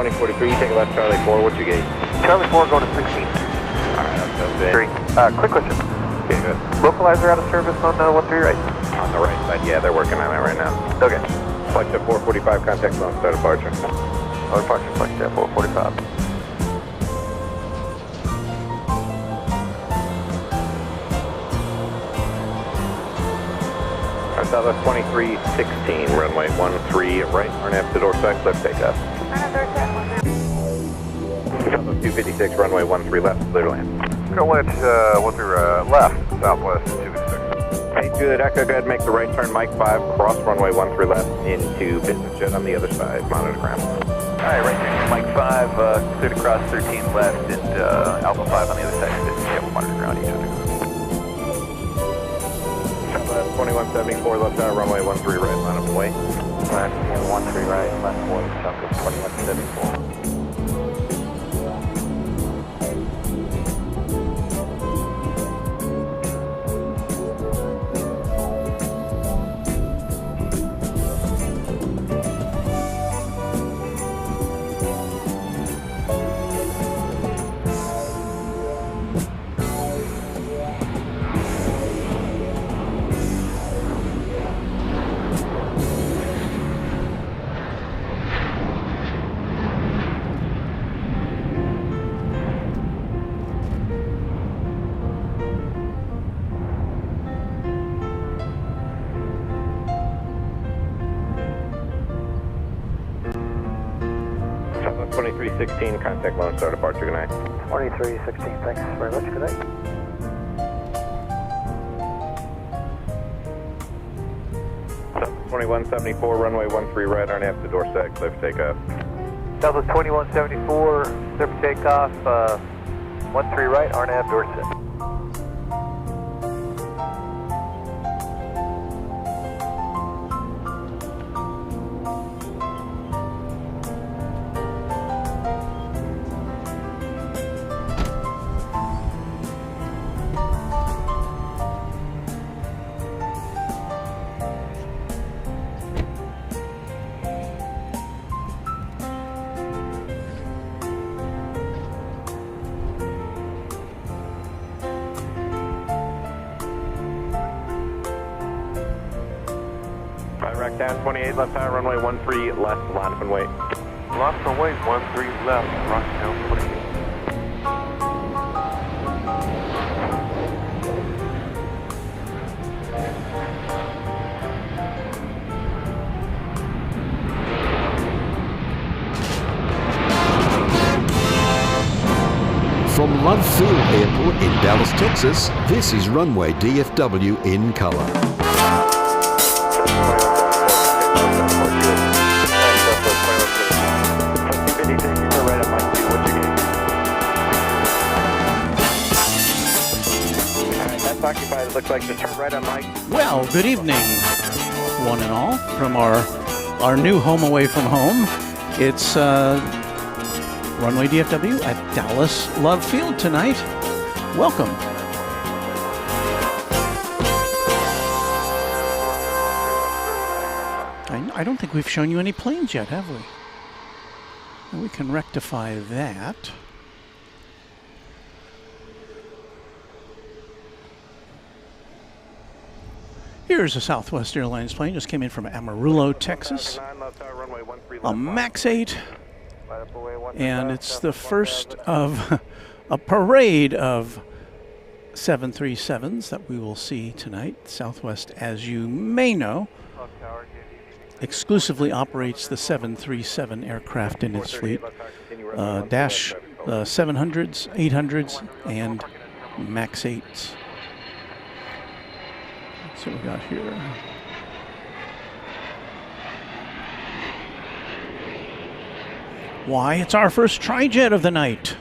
2043, you take a left Charlie 4, what's your gate? Charlie 4 going to 16. Alright, that's it. 3. Quick question. Okay, good. Localizer out of service on 13 right? On the right side, yeah, they're working on it right now. Okay. Flight jet 445, contact launch start departure. Oh, departure, flight jet 445. Southwest 2316, runway 13 right, RNAV to door side, clear takeoff. Southwest 256, runway 13 left, clear to land. Go wedge 13 left, Southwest 256. Hey, Juliet Echo, go ahead and make the right turn, Mike 5, cross runway 13 left into business jet on the other side, monitor ground. Alright, right turn, Mike 5, clear to cross 13 left and Alpha 5 on the other side, business jet, we'll monitor ground each other. 2174, left out, runway 13 right, line up and wait. Left, 13 right, left 4, Southwest 2174. Southwest 2316, contact launch start departure, good night. 2316, thanks very much, good night. Southwest 2174, runway 13 right, RNAV to door set, clear for takeoff. Southwest 2174, clear for takeoff, 13 right, RNAV door set. Rack down 28, left high, runway 13 left, line up and wait. Lost runway 13 left, rock down 28. From Love Field Airport in Dallas, Texas, this is Runway DFW in color. Occupied, it looks like just turn right on Mike. Well, good evening, one and all, from our new home away from home. It's Runway DFW at Dallas Love Field tonight. Welcome. I don't think we've shown you any planes yet, have we? And we can rectify that. Here's a Southwest Airlines plane, just came in from Amarillo, Texas. A MAX 8, and it's the first of a parade of 737s that we will see tonight. Southwest, as you may know, exclusively operates the 737 aircraft in its fleet. Dash 700s, 800s, and MAX 8s. So we got here. Why, it's our first tri-jet of the night.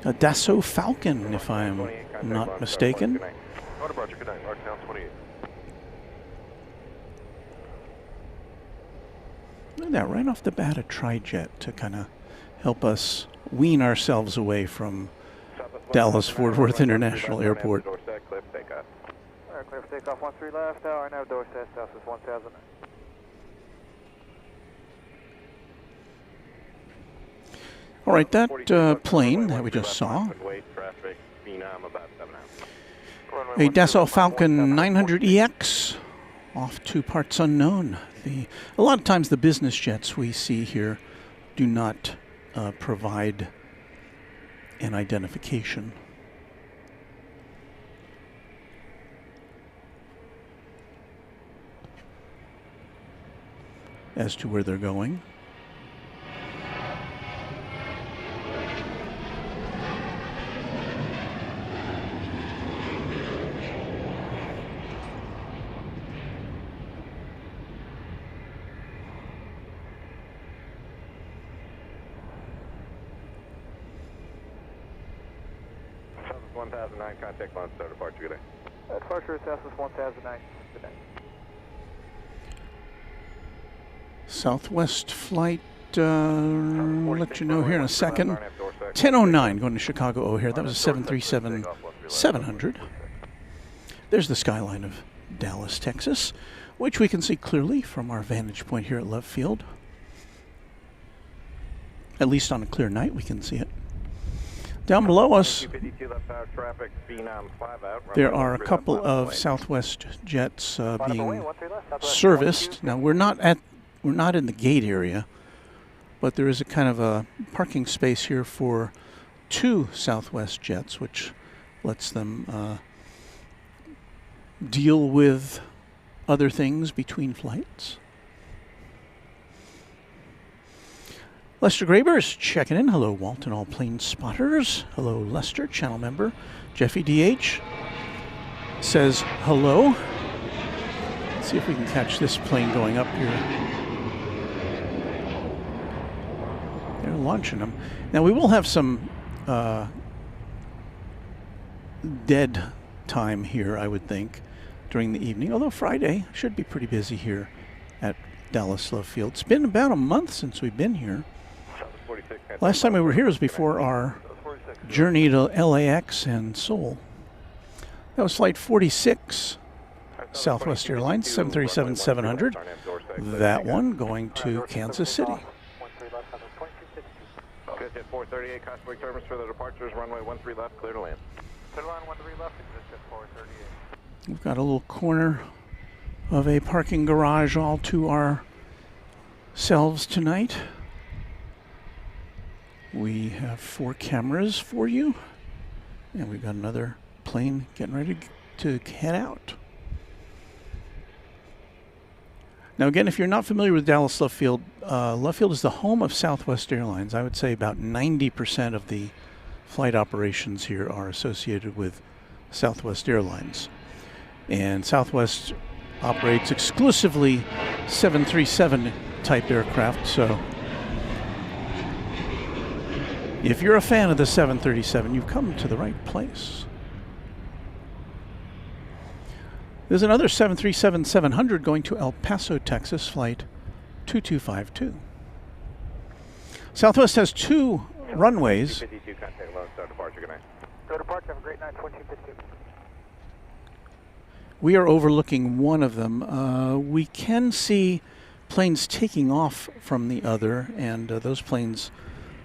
A Dassault Falcon, if I'm not mistaken. Look at that, right off the bat, a tri-jet to kind of help us wean ourselves away from Dallas-Fort Worth International Airport. Clear for takeoff 13 left, tower, nav door set, Southwest 1000. All right, that plane that we just saw, a Dassault Falcon 900EX, off to parts unknown. A lot of times the business jets we see here do not provide an identification. As to where they're going. Southwest 1009, contact launch, start departure, good day. Departure Southwest 1009, good night. Southwest flight, we'll let you know here in a second. 1009 going to Chicago O'Hare. That was a 737-700. There's the skyline of Dallas, Texas, which we can see clearly from our vantage point here at Love Field. At least on a clear night, we can see it. Down below us, there are a couple of Southwest jets being serviced. Now, we're not in the gate area, but there is a kind of a parking space here for two Southwest jets, which lets them deal with other things between flights. Lester Graber is checking in. Hello, Walt and all plane spotters. Hello, Lester, channel member. Jeffy DH says hello. Let's see if we can catch this plane going up here. They're launching them. Now, we will have some dead time here, I would think, during the evening. Although Friday should be pretty busy here at Dallas Love Field. It's been about a month since we've been here. Last time we were here was before our journey to LAX and Seoul. That was Flight 46, Southwest Airlines, 737-700. That one going to Kansas City. Jet 438, cosmic service for the departures, runway 13 left, clear to land. Clear line 13 left, exit 438. We've got a little corner of a parking garage all to ourselves tonight. We have 4 cameras for you, and we've got another plane getting ready to head out. Now again, if you're not familiar with Dallas Love Field is the home of Southwest Airlines. I would say about 90% of the flight operations here are associated with Southwest Airlines. And Southwest operates exclusively 737 type aircraft, so if you're a fan of the 737, you've come to the right place. There's another 737-700 going to El Paso, Texas, flight 2252. Southwest has 2 runways. 252, contact launch, start departure, good night. Go departure, have a great night, 2252. We are overlooking one of them. We can see planes taking off from the other, and those planes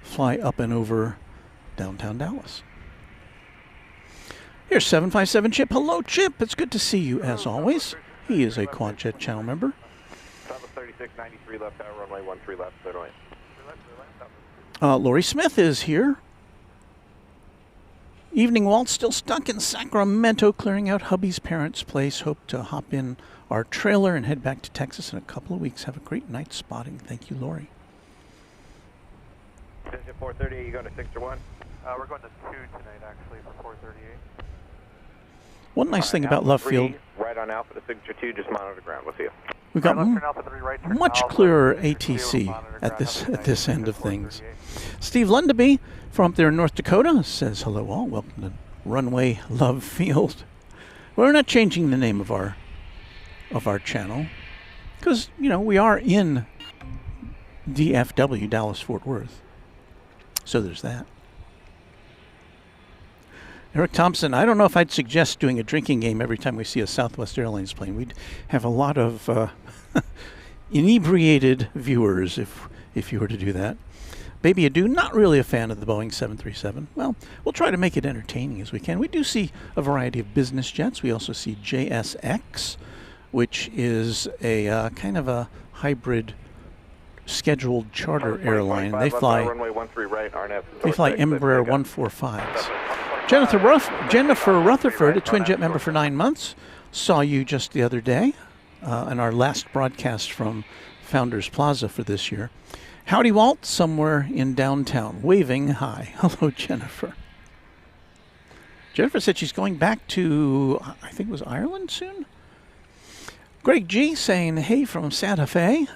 fly up and over downtown Dallas. Here's 757 Chip. Hello, Chip. It's good to see you, as always. He is a Quadjet channel member. Southwest 36, 93 left, tower, runway 13 left, clear to land. Lori Smith is here. Evening, Walt. Still stuck in Sacramento, clearing out hubby's parents' place. Hope to hop in our trailer and head back to Texas in a couple of weeks. Have a great night spotting. Thank you, Lori. Jet 438, you going to 6 or 1? We're going to 2 tonight, actually, for 438. One nice thing about Love Field, Right on Alpha to signature 2, just monitor ground. We'll see you. we've got Alpha 3, right turn much Alpha, clearer 2, ATC monitor at ground, this end of things. 438. Steve Lundaby from up there in North Dakota says hello all. Welcome to Runway Love Field. We're not changing the name of our channel because, you know, we are in DFW, Dallas Fort Worth. So there's that. Eric Thompson, I don't know if I'd suggest doing a drinking game every time we see a Southwest Airlines plane. We'd have a lot of inebriated viewers if you were to do that. Baby Adu, not really a fan of the Boeing 737. Well, we'll try to make it entertaining as we can. We do see a variety of business jets. We also see JSX, which is a kind of a hybrid scheduled charter airline. They fly Embraer 145s. Jennifer Rutherford, a Twin Jet member for 9 months, saw you just the other day in our last broadcast from Founders Plaza for this year. Howdy, Walt, somewhere in downtown, waving hi. Hello, Jennifer. Jennifer said she's going back to, I think it was Ireland soon. Greg G saying, hey, from Santa Fe.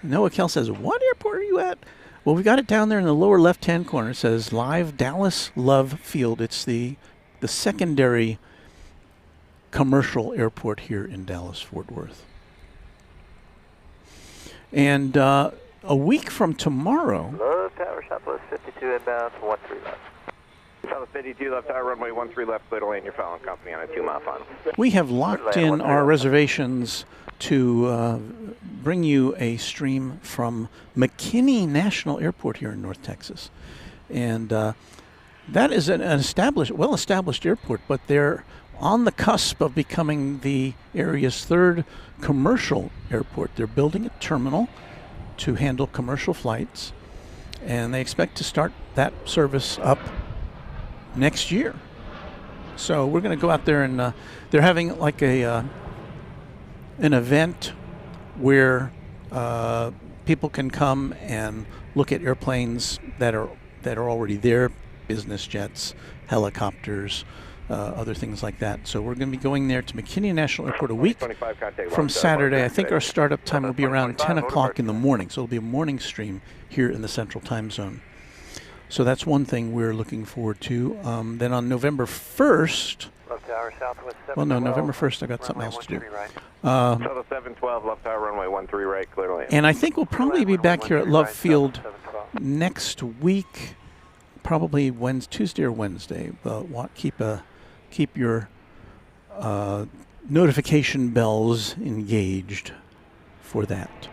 Noah Kell says, what airport are you at? Well, we got it down there in the lower left-hand corner. It says live Dallas Love Field. It's the secondary commercial airport here in Dallas-Fort Worth. And a week from tomorrow... Love Tower, Southwest 52 inbound, 13 left. Southwest 52 left tower, runway 13 left, clear to land your following company on a 2-mile final. We have locked in our reservations to bring you a stream from McKinney National Airport here in North Texas. And that is an well-established airport, but they're on the cusp of becoming the area's third commercial airport. They're building a terminal to handle commercial flights, and they expect to start that service up next year. So we're going to go out there, and they're having like an event where people can come and look at airplanes that are already there, business jets, helicopters, other things like that. So we're going to be going there to McKinney National Airport a week from Saturday. I think our startup time will be around 10 o'clock in the morning. So it'll be a morning stream here in the Central Time Zone. So that's one thing we're looking forward to. Then on November 1st, well, no, November 1st, I got something else to do. Shuttle 712, left tower, runway 13 right, clear to land. And I think we'll probably be back here at Love Field next week, probably Tuesday or Wednesday. But keep your notification bells engaged for that.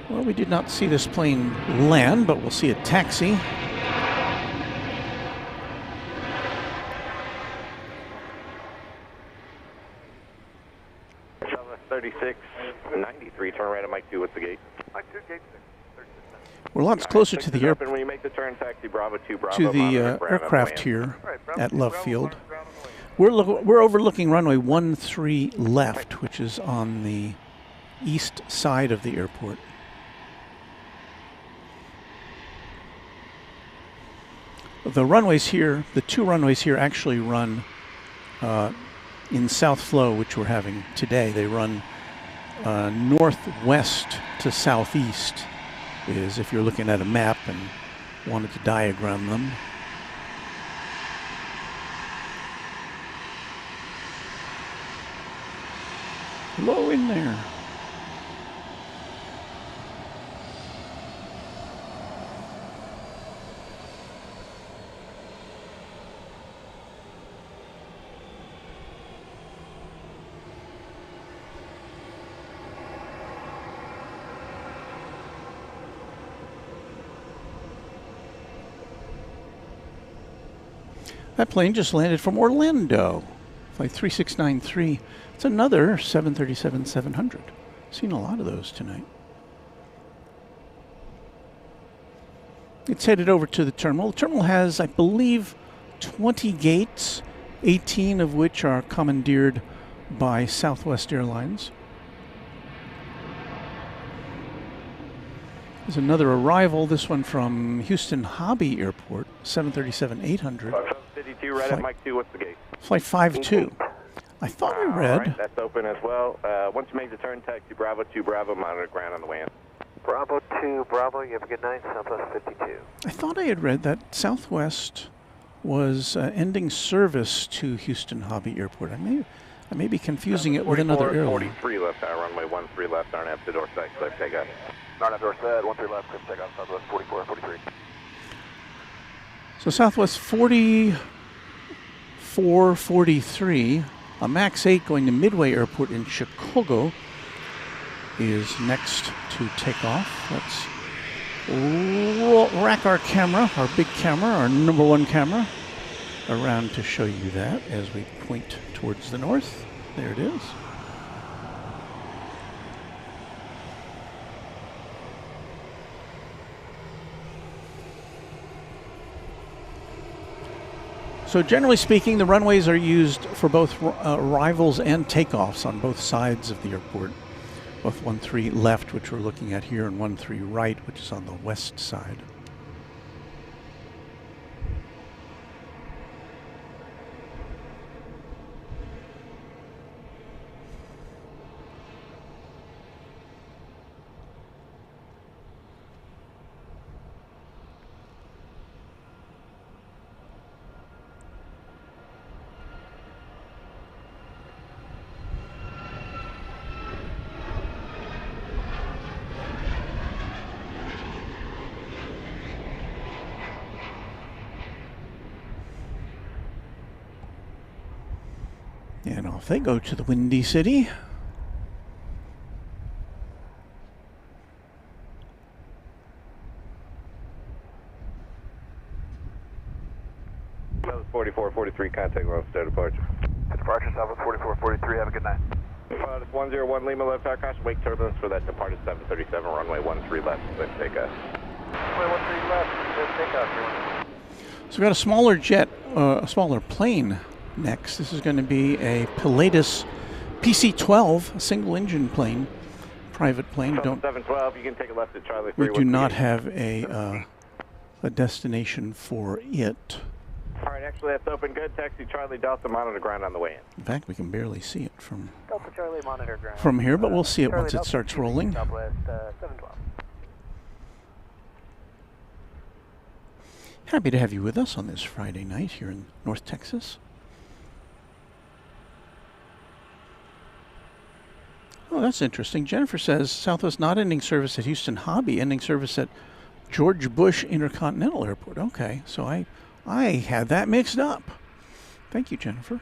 Well, we did not see this plane land, but we'll see it taxi. Southwest 3693, turn right at Mike 2, what's the gate? Mike 2, gate 6. We're lots closer to the airport. When you make the turn, taxi Bravo 2, Bravo. To the aircraft here at Love Field. We're overlooking runway 13 left, which is on the east side of the airport. The runways here, the two runways here actually run in South Flow, which we're having today. They run northwest to southeast, is if you're looking at a map and wanted to diagram them. Hello in there. That plane just landed from Orlando, flight 3693. It's another 737-700. Seen a lot of those tonight. It's headed over to the terminal. The terminal has, I believe, 20 gates, 18 of which are commandeered by Southwest Airlines. There's another arrival, this one from Houston Hobby Airport, 737-800. 52 right at Mike 2, what's the gate? Flight 52. I thought I read. Right, that's open as well. Once you make the turn, taxi Bravo 2, Bravo, monitor ground on the way in. Bravo 2, Bravo, you have a good night, Southwest 52. I thought I had read that Southwest was ending service to Houston Hobby Airport. I may be confusing it with another airline. 43 left, runway 13 left, RNF to door set, clear takeoff. RNF door set, 13 left, clear takeoff, Southwest 44, 43. So Southwest 44, 43, a MAX 8 going to Midway Airport in Chicago is next to take off. Let's rack our camera, our big camera, our number one camera, around to show you that as we point towards the north. There it is. So generally speaking, the runways are used for both arrivals and takeoffs on both sides of the airport. Both 13 left, which we're looking at here, and 13 right, which is on the west side. And off they go to the Windy City. Southwest 4443, contact left, start departure. Departure, Southwest 4443, have a good night. Pilot 101 Lima, left tower, caution, wake turbulence for that departed 737, runway 13 left, clear for takeoff. Runway 13 left, clear for takeoff. So we've got a smaller jet, a smaller plane next. This is going to be a Pilatus PC-12, a single-engine plane, private plane. 712, you can take a left at Charlie 3. We do not have a destination for it. All right, actually that's open good. Taxi Charlie Delta, monitor ground on the way in. In fact, we can barely see it from Delta Charlie, monitor ground. from here, but we'll see it Charlie once it Delta, starts rolling. Southwest 712. Happy to have you with us on this Friday night here in North Texas. Oh, that's interesting. Jennifer says Southwest not ending service at Houston Hobby, ending service at George Bush Intercontinental Airport. Okay, so I had that mixed up. Thank you, Jennifer.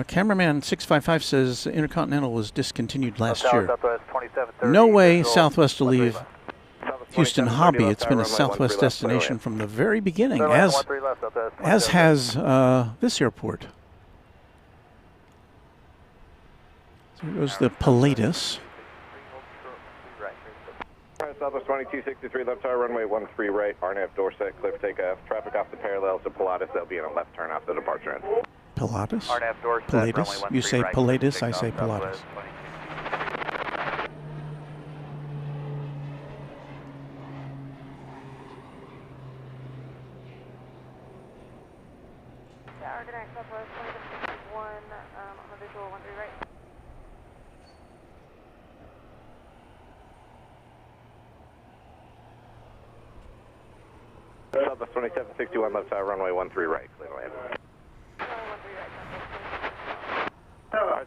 Cameraman 655 says Intercontinental was discontinued last year. Southwest 2730. No way Southwest will leave Houston Hobby. It's been a Southwest destination from the very beginning, as has this airport. So here goes the Pilatus. Southwest 2263, left tower, runway 13 right, RNAV door set, clear for takeoff. Traffic off the parallels to Pilatus, they'll be in a left turn off the departure end. Pilatus? RNAV door set, Pilatus? runway You 13 say right, Pilatus, I takeoff, say Southwest Pilatus. 20. Tower connect Southwest 2761 on the visual 13 right. Southwest 2761, left tower, runway 13 right, clear to land. Runway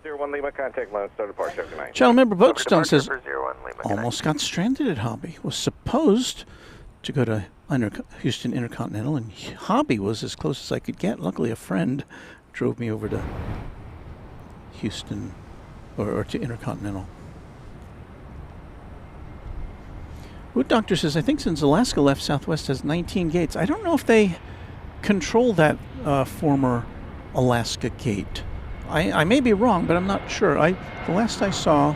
13 right, 01 Lima, contact loan, start departure, good night. Channel member Boatstone says Departure for 01 Lima, good night. almost got stranded at Hobby. Was supposed to go to Houston Intercontinental, and Hobby was as close as I could get. Luckily, a friend drove me over to Houston, or to Intercontinental. Wood Doctor says, I think since Alaska left, Southwest has 19 gates. I don't know if they control that former Alaska gate. I may be wrong, but I'm not sure. The last I saw,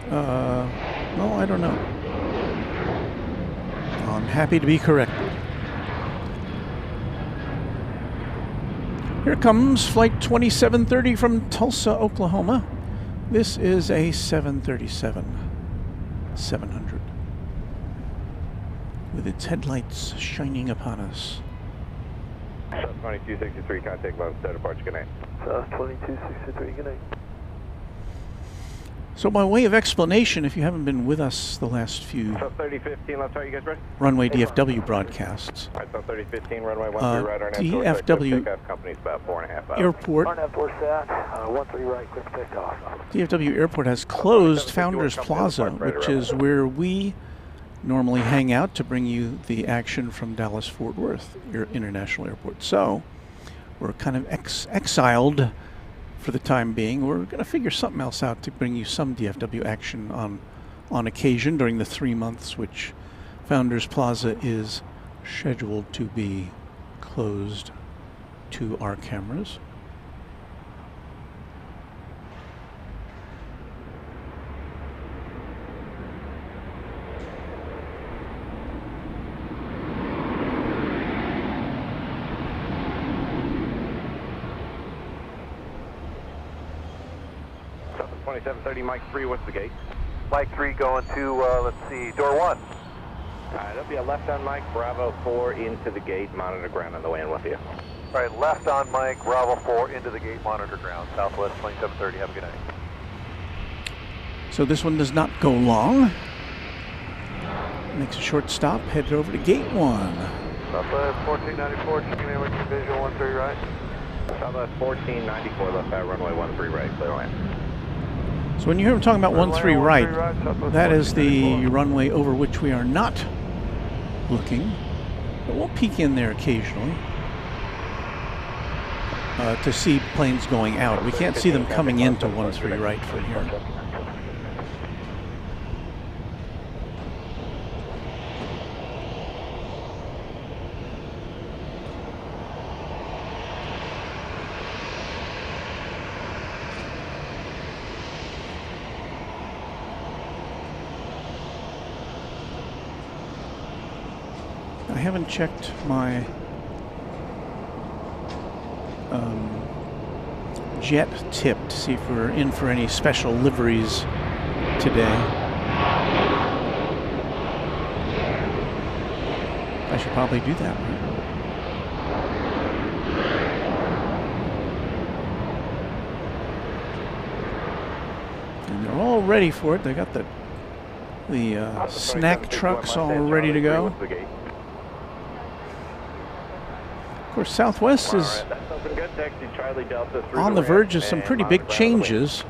well, I don't know. I'm happy to be corrected. Here comes Flight 2730 from Tulsa, Oklahoma. This is a 737-700 with its headlights shining upon us. South 2263, contact loan, start departure, good night. South 2263, good night. So by way of explanation, if you haven't been with us the last few South 3015, left tower, you guys ready? Runway DFW broadcasts, All right, South 3015, runway 13 right, RNAV door set, DFW clear takeoff, company's about 4.5 hours. Airport, RNAV door set, 13 right, quick takeoff. DFW Airport has closed Founders Plaza, which is where we normally hang out to bring you the action from Dallas-Fort Worth International Airport. So we're kind of exiled for the time being. We're going to figure something else out to bring you some DFW action on occasion during the 3 months which Founders Plaza is scheduled to be closed to our cameras. Southwest 2730, Mike 3, what's the gate? Mike 3 going to, let's see, door 1. All right, that'll be a left on Mike, Bravo 4 into the gate, monitor ground on the way in with you. All right, left on Mike, Bravo 4 into the gate, monitor ground, Southwest 2730. Have a good night. So this one does not go long. Makes a short stop, headed over to gate 1. Southwest 1494, checking in with you, visual 13 right. Southwest 1494, left out, runway 13 right, clear land. So when you hear him talking about 13 right, that is the runway over which we are not looking, but we'll peek in there occasionally to see planes going out. We can't see them coming into 13 right from here. I haven't checked my jet tip to see if we're in for any special liveries today. I should probably do that, right? And they're all ready for it. They got the snack trucks all ready to go. Of course, Southwest is on the verge of some pretty big changes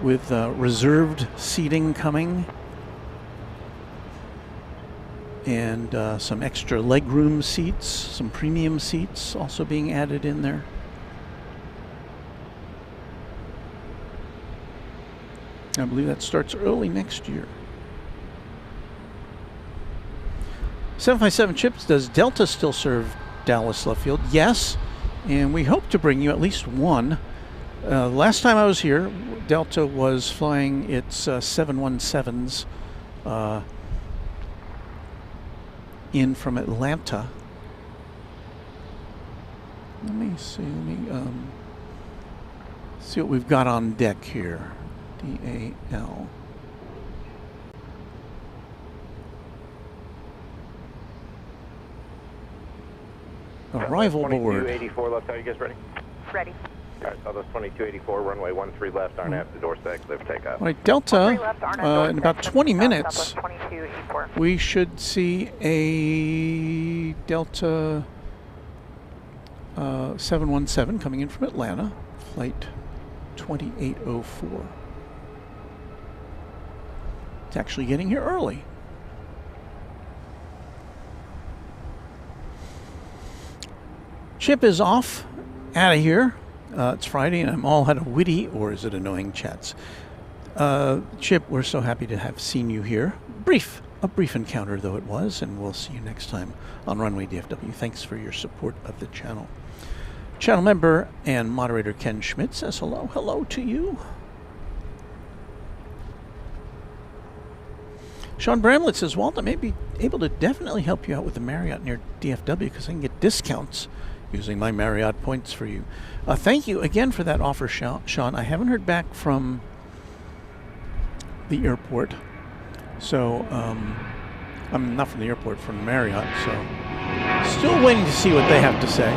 with reserved seating coming and some extra legroom seats, some premium seats also being added in there. I believe that starts early next year. 757 Chips, does Delta still serve Dallas Love Field? Yes, and we hope to bring you at least one. Last time I was here, Delta was flying its 717s in from Atlanta. Let me see. See what we've got on deck here. DAL. Arrival board. 2284 left, are you guys ready? Ready. All right, Southwest 2284, runway 13 left, RNAV to door set, clear for takeoff. All right, Delta, in about 20 minutes, we should see a Delta 717 coming in from Atlanta, flight 2804. It's actually getting here early. Chip is off, out of here. It's Friday and I'm all out of witty, or is it annoying chats? Chip, we're so happy to have seen you here. A brief encounter though it was, and we'll see you next time on Runway DFW. Thanks for your support of the channel. Channel member and moderator Ken Schmidt says hello. Hello to you. Sean Bramlett says, Walt, I may be able to definitely help you out with the Marriott near DFW because I can get discounts using my Marriott points for you. Thank you again for that offer, Sean. I haven't heard back from the airport. So, I'm not from the airport, from Marriott. So, still waiting to see what they have to say.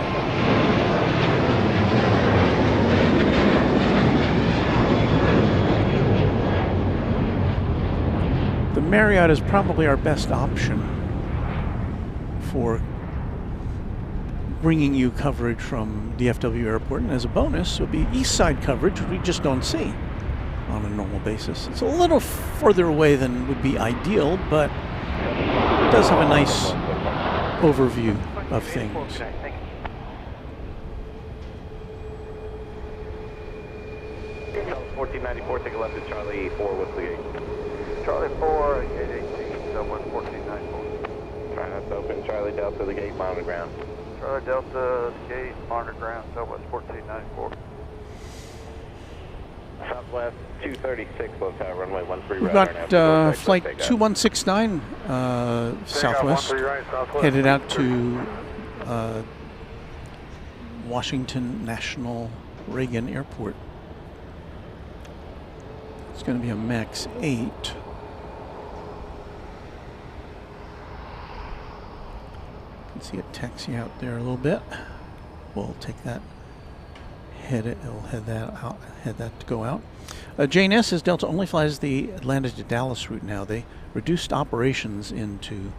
The Marriott is probably our best option for bringing you coverage from DFW Airport, and as a bonus, it would be east side coverage, which we just don't see. on a normal basis. It's a little further away than would be ideal, but it does have a nice overview of things. 1494, take a left at Charlie 4, what's the gate? Charlie 4, gate 18, Southwest 1494. Try not to open. Charlie Delta, the gate, monitor ground. Charlie Delta, gate, monitor ground, Southwest 1494. Southwest 236, low tower, runway 13 We've right. got flight 2169 Southwest headed out to Washington National Reagan Airport. It's going to be a max 8. You can see it taxi out there a little bit. We'll take that. It'll head that to go out. Jane says Delta only flies the Atlanta to Dallas route now. They reduced operations into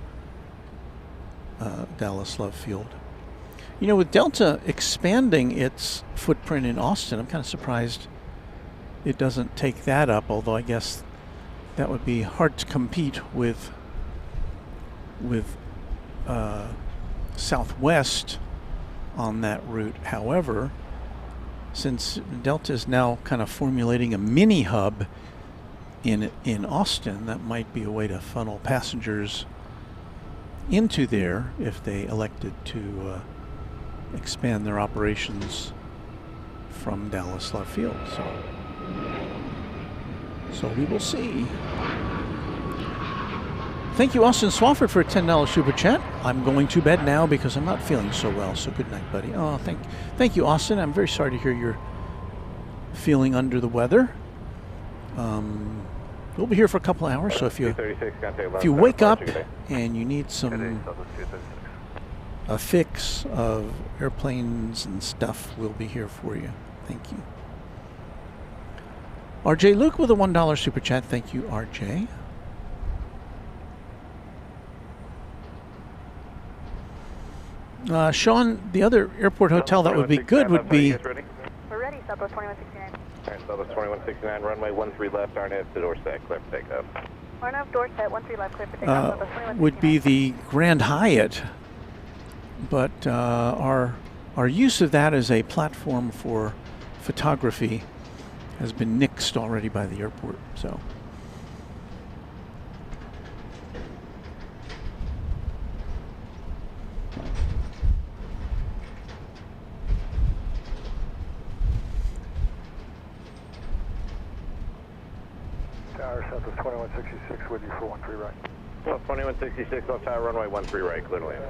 Dallas Love Field. You know, with Delta expanding its footprint in Austin, I'm kind of surprised it doesn't take that up, although I guess that would be hard to compete with Southwest on that route. However, since Delta is now kind of formulating a mini hub in Austin, that might be a way to funnel passengers into there if they elected to expand their operations from Dallas Love Field. So we will see. Thank you, Austin Swafford, for a $10 super chat. I'm going to bed now because I'm not feeling so well. So good night, buddy. Oh, thank you, Austin. I'm very sorry to hear you're feeling under the weather. We'll be here for a couple of hours. So if you wake up and you need a fix of airplanes and stuff, we'll be here for you. Thank you. RJ Luke with a $1 super chat. Thank you, RJ. Sean, the other airport hotel that would be good would be... We're ready, Southwest 2169. All right, Southwest 2169, runway 13 left, Arnett to Dorset, clear for takeoff. Arnett, Dorset, 13 left, clear for takeoff. Southwest 2169. Would be the Grand Hyatt, but our use of that as a platform for photography has been nixed already by the airport, so... Tower, Southwest 2166 with you for 13 right. South 2166, left tower, runway 13 right, clear to land.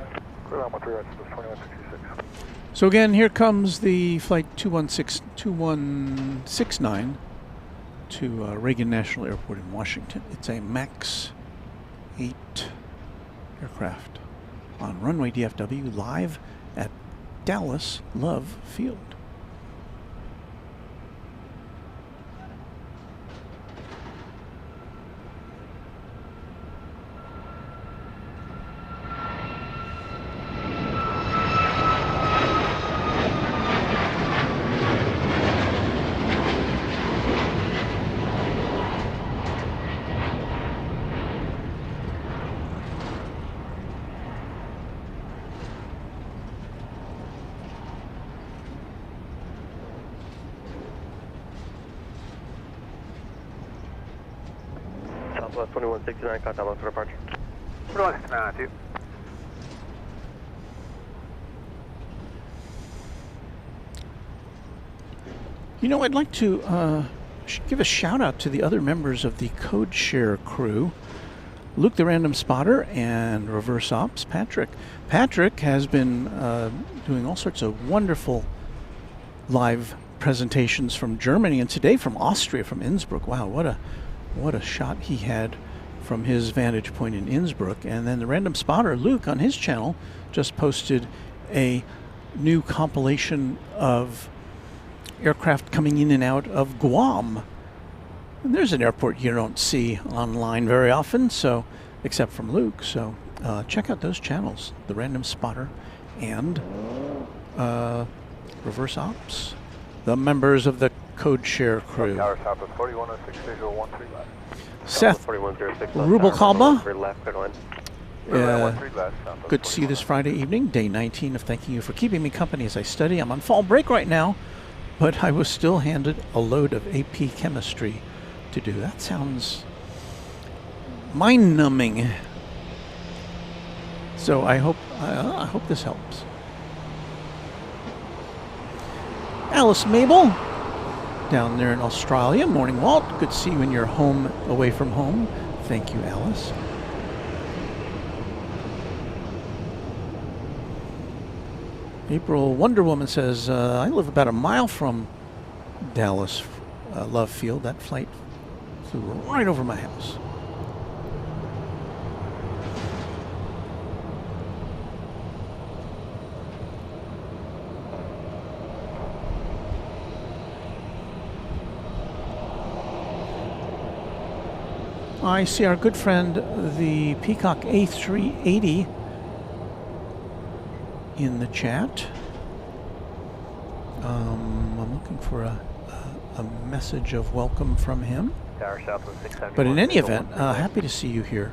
Clear on 13 right, Southwest 2166. So again, here comes the flight 2169 to Reagan National Airport in Washington. It's a MAX 8 aircraft on Runway DFW live at Dallas Love Field. Southwest 2169, contact left for departure. 2169, You know, I'd like to give a shout out to the other members of the Code Share crew. Luke the Random Spotter and Reverse Ops Patrick. Patrick has been doing all sorts of wonderful live presentations from Germany and today from Austria, from Innsbruck. Wow, what a shot he had from his vantage point in Innsbruck. And then the Random Spotter, Luke, on his channel, just posted a new compilation of aircraft coming in and out of Guam. And there's an airport you don't see online very often, so except from Luke. So check out those channels, the Random Spotter and Reverse Ops, the members of the code share crew. Tower south of 4106, visual 13 left. Seth 4106 Rubalcaba. left, clear line. Good to see you this Friday evening, day 19 of thanking you for keeping me company as I study. I'm on fall break right now, but I was still handed a load of AP chemistry to do. That sounds mind-numbing. So I hope this helps. Alice Mabel, down there in Australia. Morning, Walt. Good to see you in your home away from home. Thank you, Alice. April Wonder Woman says, I live about a mile from Dallas Love Field. That flight flew right over my house. I see our good friend, the Peacock A380, in the chat. I'm looking for a message of welcome from him. Tower south of 671. But in any event, happy to see you here.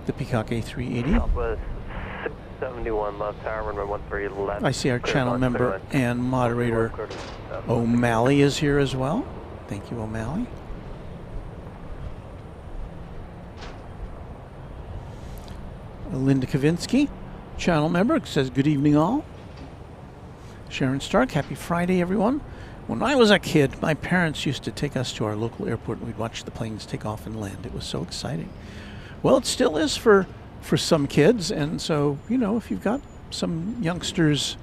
The Peacock A380. Southwest 671 left, tower runway 13 left. I see our channel member and moderator O'Malley is here as well. Thank you, O'Malley. Linda Kavinsky, channel member, says good evening all. Sharon Stark, happy Friday everyone. When I was a kid, my parents used to take us to our local airport and we'd watch the planes take off and land. It was so exciting. Well, it still is for some kids, and so, you know, if you've got some youngsters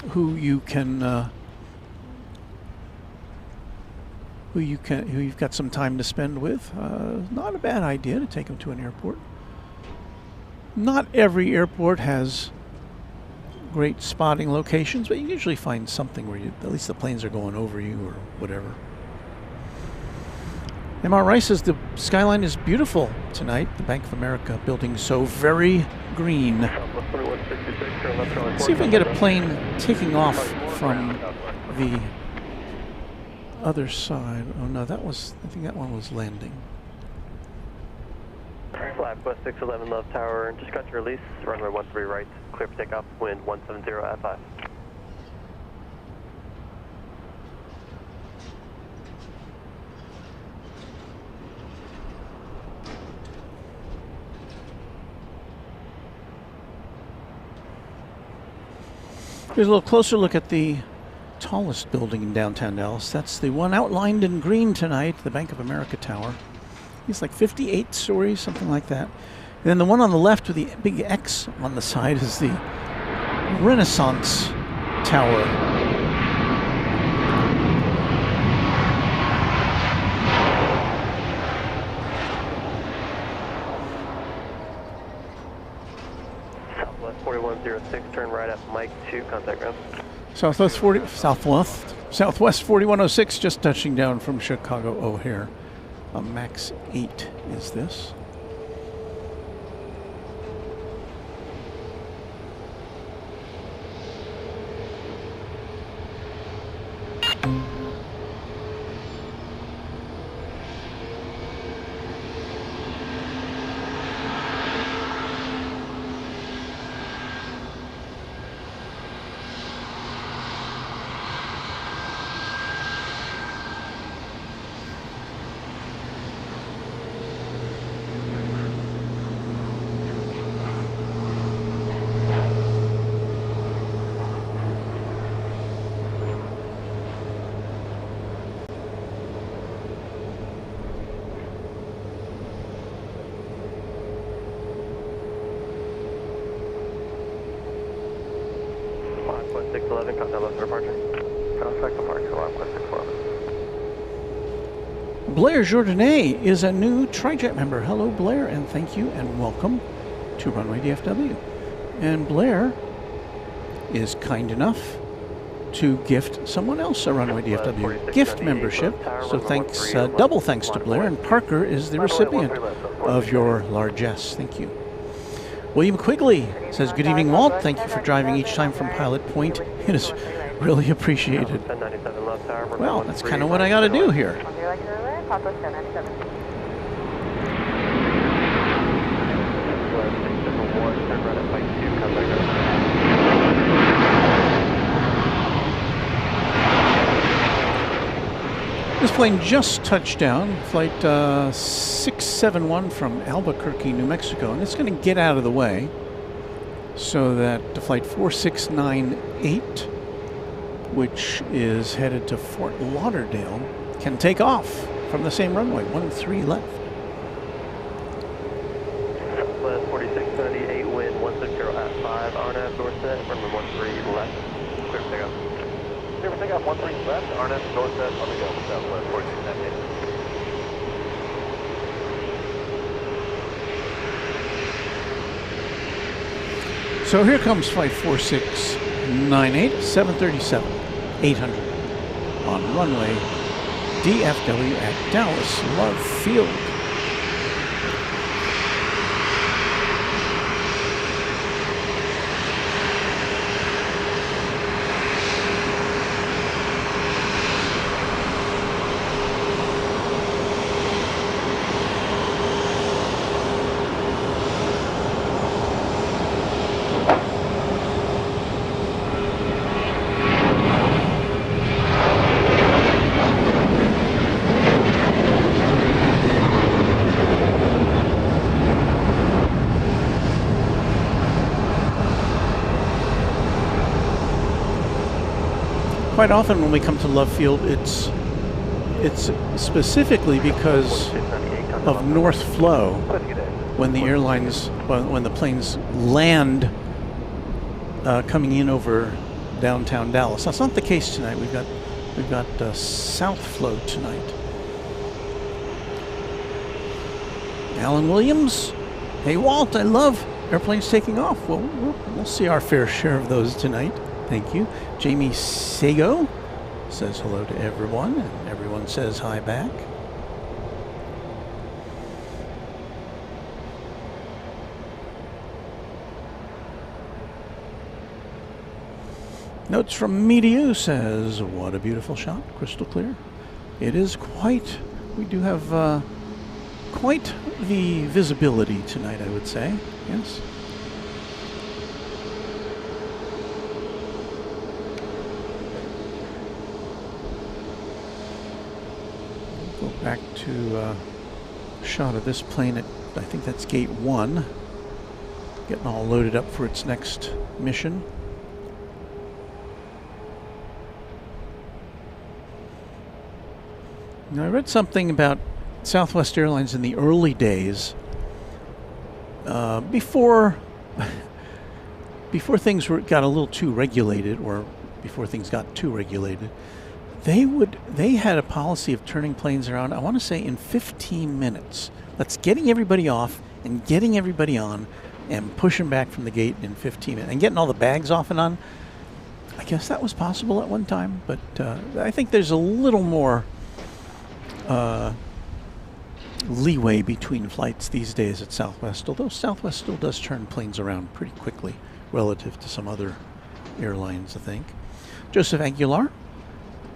who you've got some time to spend with, not a bad idea to take them to an airport. Not every airport has great spotting locations, but you usually find something where at least the planes are going over you or whatever. MR Rice says the skyline is beautiful tonight. The Bank of America building so very green. Let's see if we can get a plane taking off from the other side. Oh no, I think that one was landing. Flat West 611 left tower, just got your release, runway 13 right, clear for takeoff, wind 170 at 5. Here's a little closer look at the tallest building in downtown Dallas. That's the one outlined in green tonight, the Bank of America Tower. It's like 58 stories, something like that. And then the one on the left with the big X on the side is the Renaissance Tower. Southwest 4106, turn right at Mike 2, contact ground. Southwest 4106, just touching down from Chicago O'Hare. A Max 8 is this. West 611, contact left for departure. Contact departure, West 611. Blair Jourdanet is a new TriJet member. Hello, Blair, and thank you, and welcome to Runway DFW. And Blair is kind enough to gift someone else a Runway DFW gift membership. So thanks, double thanks to Blair, and Parker is the recipient of your largesse. Thank you. William Quigley says, good evening, Walt. Thank you for driving each time from Pilot Point. It is really appreciated. 1097 left tower. Well, that's kind of what I got to do here. On your lecture alert, Papa 1097. Turn right at flight 2, contact ground. This plane just touched down, flight 671 from Albuquerque, New Mexico, and it's going to get out of the way so that the flight 4698, which is headed to Fort Lauderdale, can take off from the same runway, 13 left. Southwest 4678, wind 160 at 5, RNAV Dorset, runway 13 left, clear for takeoff. Clear for takeoff, 13 left, RNAV Dorset, on the go, Southwest 4678. So here comes flight 4698, 737, 800 on runway DFW at Dallas Love Field. Quite often when we come to Love Field, it's specifically because of north flow when the airlines, when the planes land coming in over downtown Dallas. That's not the case tonight. We've got south flow tonight. Alan Williams, hey Walt, I love airplanes taking off. Well, we'll see our fair share of those tonight. Thank you. Jamie Sago says hello to everyone, and everyone says hi back. Notes from Meteor says, what a beautiful shot, crystal clear. It is quite, we do have quite the visibility tonight, I would say, yes. Go back to a shot of this plane at, I think that's gate 1, getting all loaded up for its next mission. Now, I read something about Southwest Airlines in the early days, before things got a little too regulated, or before things got too regulated. They had a policy of turning planes around, I want to say in 15 minutes. That's getting everybody off and getting everybody on and pushing back from the gate in 15 minutes and getting all the bags off and on. I guess that was possible at one time, but I think there's a little more leeway between flights these days at Southwest, although Southwest still does turn planes around pretty quickly relative to some other airlines, I think. Joseph Aguilar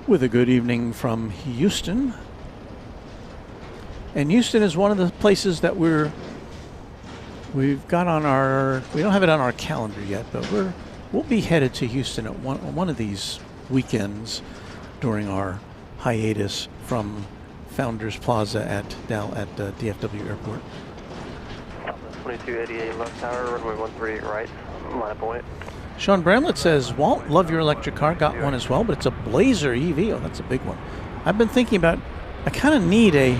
with a good evening from Houston. And Houston is one of the places that we've got on our, we don't have it on our calendar yet, but we'll be headed to Houston at one of these weekends during our hiatus from Founders Plaza at DFW Airport. 2288 left tower, runway 13 right, line point. Sean Bramlett says, Walt, love your electric car. Got one as well, but it's a Blazer EV. Oh, that's a big one. I've been thinking about, I kind of need a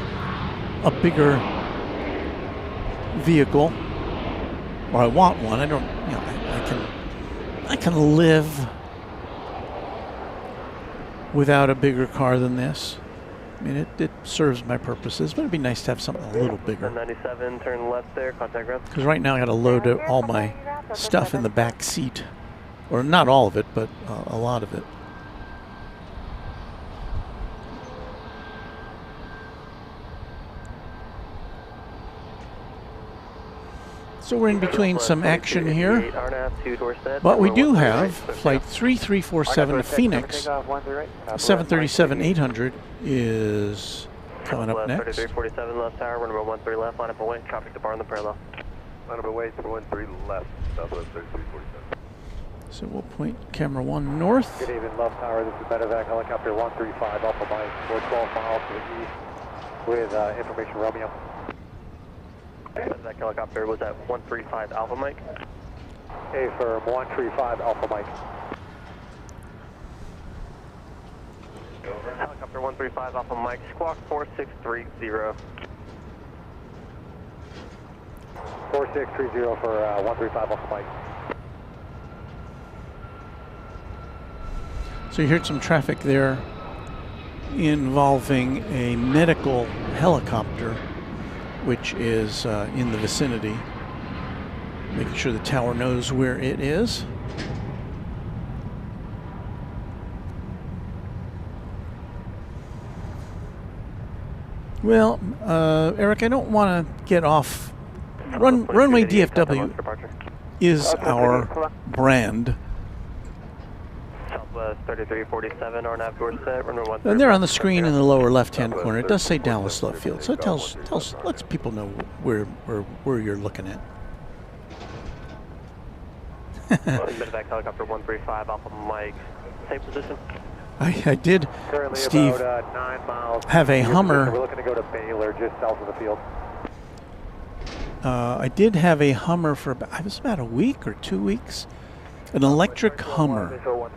bigger vehicle, or I want one. I don't, you know, I can live without a bigger car than this. I mean, it serves my purposes, but it'd be nice to have something a little bigger. 97, turn left there, contact ground. Because right now I got to load all my stuff in the back seat. Or not all of it, but a lot of it. So we're in between some action here, RNAV to Dorset. but we runway do 13 have right, clear flight takeoff. 3347 to Phoenix. 737-800 is coming up Southwest next. 3347 left tower, runway 13 left, line up away, traffic to bar on the parallel. Line up away, 13 left, Southwest 3347. So we'll point camera 1 north. Good evening, Love Tower. This is Medevac helicopter 135 Alpha Mike. We're 12 miles to the east with information Romeo. That helicopter was at 135 Alpha Mike. A firm 135 Alpha Mike. Helicopter 135 Alpha Mike, squawk 4630. 4630 for 135 Alpha Mike. So you heard some traffic there involving a medical helicopter, which is in the vicinity, making sure the tower knows where it is. Well, Eric, I don't want to get off. Runway DFW is our brand. Southwest 3347, RNAV Dorset, runway 13. And they're on the screen in the lower left-hand corner. It does say Dallas Love Field, so it lets people know where you're looking at. Medevac helicopter 135 Alpha Mike, same position. I did, Currently Steve, about 9 miles. have a Hummer. We're looking to go to Baylor, just south of the field. I did have a Hummer for about, it was about a week or 2 weeks. An electric Hummer. Southwest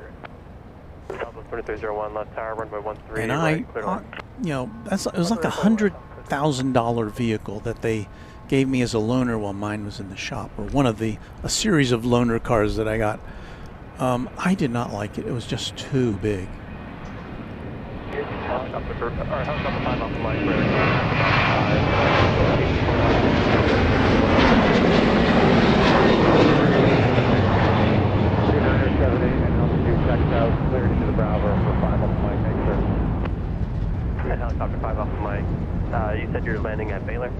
2301 left tower, runway 13. And right, clear line. it was like $100,000 vehicle that they gave me as a loaner while mine was in the shop, or a series of loaner cars that I got. I did not like it. It was just too big. Helicopter 5 Alpha Mike, clear. Cleared into the Bravo for 5 Alpha Mike, make sure. Helicopter 5 Alpha Mike, you said you're landing at Baylor?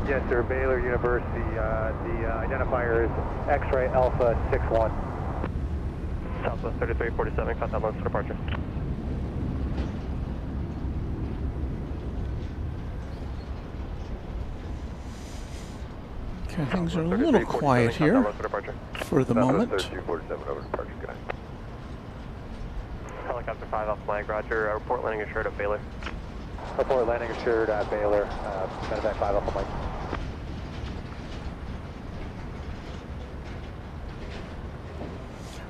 Yes, sir, Baylor University. The identifier is X-ray Alpha 61. Southwest 3347, contact lines for departure. Okay, things are a little quiet here for the moment. 3247 over departure, good night. Helicopter 5 Alpha Mike, roger. Report landing assured at Baylor. Report landing assured at Baylor. Medevac 5 Alpha Mike.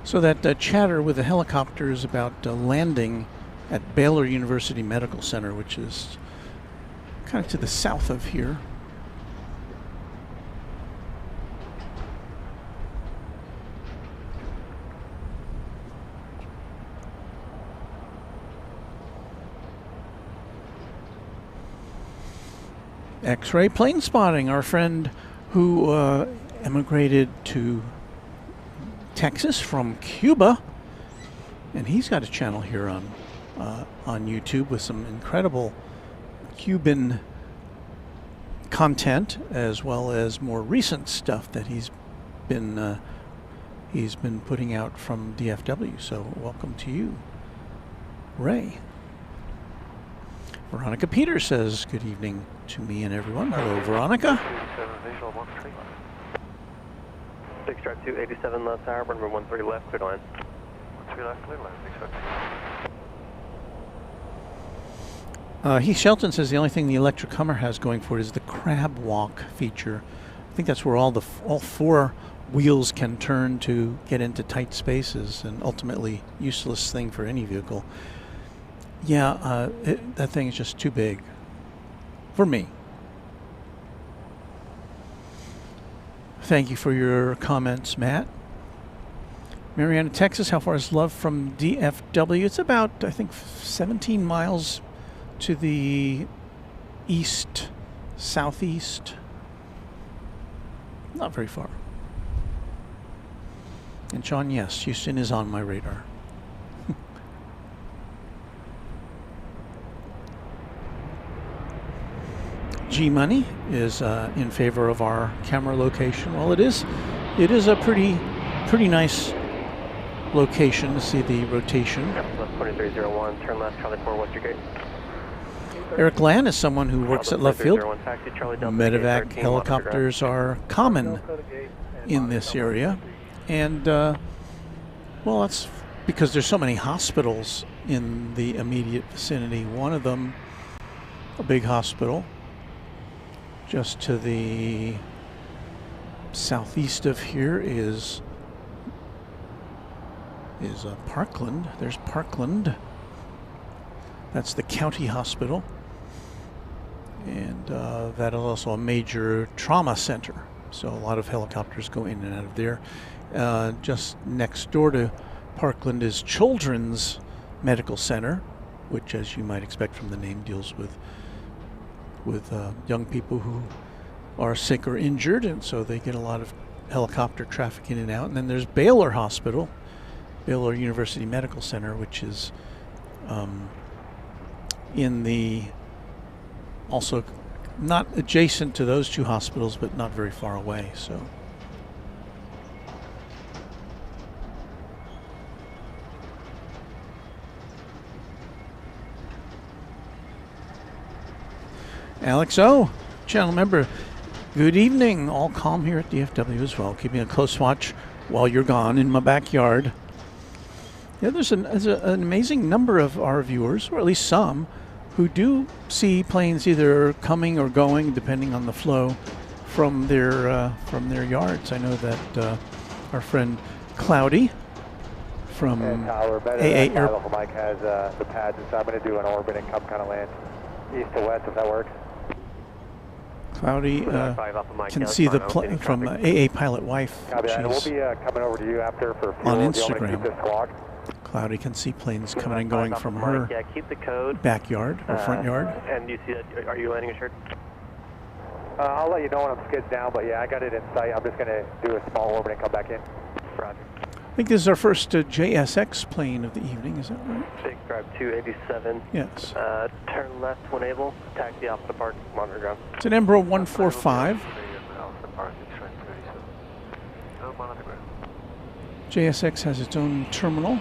So that chatter with the helicopter is about landing at Baylor University Medical Center, which is kind of to the south of here. X-ray plane spotting. Our friend who emigrated to Texas from Cuba, and he's got a channel here on YouTube with some incredible Cuban content, as well as more recent stuff that he's been putting out from DFW. So welcome to you, Ray. Veronica Peters says good evening to me and everyone. Hello, Veronica. 6 drive 287 left tower, runway 13 left, clear line. 13 left, clear line. Heath Shelton says the only thing the electric Hummer has going for it is the crab walk feature. I think that's where all four wheels can turn to get into tight spaces, and ultimately useless thing for any vehicle. Yeah, that thing is just too big for me. Thank you for your comments, Matt. Marietta, Texas, how far is Love from DFW? It's about, I think, 17 miles to the east, southeast. Not very far. And Sean, yes, Houston is on my radar. G-Money is in favor of our camera location. Well, it is a pretty nice location to see the rotation. 2301, turn left, Charlie 4, what's your gate? Eric Land is someone who works at Love Field. Taxi, Charlie Delta, Medevac helicopters are common in this area. And, well, that's because there's so many hospitals in the immediate vicinity. One of them, a big hospital, just to the southeast of here is Parkland. There's Parkland. That's the county hospital. And that is also a major trauma center. So a lot of helicopters go in and out of there. Just next door to Parkland is Children's Medical Center, which, as you might expect from the name, deals with young people who are sick or injured, and so they get a lot of helicopter traffic in and out. And then there's Baylor Hospital, Baylor University Medical Center, which is in the also not adjacent to those two hospitals, but not very far away. So. Alex O, channel member, good evening. All calm here at DFW as well. Keeping a close watch while you're gone in my backyard. Yeah, there's an amazing number of our viewers, or at least some, who do see planes either coming or going, depending on the flow, from their yards. I know that our friend Cloudy from AA Airport. Mike has the pads, and so I'm going to do an orbit and come kind of land east to west if that works. Cloudy can see the from AA Pilot Wife. We'll be coming over to you after for fuel. On Instagram. Cloudy can see planes coming and going from her keep the code. Backyard or front yard. And you see that? Are you landing assured? I'll let you know when I'm skids down, but yeah, I got it in sight. I'm just going to do a small orbit and come back in. Roger. I think this is our first JSX plane of the evening, is that right? Big drive 287. Yes. Turn left when able. Taxi off the park. Monitor ground. It's an Embraer 145. JSX has its own terminal.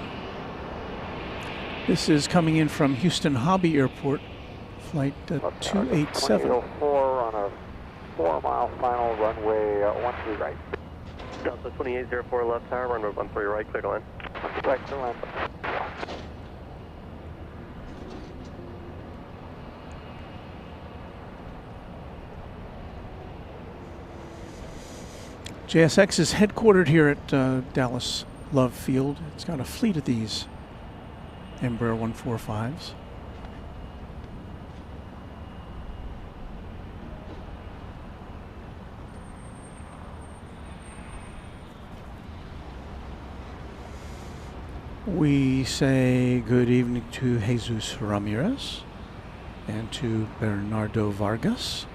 This is coming in from Houston Hobby Airport, flight 287. 4 on a 4-mile final runway 13 right. Delta 2804 left tower, runway 13 right, clear to land. Right to land. JSX is headquartered here at Dallas Love Field. It's got a fleet of these Embraer 145s. We say good evening to Jesus Ramirez and to Bernardo Vargas.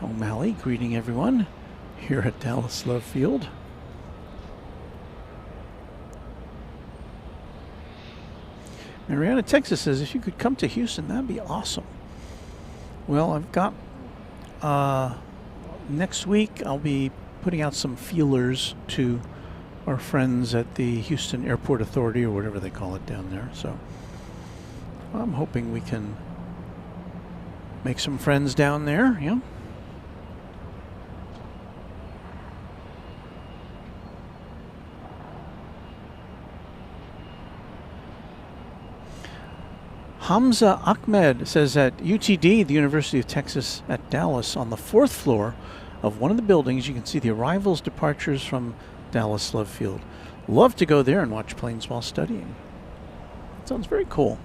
O'Malley greeting everyone here at Dallas Love Field. Mariana, Texas says, if you could come to Houston, that'd be awesome. Well, I've got, next week I'll be putting out some feelers to our friends at the Houston Airport Authority, or whatever they call it down there. So I'm hoping we can make some friends down there, yeah. Hamza Ahmed says at UTD, the University of Texas at Dallas, on the 4th floor of one of the buildings, you can see the arrivals, departures from Dallas Love Field. Love to go there and watch planes while studying. That sounds very cool.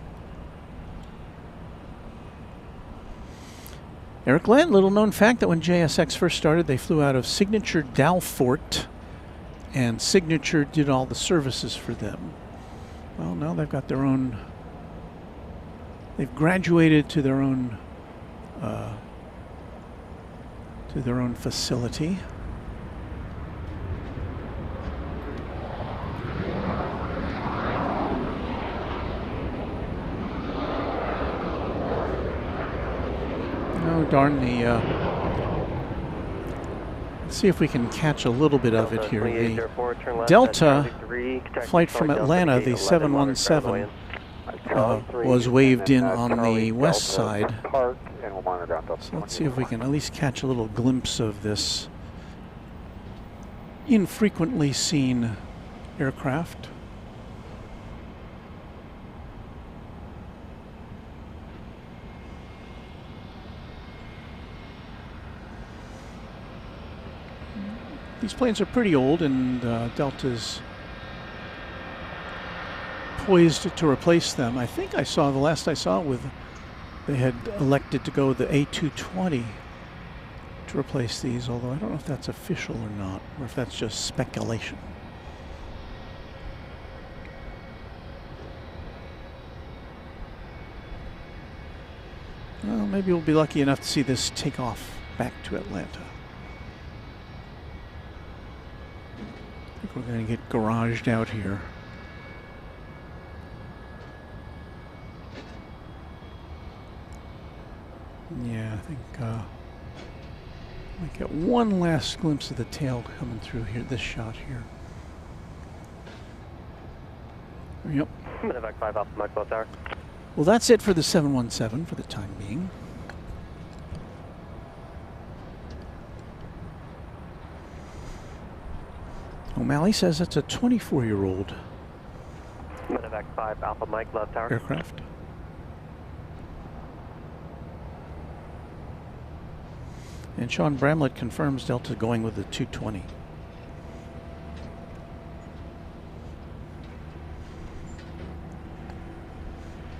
Eric Land, little known fact that when JSX first started, they flew out of Signature Dalfort, and Signature did all the services for them. Well, now they've got their own. They've graduated to their own facility. Oh, darn the... let's see if we can catch a little bit of it here. The Delta flight from Atlanta, the 717, was waved in on the west side. So let's see if we can at least catch a little glimpse of this infrequently seen aircraft. These planes are pretty old, and Delta's poised to replace them. I think I saw, the last I saw, they had elected to go with the A220 to replace these, although I don't know if that's official or not, or if that's just speculation. Well, maybe we'll be lucky enough to see this take off back to Atlanta. I think we're going to get garaged out here. Yeah, I think might get one last glimpse of the tail coming through here, this shot here. Yep. Medevac 5 off Maxwell Tower. Well, that's it for the 717 for the time being. O'Malley says it's a 24-year-old Medevac 5 Alpha Mike Love Tower. aircraft. And Sean Bramlett confirms Delta going with the 220.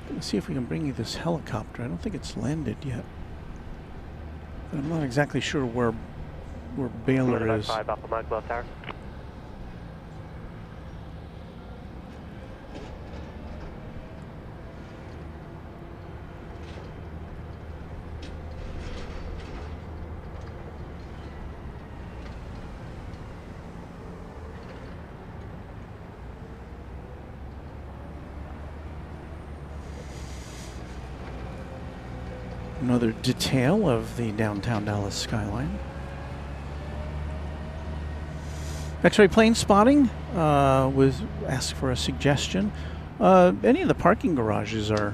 Let's see if we can bring you this helicopter. I don't think it's landed yet. But I'm not exactly sure where Baylor Medevac is. 5 Alpha Mike Love Tower. Another detail of the downtown Dallas skyline. X-ray plane spotting was asked for a suggestion. Any of the parking garages are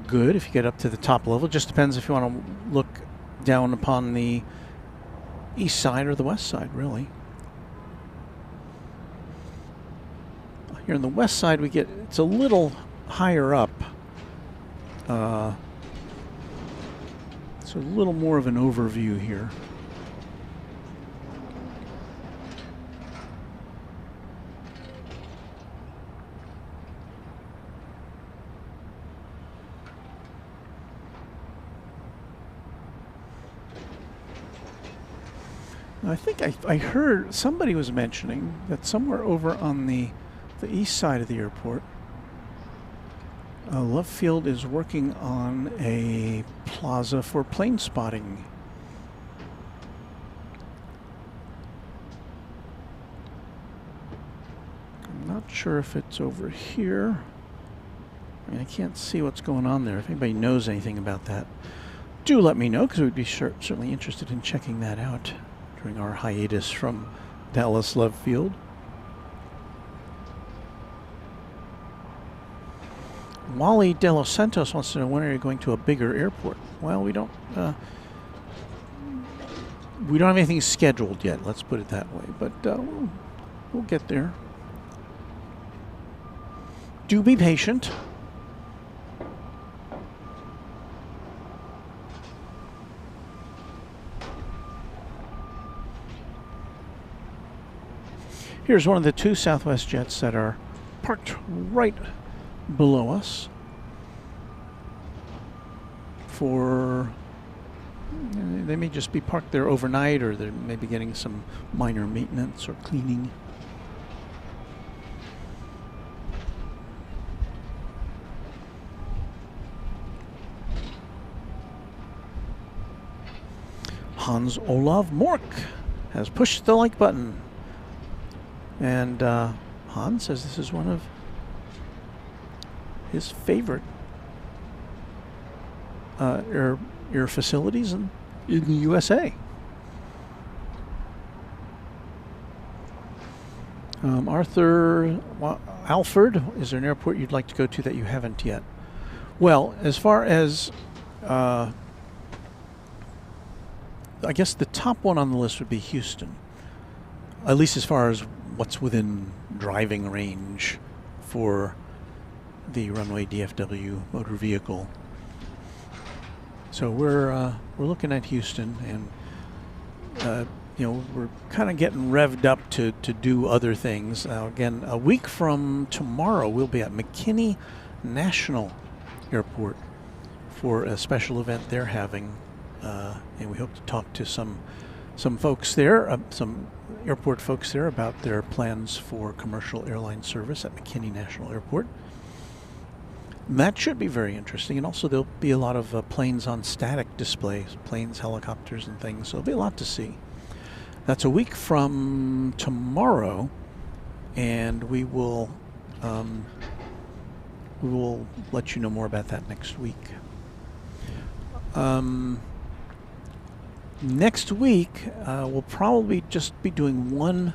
good if you get up to the top level. Just depends if you want to look down upon the east side or the west side, really. Here on the west side, it's a little higher up. So a little more of an overview here. I think I heard somebody was mentioning that somewhere over on the east side of the airport, Love Field is working on a plaza for plane spotting. I'm not sure if it's over here. I mean, I can't see what's going on there. If anybody knows anything about that, do let me know, because we'd be certainly interested in checking that out during our hiatus from Dallas Love Field. Wally De Los Santos wants to know, when are you going to a bigger airport? Well, we don't have anything scheduled yet, let's put it that way, but we'll get there. Do be patient. Here's one of the two Southwest jets that are parked right below us they may just be parked there overnight, or they may be getting some minor maintenance or cleaning. Hans Olav Mork has pushed the like button, and Hans says this is one of his favorite your facilities in the USA. Alfred, is there an airport you'd like to go to that you haven't yet? Well, as far as, I guess the top one on the list would be Houston, at least as far as what's within driving range for the Runway DFW motor vehicle. So we're looking at Houston, and we're kind of getting revved up to do other things. Again, a week from tomorrow, we'll be at McKinney National Airport for a special event they're having, and we hope to talk to some folks there, some airport folks there, about their plans for commercial airline service at McKinney National Airport. And that should be very interesting, and also there'll be a lot of planes on static displays, planes, helicopters, and things, so there'll be a lot to see. That's a week from tomorrow, and we will let you know more about that next week. Next week, we'll probably just be doing one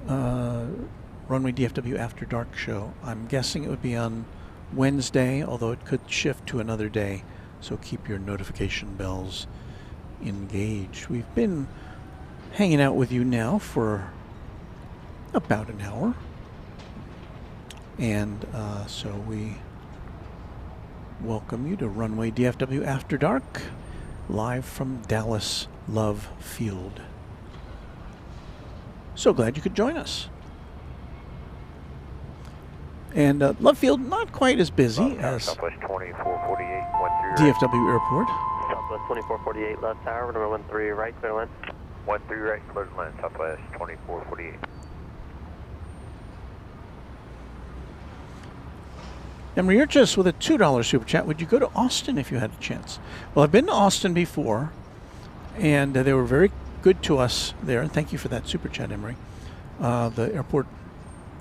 Runway DFW After Dark show. I'm guessing it would be on Wednesday, although it could shift to another day, so keep your notification bells engaged. We've been hanging out with you now for about an hour, and so we welcome you to Runway DFW After Dark, live from Dallas Love Field. So glad you could join us. And Love Field, not quite as busy as Southwest 2448, DFW Airport. Southwest 2448, left tower, number 13 right, clear line. 13 right, clear line, Southwest 2448. Emery, you're just with a $2 super chat. Would you go to Austin if you had a chance? Well, I've been to Austin before, and they were very good to us there. And thank you for that super chat, Emery. The airport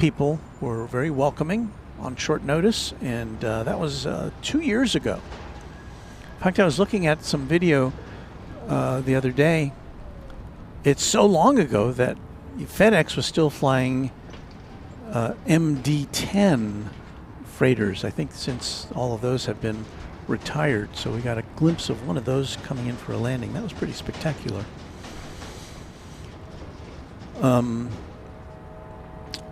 people were very welcoming on short notice, and that was 2 years ago. In fact, I was looking at some video the other day. It's so long ago that FedEx was still flying MD-10 freighters, I think, since all of those have been retired. So we got a glimpse of one of those coming in for a landing. That was pretty spectacular.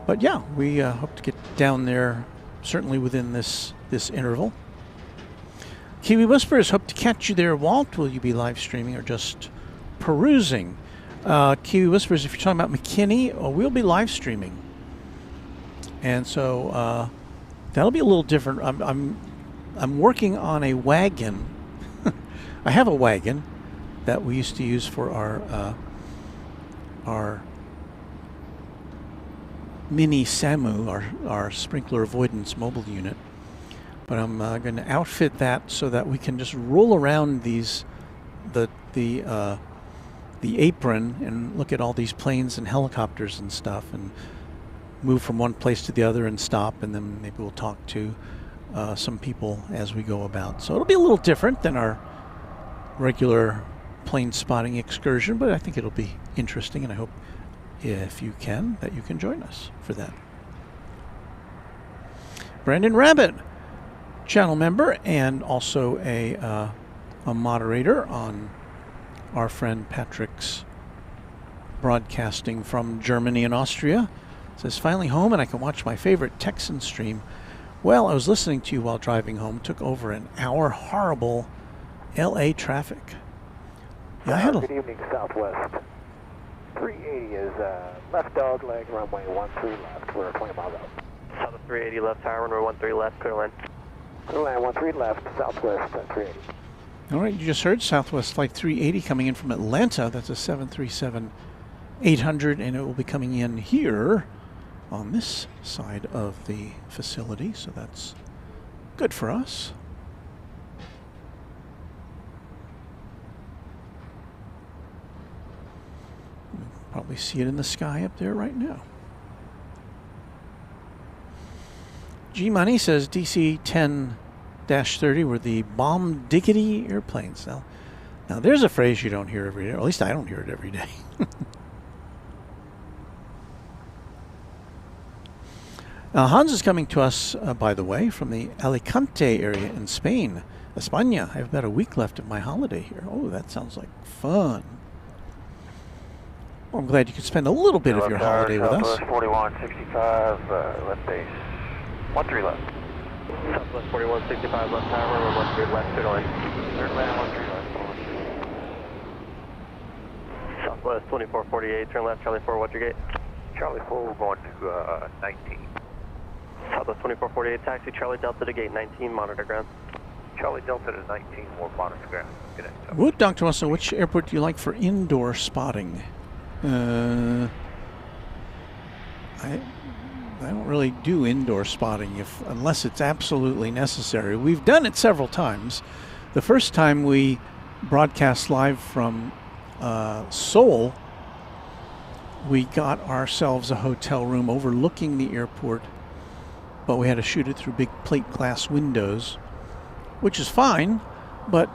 But yeah, we hope to get down there certainly within this interval. Kiwi Whispers, hope to catch you there, Walt. Will you be live streaming or just perusing? Kiwi Whispers, if you're talking about McKinney, we'll be live streaming. And so that'll be a little different. I'm working on a wagon. I have a wagon that we used to use for our mini SAMU, our sprinkler avoidance mobile unit. But I'm going to outfit that so that we can just roll around the apron and look at all these planes and helicopters and stuff, and move from one place to the other and stop, and then maybe we'll talk to some people as we go about. So it'll be a little different than our regular plane spotting excursion, but I think it'll be interesting, and I hope, if you can, that you can join us for that. Brandon Rabbit, channel member and also a moderator on our friend Patrick's broadcasting from Germany and Austria, says, finally home and I can watch my favorite Texan stream. Well, I was listening to you while driving home. Took over an hour. Horrible LA traffic. Yeah, I had Good evening, Southwest. 380 is left dog leg, runway 13 left. We're 20 miles out. Southwest 380, left tower, runway 13 left, clear line. Clear line 13 left, Southwest 380. All right, you just heard Southwest Flight 380 coming in from Atlanta. That's a 737-800, and it will be coming in here on this side of the facility, so that's good for us. You'll probably see it in the sky up there right now. G Money says DC-10 -30 were the bomb diggity airplanes. Now there's a phrase you don't hear every day, or at least I don't hear it every day. Hans is coming to us, by the way, from the Alicante area in Spain. España. I have about a week left of my holiday here. Oh, that sounds like fun. Well, I'm glad you could spend a little bit of your holiday with us. 4165, left base. 13 left. Southwest 4165, left tower, 13 left, clear line. Third land, 13 left. Southwest 2448, turn left, Charlie 4, what's your gate? Charlie 4, we're going to 19. Southwest 2448, taxi, Charlie Delta to gate 19, monitor ground. Charlie Delta to 19, more monitor ground. Good night. Wood, Dr. Russell, which airport do you like for indoor spotting? I don't really do indoor spotting unless it's absolutely necessary. We've done it several times. The first time we broadcast live from Seoul, we got ourselves a hotel room overlooking the airport, but we had to shoot it through big plate glass windows, which is fine, but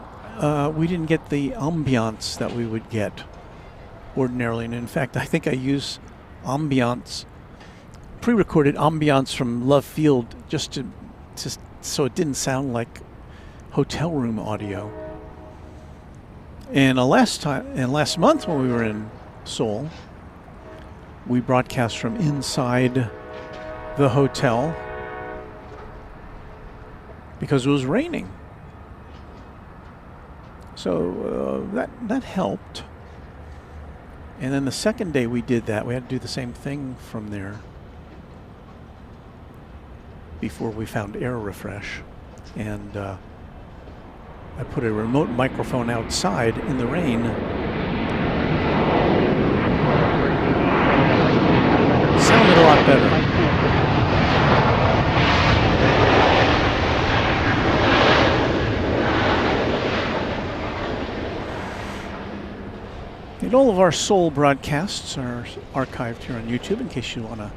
we didn't get the ambiance that we would get ordinarily. And in fact, I think I use ambiance, pre-recorded ambiance from Love Field, just so it didn't sound like hotel room audio. And last month when we were in Seoul, we broadcast from inside the hotel because it was raining. So that helped. And then the second day we did that, we had to do the same thing from there before we found air refresh. And I put a remote microphone outside in the rain. Sounded a lot better. And all of our Seoul broadcasts are archived here on YouTube in case you want to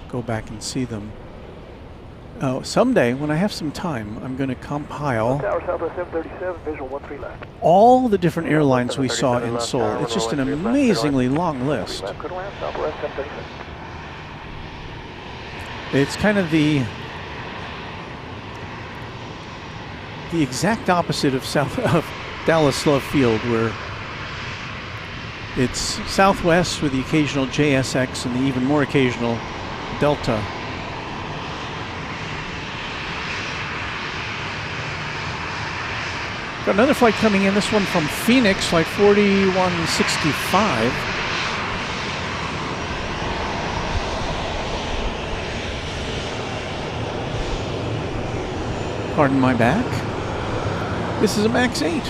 go back and see them. Someday, when I have some time, I'm going to compile all the different airlines we saw in Seoul. It's just an amazingly long list. It's kind of the exact opposite of Dallas Love Field, where it's Southwest with the occasional JSX and the even more occasional Delta. Got another flight coming in, this one from Phoenix, flight 4165. Pardon my back. This is a MAX 8.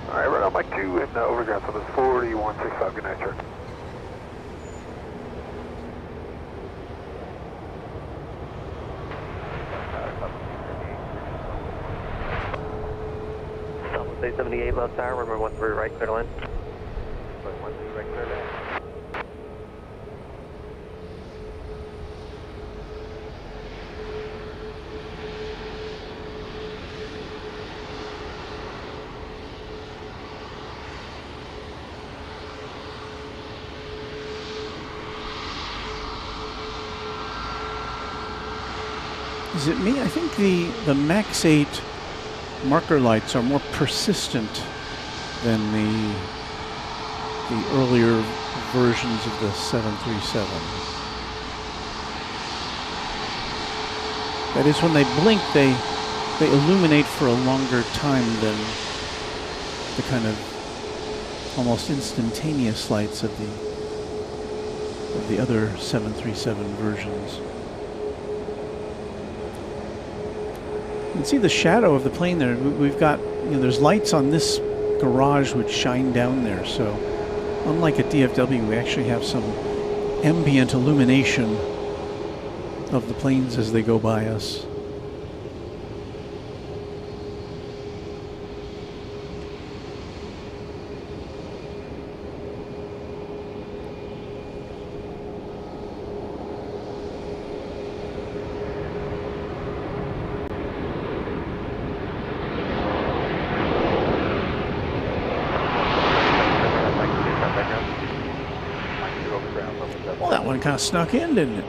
Alright, right on Mike 2 and overground, so this 4165, good night, sir. Southwest 878, left tower, runway 13 right, clear line. 13 right, clear line. Is it me? I think the MAX 8 marker lights are more persistent than the earlier versions of the 737. That is, when they blink, they illuminate for a longer time the kind of almost instantaneous lights of the other 737 versions. You can see the shadow of the plane there. We've got, there's lights on this garage which shine down there. So unlike at DFW, we actually have some ambient illumination of the planes as they go by us. Well, that one kind of snuck in, didn't it?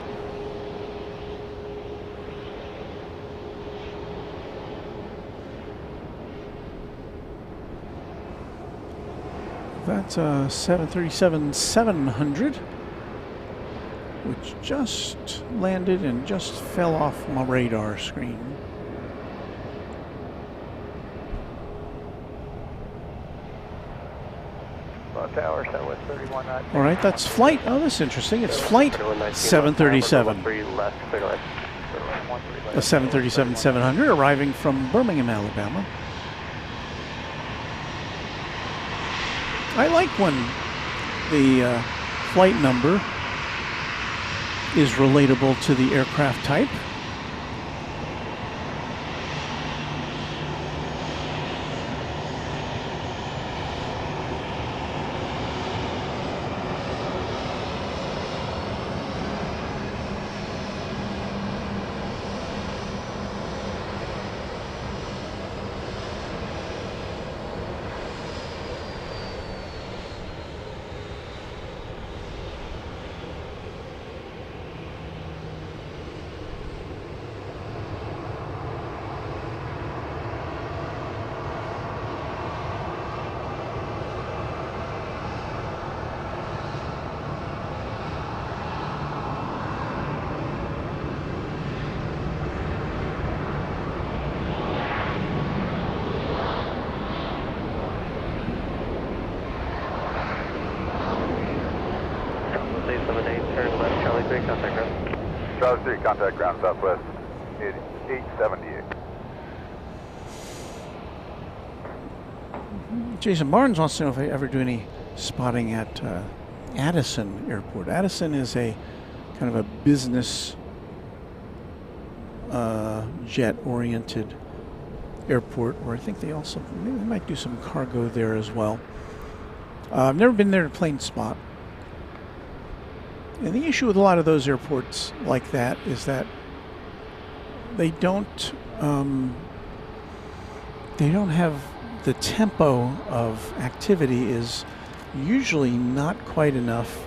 That's a 737-700, which just landed and just fell off my radar screen. Tower, Southwest 31 knot. All right, that's flight. Oh, that's interesting. It's flight 737. A 737-700 arriving from Birmingham, Alabama. I like when the flight number is relatable to the aircraft type. Charlie 3, contact ground southwest, 878. Jason Barnes wants to know if I ever do any spotting at Addison Airport. Addison is a kind of a business jet-oriented airport where I think they also maybe they might do some cargo there as well. I've never been there to plane spot. And the issue with a lot of those airports like that is that they don't have the tempo of activity is usually not quite enough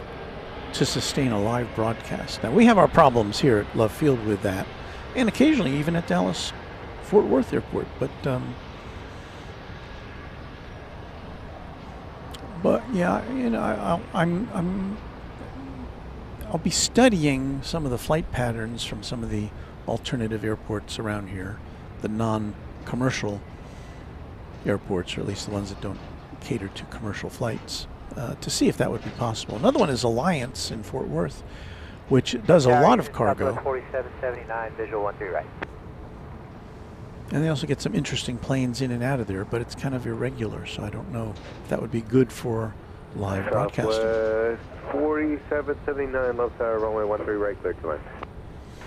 to sustain a live broadcast. Now we have our problems here at Love Field with that, and occasionally even at Dallas Fort Worth Airport. But yeah, I'll be studying some of the flight patterns from some of the alternative airports around here, the non-commercial airports, or at least the ones that don't cater to commercial flights, to see if that would be possible. Another one is Alliance in Fort Worth, which does a lot of cargo. 4779, visual 13 right. And they also get some interesting planes in and out of there, but it's kind of irregular, so I don't know if that would be good for live broadcasting. 4779, left tower, runway 13 right, clear to land.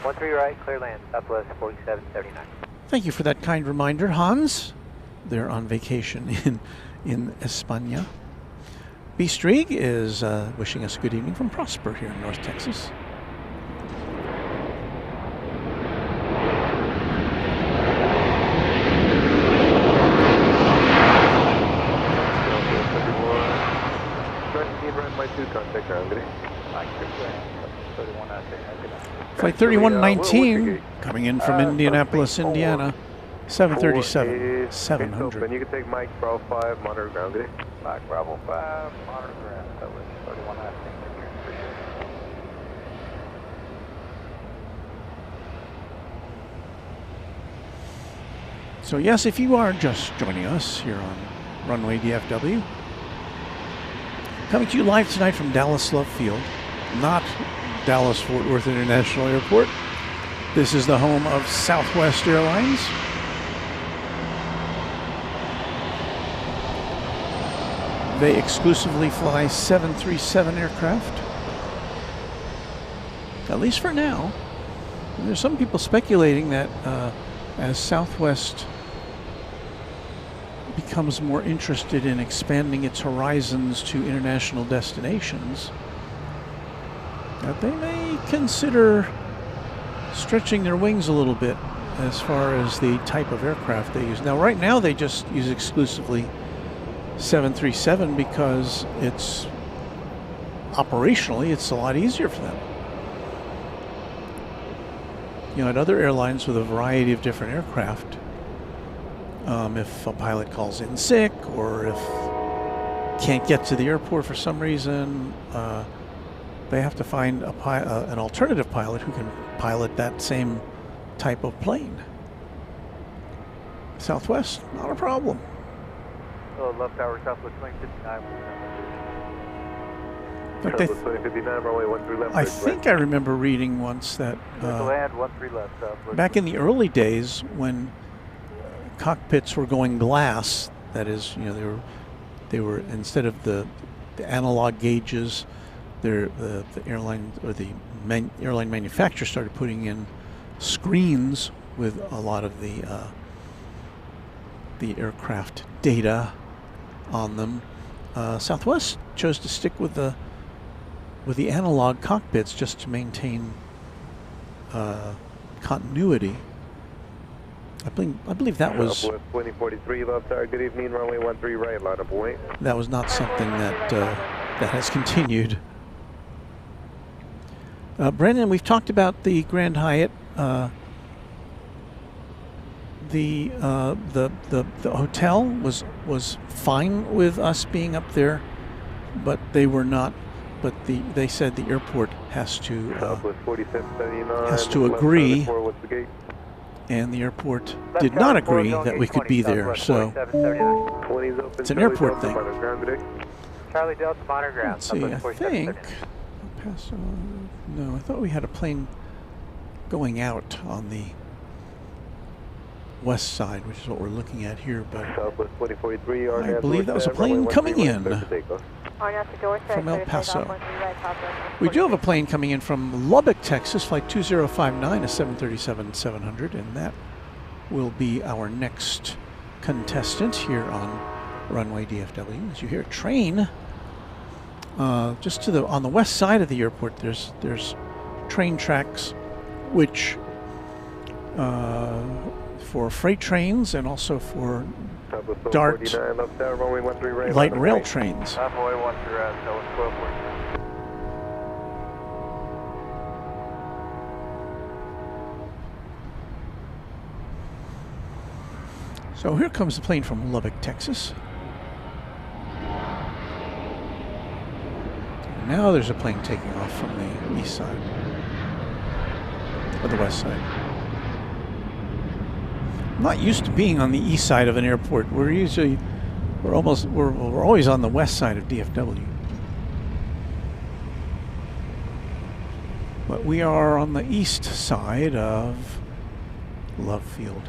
13 right, clear land, Southwest 4779. Thank you for that kind reminder, Hans. They're on vacation in España. B. Strieg is wishing us a good evening from Prosper here in North Texas. Flight 3119 coming in from Indianapolis, Indiana. 737-700. And you can take Mike Bravo 5, monitor ground, good day. Mike Bravo 5, monitor ground, that was 3119. So yes, if you are just joining us here on Runway DFW. Coming to you live tonight from Dallas Love Field, not Dallas Fort Worth International Airport. This is the home of Southwest Airlines. They exclusively fly 737 aircraft, at least for now. And there's some people speculating that as Southwest becomes more interested in expanding its horizons to international destinations, that they may consider stretching their wings a little bit as far as the type of aircraft they use. Now, right now, they just use exclusively 737 because it's operationally, it's a lot easier for them. You know, at other airlines with a variety of different aircraft, if a pilot calls in sick or if can't get to the airport for some reason, they have to find an alternative pilot who can pilot that same type of plane. Southwest, not a problem. So left tower, Southwest 2059. But Southwest 2059, runway 13 left. I think I remember reading once that land 13 left. Southwest. back in the early days when cockpits were going glass, that is, you know, they were instead of the analog gauges, the airline or the airline manufacturer started putting in screens with a lot of the aircraft data on them. Southwest chose to stick with the analog cockpits just to maintain continuity. I believe that was Southwest 2043, left tower, good evening, runway 13 right, line up away. that was not something that has continued. Brendan, we've talked about the Grand Hyatt. The hotel was fine with us being up there, but they were not. But they said the airport has to agree, and the airport did not agree that we could be there. So it's an airport thing. Charlie Delta monitor ground. Let's see. I think. No, I thought we had a plane going out on the west side, which is what we're looking at here, but Southwest 2043, I believe that was a plane coming in from El Paso. We do have a plane coming in from Lubbock, Texas, flight 2059, a 737-700, and that will be our next contestant here on Runway DFW. As you hear, a train just to on the west side of the airport. There's train tracks, which for freight trains and also for DART light rail trains. So here comes the plane from Lubbock, Texas. Now there's a plane taking off from the east side, or the west side. I'm not used to being on the east side of an airport. We're always on the west side of DFW. But we are on the east side of Love Field,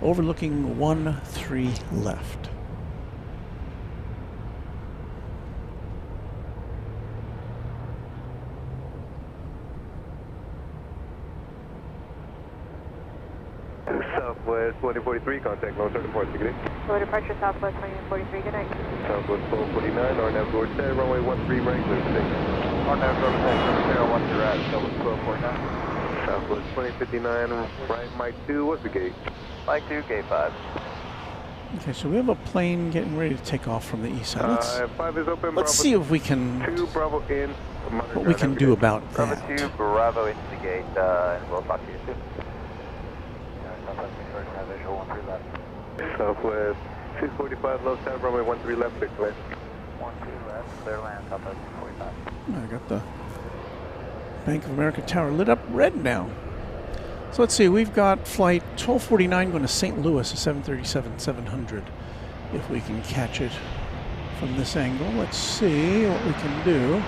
overlooking 13 left. Southwest 2043, contact no certain port, good day. Slow departure, Southwest 2043, good night. Southwest 1249, RNAV door set, runway 13 right, clear for takeoff. RNAV door set, 0 1 right, Southwest 1249. Southwest 2059, right, Mike 2, what's the gate? Mike 2, gate 5. Okay, so we have a plane getting ready to take off from the east side. 5 is open, Let's see if we can, 2, Bravo in. what we can do about Bravo that. 2, Bravo into the gate, and we'll talk to you soon. Southwest 645, low tower, runway 13 left, clear clear. 12 left, clear land, Southwest 45. I got the Bank of America tower lit up red now. So let's see, we've got flight 1249 going to St. Louis, a 737-700. if we can catch it from this angle. Let's see what we can do.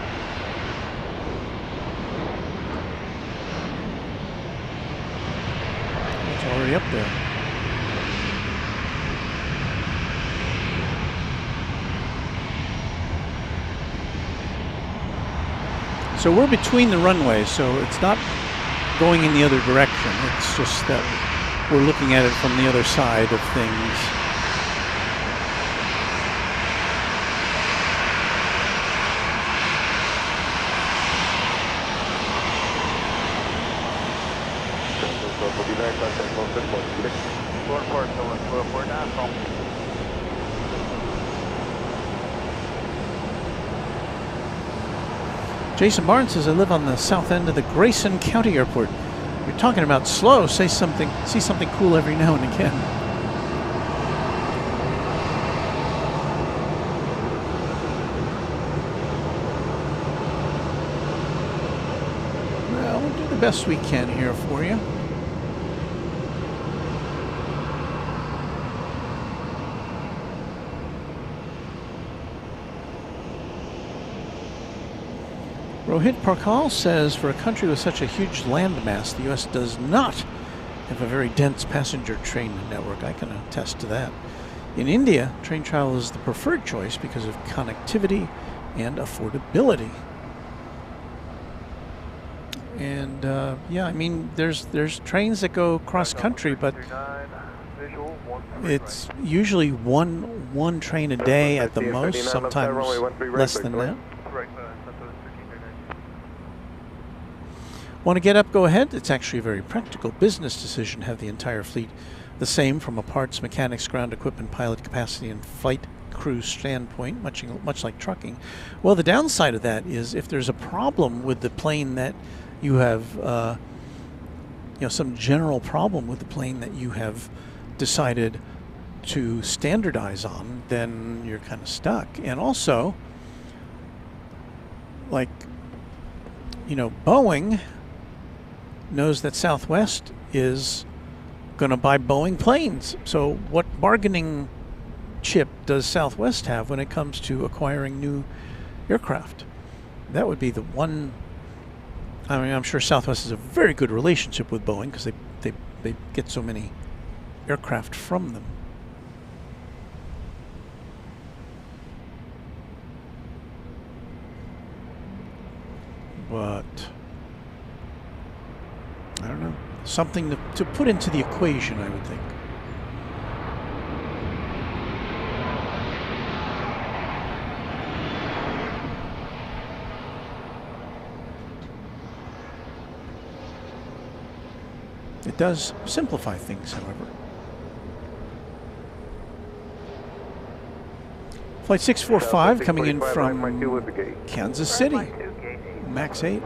It's already up there. So we're between the runways, so it's not going in the other direction. It's just that we're looking at it from the other side of things. Jason Barnes says, I live on the south end of the Grayson County Airport. You're talking about slow. Say something, see something cool every now and again. Well, we'll do the best we can here for you. Rohit Parkal says, for a country with such a huge landmass, the U.S. does not have a very dense passenger train network. I can attest to that. In India, train travel is the preferred choice because of connectivity and affordability. And yeah, I mean, there's trains that go cross country, but it's usually one train a day at the most, sometimes less than that. Want to get up, go ahead. It's actually a very practical business decision to have the entire fleet the same from a parts, mechanics, ground equipment, pilot capacity, and flight crew standpoint, much like trucking. Well, the downside of that is if there's a problem with the plane that you have, some general problem with the plane that you have decided to standardize on, then you're kind of stuck. And also, like, Boeing knows that Southwest is going to buy Boeing planes. So what bargaining chip does Southwest have when it comes to acquiring new aircraft? That would be the one. I mean, I'm sure Southwest has a very good relationship with Boeing because they get so many aircraft from them. But I don't know. Something to put into the equation, I would think. It does simplify things, however. Flight 645 coming in from Kansas City. Max 8.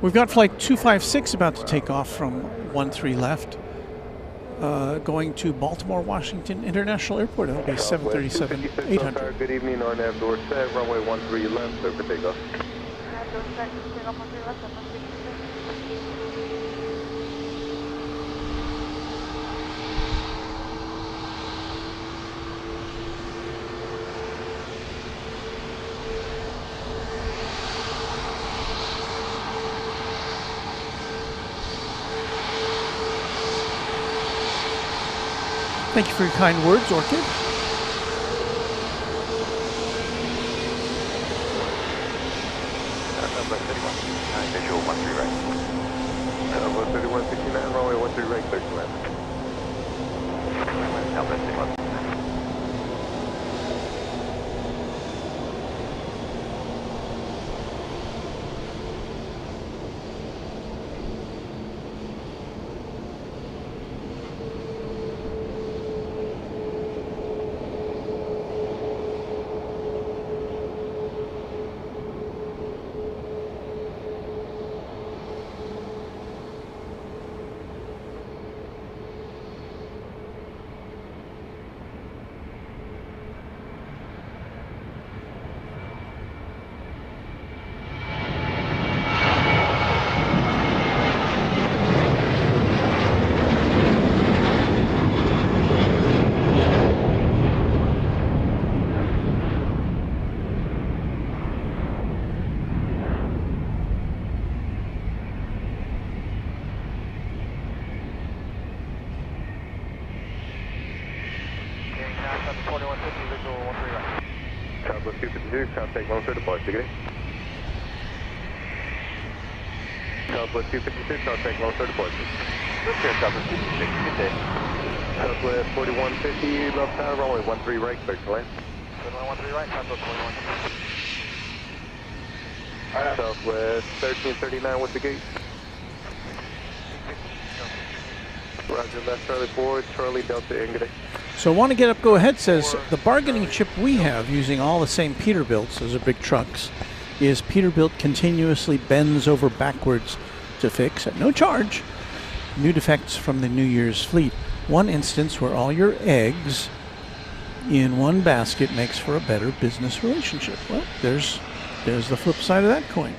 We've got flight 256 about to take off from 13 left, going to Baltimore Washington International Airport. It'll be 737-800. Good evening, RNAV door set, runway 13 left, over takeoff. Thank you for your kind words, Orchid. Number 31, visual 13 right. Number 3169, runway 13 right, clear to land. Number 31. Southwest 256, contact Lone Star departure, good day. Southwest 256, contact Lone Star departure. Good day, Southwest 256, good day. Southwest 4150, left tower, runway 13 right, clear to land. Runway 13 right, Southwest 41. Southwest 1339, what's the gate? Roger, left Charlie 4, Charlie Delta in, good day. So Want to Get Up, Go Ahead says the bargaining chip we have using all the same Peterbilts, those are big trucks, is Peterbilt continuously bends over backwards to fix, at no charge, new defects from the New Year's fleet. One instance where all your eggs in one basket makes for a better business relationship. Well, there's the flip side of that coin.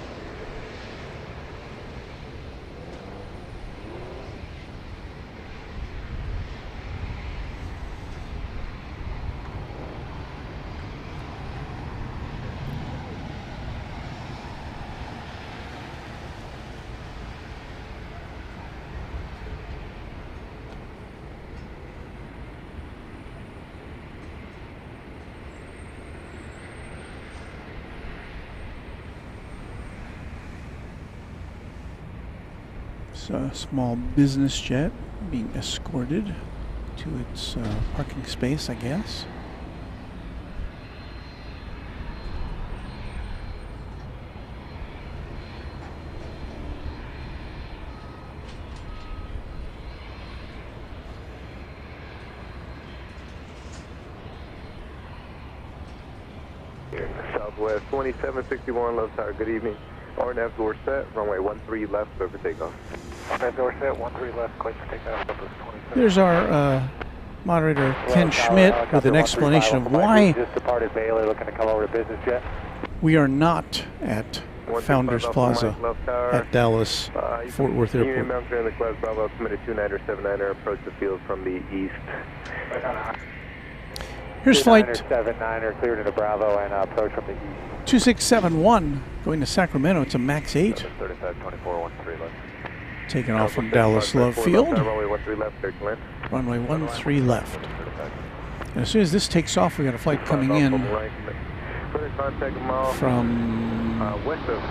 A small business jet being escorted to its parking space, I guess. Southwest 2761, left tower, good evening. RNF door set, runway 13 left, clear for takeoff. RNF door set, 13 left, clear for takeoff. There's our moderator, Ken Schmidt, with an explanation of why Just departed Bailey, looking to come over to business jet. we are not at Founders Plaza at Dallas Fort Worth Airport. Union Mountain in the class Bravo, committed 29er, 79er, approach the field from the east. Here's flight 79er, cleared into Bravo and approach from the east. 2671 going to Sacramento. It's a max 8. 3524, 13 left. Taking off from Dallas Love Field. Runway 13 left, clear to land. Runway 13 left. And as soon as this takes off, we got a flight coming in from west of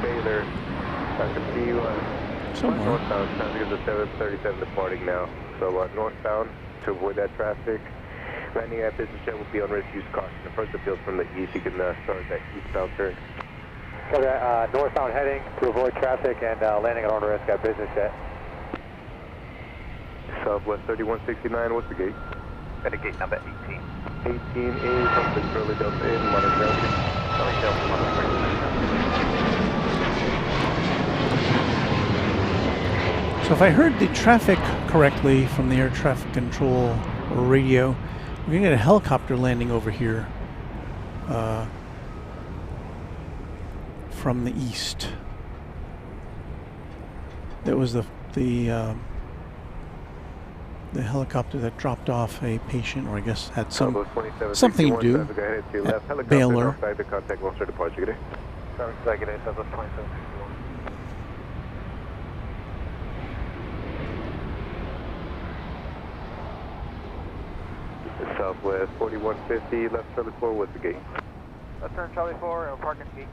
Baylor. I can see you somewhere. northbound. Time to get the 737 departing now. So northbound to avoid that traffic. Landing at business jet will be on risk, use caution. Approach the field from the east. You can start that eastbound turn. So that northbound heading to avoid traffic and landing on risk at business jet. Southwest 3169, what's the gate? At a gate number 18. 18 is up to Charlie Delta in, Monterey Ground. Charlie Delta, So if I heard the traffic correctly from the air traffic control radio, we're going to get a helicopter landing over here from the east. That was the helicopter that dropped off a patient, or I guess had something to do at Baylor. Contact Lone Star departure, good day. Southwest 4150, left Charlie 4, what's the gate? Left turn Charlie 4, and parking gate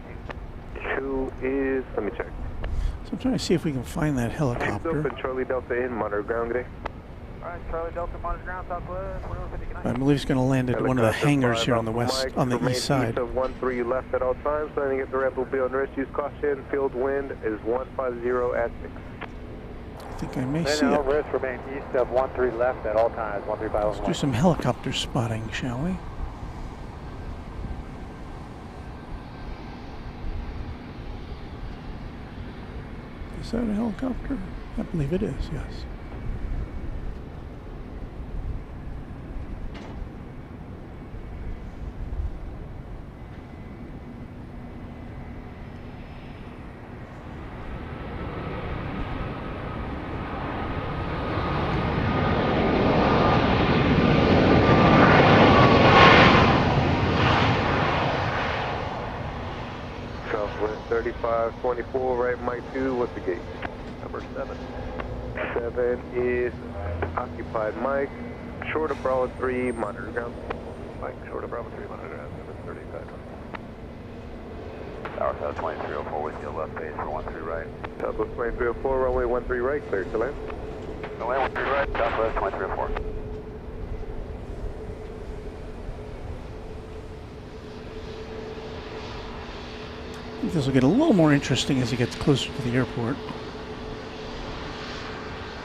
2 is, let me check. So I'm trying to see if we can find that helicopter. Open Charlie Delta in, Monterey Ground, good day. Alright, Charlie Delta, Monitor Ground, Southwest 4150. I believe it's going to land at one of the hangars here on the west, on the east side. East of 13 left at all times. Landing at the ramp will be on risk. Use caution. Field wind is 150 at 6. I think I may see Landing it. on risk, remain east of 13 left at all times. 135 Let's do some helicopter spotting, shall we? Is that a helicopter? I believe it is, yes. Southwest 3524, right Mike 2, what's the gate? Number 7. 7 is occupied Mike. Short of Bravo 3, Monitor Ground. Mike, short of Bravo 3, Monitor Ground. 35. Tower South 2304 with your left base for 13 right. Southwest 2304, runway 13 right, clear to land. Runway 13 right, Southwest 2304. I think this will get a little more interesting as it gets closer to the airport.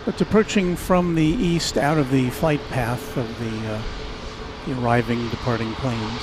It's approaching from the east out of the flight path of the arriving, departing planes.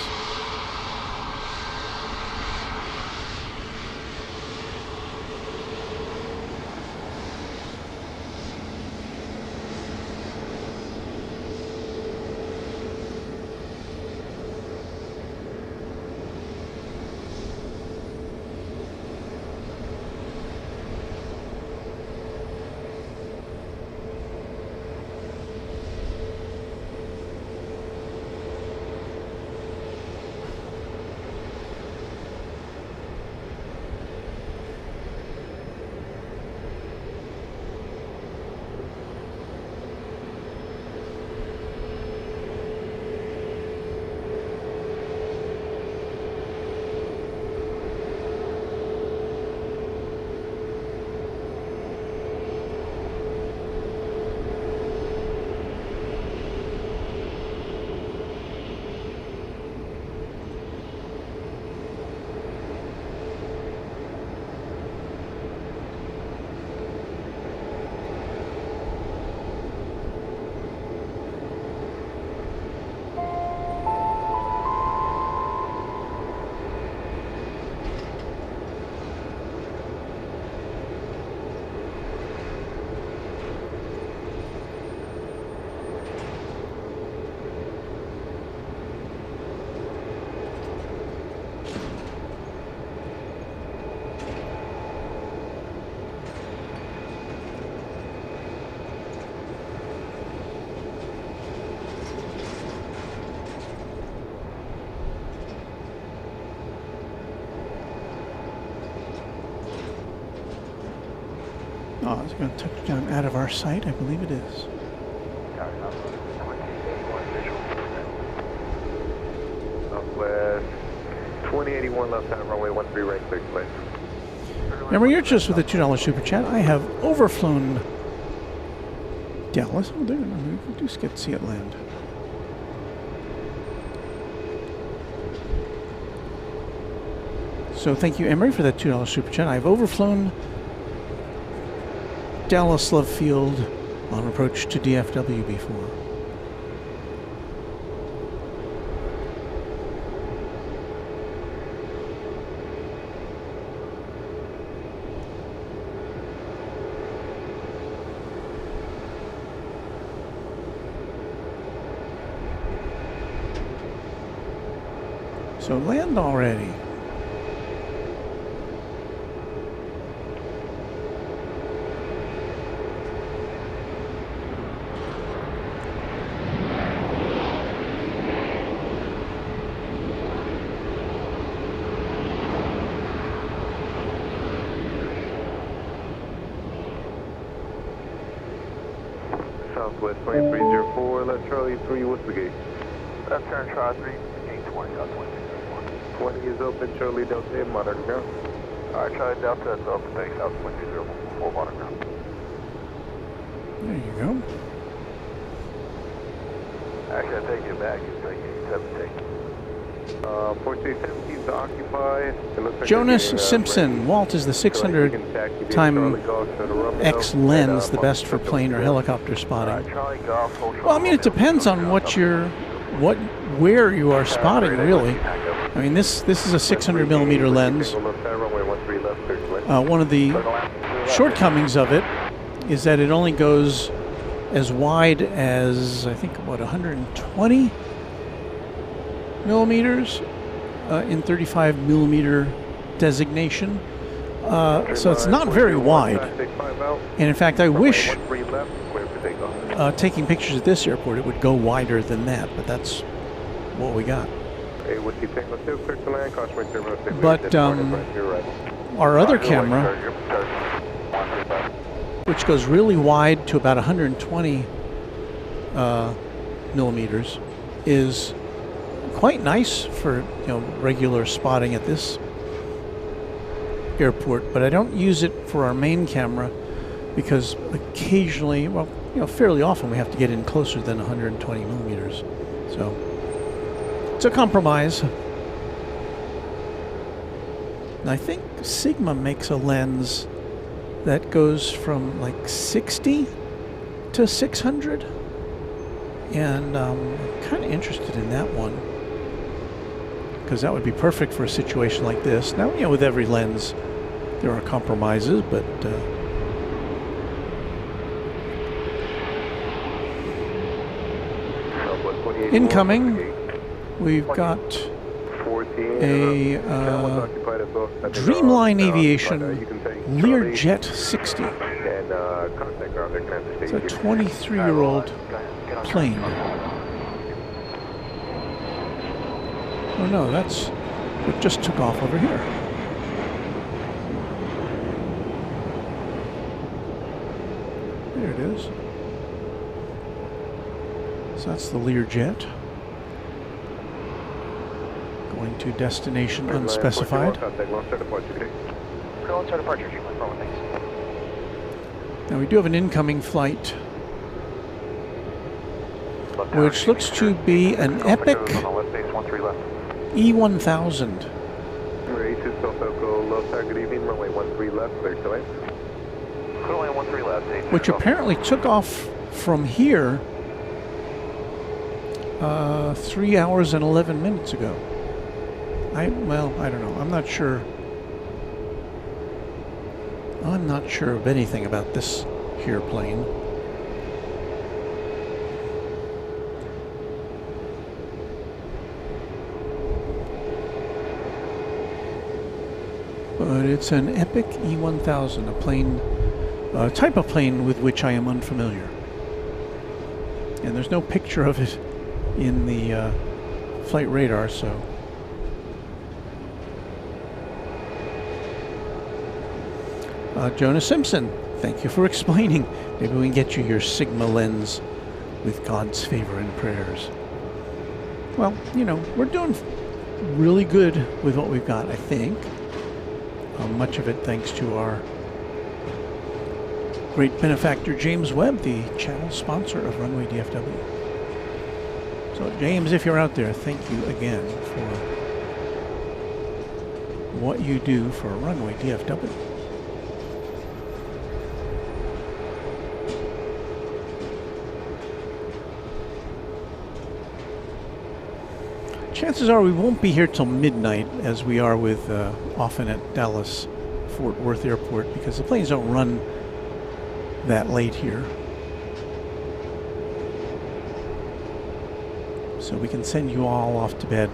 Oh, it's going to touch down out of our sight. I believe it is. Southwest 2081 left side, runway 13 right, clear to land. Remember, you're just with a $2 super chat. I have overflown Dallas. Oh, there. We do get to see it land. So thank you, Emery, for that $2 super chat. I've overflown Dallas Love Field on approach to DFW before. So land already. Southwest 2304, left Charlie 3, what's the gate? Left turn, Charlie 3, gate 20, South 2204. 20 is open, Charlie Delta, monitor ground. Alright, Charlie Delta, it's open, thanks, South 2204, monitor ground. There you go. Actually, I take it back, it's like 817. 4317 to occupy. It looks like Jonas getting, Simpson. Walt is the 600 time X lens the best for plane or helicopter spotting? Well, I mean, it depends on where you are spotting, really. I mean, this is a 600 millimeter lens. One of the shortcomings of it is that it only goes as wide as, I think, what, 120 millimeters in 35 millimeter designation. So it's not very wide. And in fact, I wish taking pictures at this airport, it would go wider than that, but that's what we got. But our other camera, which goes really wide to about 120 millimeters, is quite nice for, you know, regular spotting at this airport, but I don't use it for our main camera because occasionally, well, you know, fairly often we have to get in closer than 120 millimeters. So it's a compromise. And I think Sigma makes a lens that goes from like 60 to 600. And I'm kind of interested in that one because that would be perfect for a situation like this. Now, you know, with every lens, there are compromises, but incoming, we've got a Dreamline Aviation Learjet 60. It's a 23-year-old plane. Oh no, that's what just took off over here. There it is. So that's the Learjet. Going to destination unspecified. Now we do have an incoming flight, which looks to be an Epic E1000. Which apparently took off from here 3 hours and 11 minutes ago. Well, I don't know. I'm not sure. I'm not sure of anything about this here plane. But it's an Epic E1000, a plane, a type of plane with which I am unfamiliar. And there's no picture of it in the flight radar, so. Jonah Simpson, thank you for explaining. Maybe we can get you your Sigma lens with God's favor and prayers. Well, you know, we're doing really good with what we've got, I think. Much of it thanks to our great benefactor, James Webb, the channel sponsor of Runway DFW. So, James, if you're out there, thank you again for what you do for Runway DFW. Chances are we won't be here till midnight, as we are with often at Dallas Fort Worth Airport, because the planes don't run that late here. So we can send you all off to bed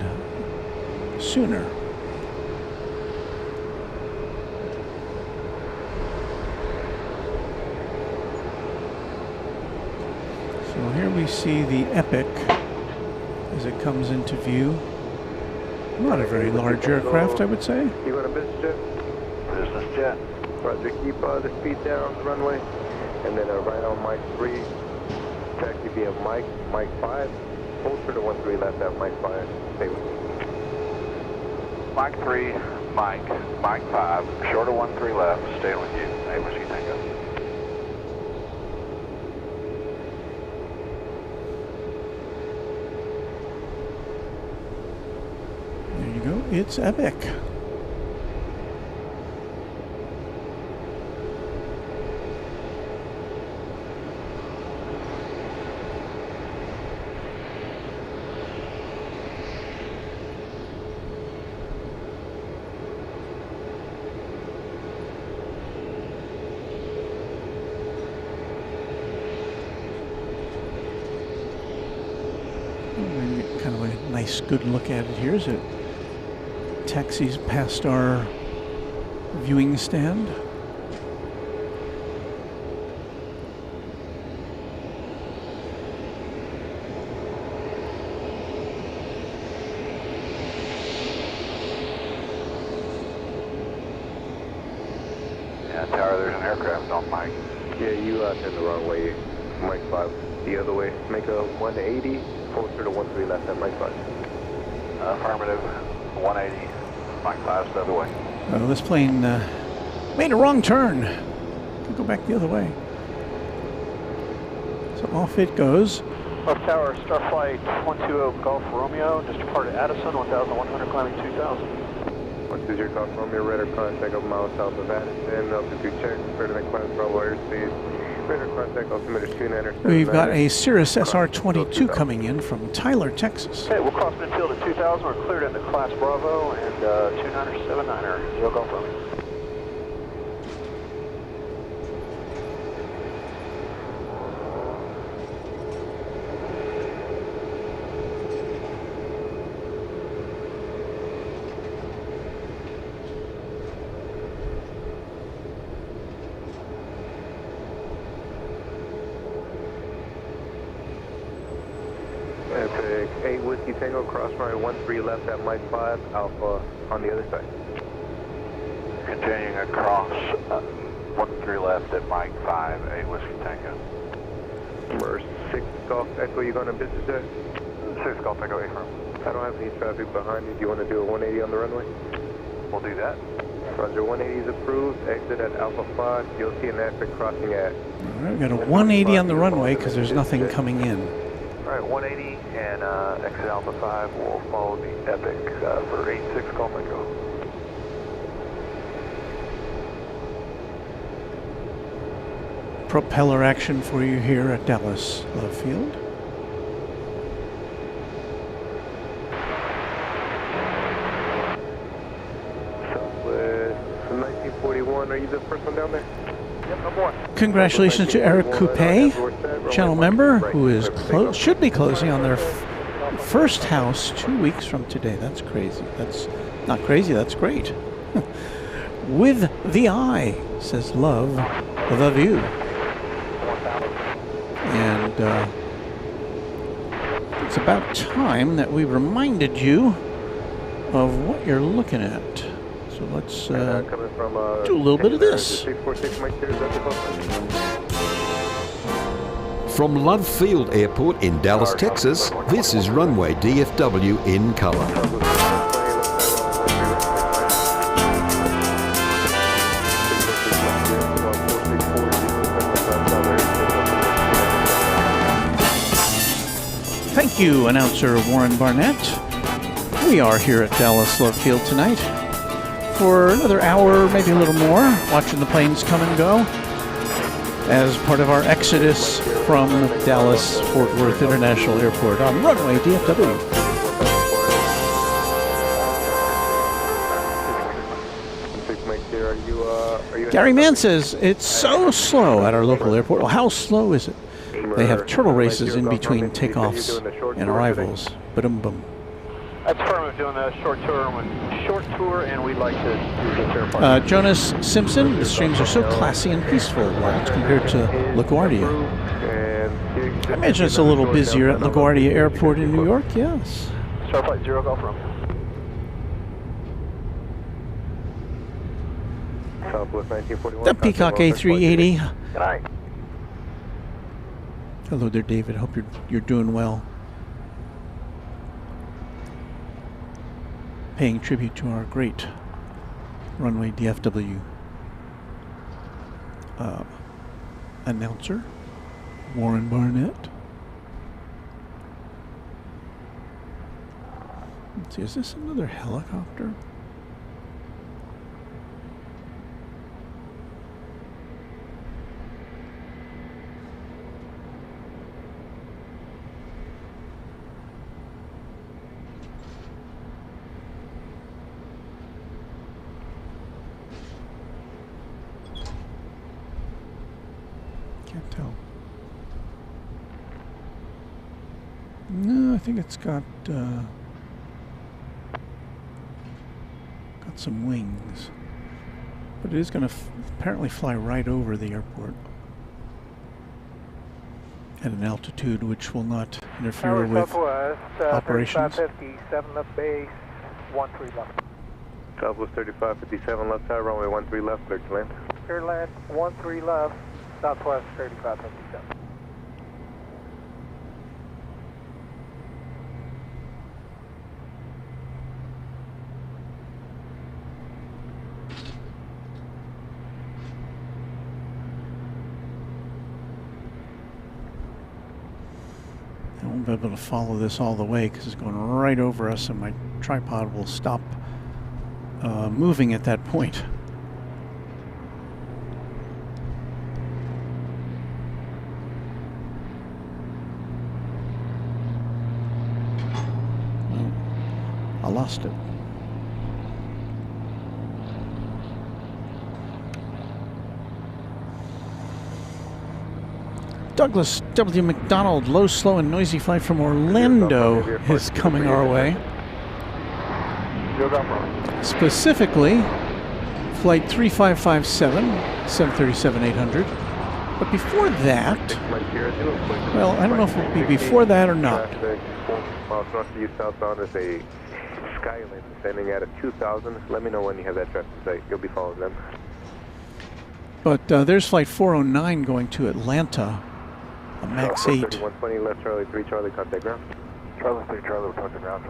sooner. So here we see the Epic as it comes into view. Not a very large aircraft, I would say. You want a business jet? Business jet. Roger, keep the speed down the runway, and then right on Mike 3. Taxi via Mike 5. Hold for the 13 left at Mike 5. Stay with me. Mike 3, Mike 5, short of 13 left, staying with you. Hey, what's you think of? There you go, it's Epic. Kind of a nice, good look at it here as it taxis past our viewing stand. Yeah, Tower, there's an aircraft on Mike. Yeah, you turned the wrong way. Mike 5, the other way. Make a 180, closer to 13 left at Mike 5. Affirmative, 180, Mike 5, step away. Oh, this plane made a wrong turn. Could go back the other way. So off it goes. Left tower, Starflight 120 Golf Romeo, just departed Addison, 1,100, climbing 2,000. 120 Golf Romeo, radar contact over miles south of Addison, altitude check, further than climb Bravo airspace. Radar contact, altimeter 29. We've got a Cirrus SR-22 coming in from Tyler, Texas. Okay, we'll cross midfield at 2,000, we're cleared into class Bravo, and 29er, 79er, 0 Golf Romeo. Epic 8 Whiskey Tango, cross runway 13 left at Mike 5, Alpha on the other side. Continuing across 13 left at Mike 5, 8 Whiskey Tango. Number 6 Golf Echo, you going to business jet? 6 Golf Echo, affirm. I don't have any traffic behind you. Do you want to do a 180 on the runway? We'll do that. Roger, 180 is approved. Exit at Alpha 5. You'll see an Epic crossing at... All right, we've got a 180 on the runway because there's nothing coming in. All right, 180 and exit Alpha 5 will follow the Epic for 86 Golf Echo. Propeller action for you here at Dallas Love Field. Southwest 1941. Are you the first one down there? Yep, number 1. Congratulations to Eric Coupe, channel member, who is should be closing on their first house 2 weeks from today. That's crazy. That's not crazy. That's great. With the eye, says love the view. And it's about time that we reminded you of what you're looking at. So let's do a little bit of this. From Love Field Airport in Dallas, Texas, this is Runway DFW in color. Thank you, announcer Warren Barnett. We are here at Dallas Love Field tonight for another hour, maybe a little more, watching the planes come and go as part of our exodus from Dallas Fort Worth International Airport on Runway DFW. Gary Mann says it's so slow at our local airport. Well, how slow is it? They have turtle races in between takeoffs and arrivals. Ba-dum-bum. That's affirmative, doing a short tour, and we'd like to use this airport. Jonas Simpson, the streams are so classy and peaceful while it's compared to LaGuardia. I imagine it's a little busier at LaGuardia Airport in New York, yes. Starflight 0 Golf Romeo. Southwest 1941. The Peacock A380. Good night. Hello there, David. Hope you're doing well. Paying tribute to our great Runway DFW announcer, Warren Barnett. Let's see, is this another helicopter? Can't tell. No, I think it's got some wings, but it is going to apparently fly right over the airport at an altitude which will not interfere with operations. 3557 left base, 13 left. Southwest 3557 left side, runway 13 left, clear to land. Clear land, 13 left, Southwest 3557. won't be able to follow this all the way because it's going right over us, and my tripod will stop moving at that point. Oh, I lost it. Douglas W. McDonald, low, slow, and noisy flight from Orlando is coming our way. Specifically, flight 3557, 737-800. But before that, well, I don't know if it will be before that or not. Miles north to you southbound is a skyline descending at a 2000. Let me know when you have that traffic sight. You'll be following them. But there's flight 409 going to Atlanta. A max 8. 3120 left Charlie 3 Charlie, contact ground. Charlie 3 Charlie, contact ground.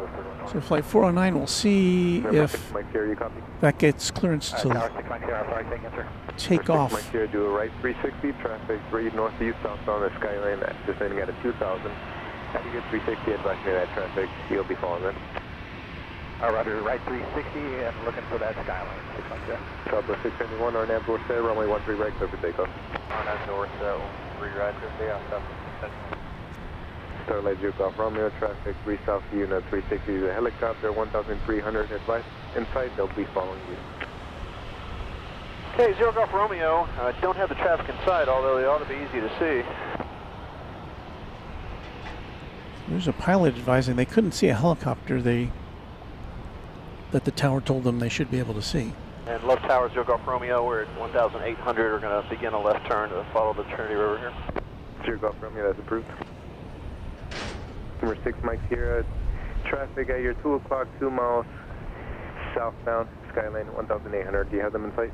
So flight 409, we'll see if that gets clearance to take off. Mike here, do a right 360, traffic 3 north to you southbound the skyline descending at a 2000. Have you get 360, advise me that traffic, you'll be following them. Roger, right 360 and looking for that skyline. Southwest 671, RNAV door set, runway 13 right, clear for takeoff. RNAV door set, 3 right, clear for takeoff. Starlight Zero Golf Romeo, traffic 3 south to you, now 360 is a helicopter, 1,300 advice. Inside, they'll be following you. Okay, Zero Golf Romeo, don't have the traffic inside, although they ought to be easy to see. There's a pilot advising they couldn't see a helicopter that the tower told them they should be able to see. And Love Tower, Zero Golf Romeo, we're at 1,800. We're going to begin a left turn to follow the Trinity River here. Zero Golf Romeo, that's approved. Number 6, Mike Sierra. Traffic at your 2 o'clock, 2 miles southbound, skyline 1,800. Do you have them in sight?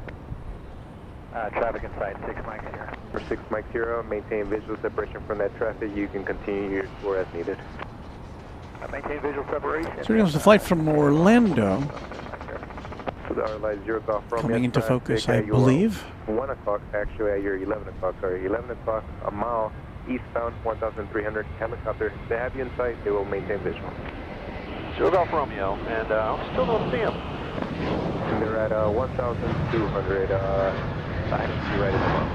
Traffic in sight, 6 Mike here. Number 6, Mike Sierra. Maintain visual separation from that traffic. You can continue your tour as needed. Maintain visual separation. So here comes the flight from Orlando. So the Airlines Zero Golf Romeo. Coming into focus, I believe. 1 o'clock, actually at your 11 o'clock, sorry, 11 o'clock, a mile eastbound, 1,300 helicopter. They have you in sight, they will maintain visual. Zero Golf Romeo, and I still don't see them. And they're at 1,200, I see right at the mile.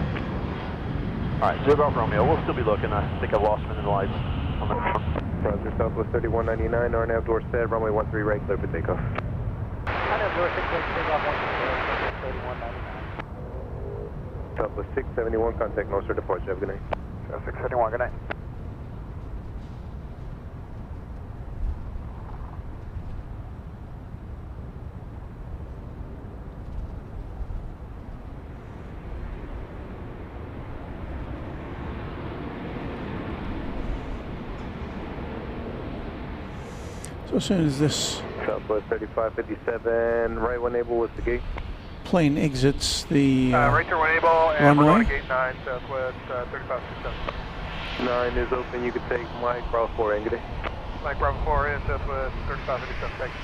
Alright, Zero Golf Romeo, we'll still be looking. I think I've lost them in the lights on the front. Roger, Southwest 3199, RNAV door set, runway 13 right, clear for takeoff. RNAV door 6 right, takeoff 3199. Southwest 671, contact Nostra departure, have a good night. 671, good night. So as soon as this Southwest 3557, right 1 able with the gate. plane exits the right turn 1 able, and runway. we're going to gate 9, Southwest 3557. 9 is open, you can take Mike, Bravo 4, and good day. Mike Bravo 4 in, Southwest 3557, thank you.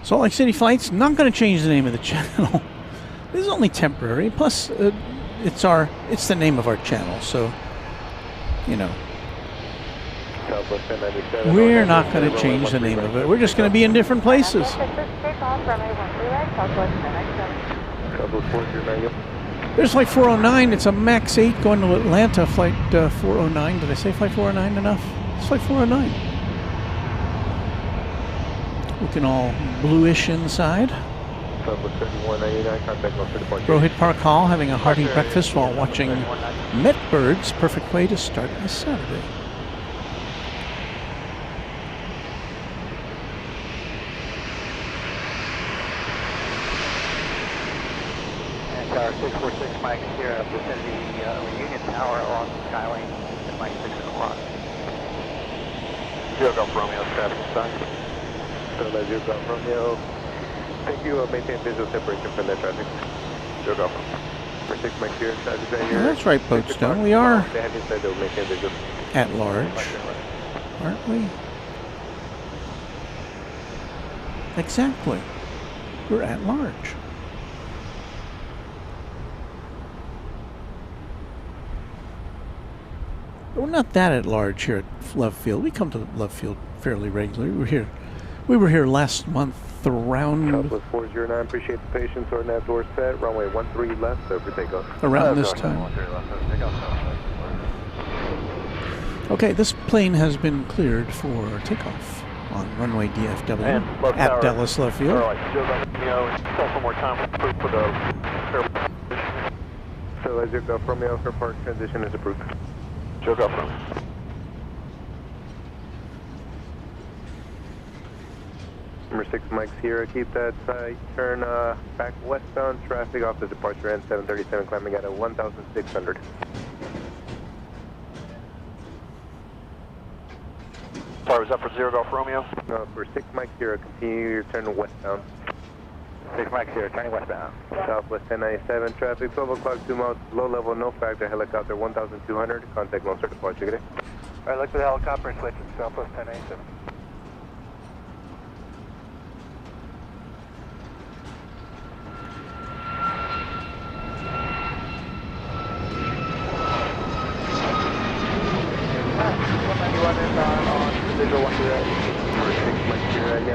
Salt Lake City flights, not going to change the name of the channel. This is only temporary. Plus, it's the name of our channel, so you know. Southwest 1097. We're not going to change the name of it. We're just going to be in different places. There's flight 409. It's a max 8 going to Atlanta. Flight 409. Did I say flight 409 enough? It's flight 409. Looking all bluish inside. Southwest 3199, contact Nostra departure. Rohit Park Hall having a hearty breakfast while watching Met Birds. Perfect way to start a Saturday. And Tower 646, Mike here, vicinity Reunion Tower along the skyline at Mike 6 o'clock. Zero Golf Romeo, traffic inside. Starlight Zero Golf Romeo. Thank you, maintain visual separation from that traffic. Zero Golf Romeo. For 6 Mike here, traffic right here. Well, that's right, Boatstone. We are They have you inside, they'll maintain visual. at large, aren't we? Exactly. We're at large. We're not that at large here at Love Field. We come to Love Field fairly regularly. We were here last month around Southwest 409, appreciate the patience. Ordinate door set. Runway 13 left, over takeoff. around this time. Okay, this plane has been cleared for takeoff on runway DFW at Dallas Love Field. So as you go from Romeo for park transition is approved. Joe go from. Number 6, Mike Sierra, keep that side turn back westbound, traffic off the departure end, 737 climbing at a 1,600. Sorry, was that for 0 Golf Romeo? No, for 6 Mike Sierra, continue your turn westbound. 6 Mike Sierra, turning westbound. Southwest 1097, traffic 12 o'clock, 2 miles, low level, no factor, helicopter 1,200, contact no start departure, good day. Alright, look for the helicopter and switch to Southwest 1087.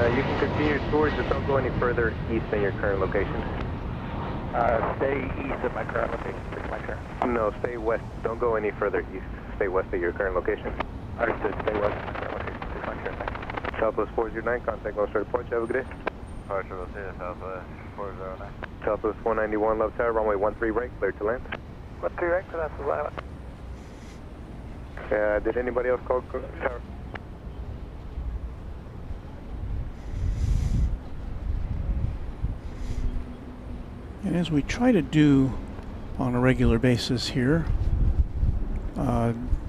You can continue towards, just don't go any further east than your current location. Stay east of my current location. 6 Mike Sierra. No, stay west. Don't go any further east. Stay west of your current location. Understood, stay west of my current location. 6 Mike Sierra. Southwest 409, contact no start departure, have a good day. Departure will see Southwest 409. Southwest 491, left tower, runway 13 right, clear to land. 13 right, so that's the line. Did anybody else call tower? And as we try to do on a regular basis here,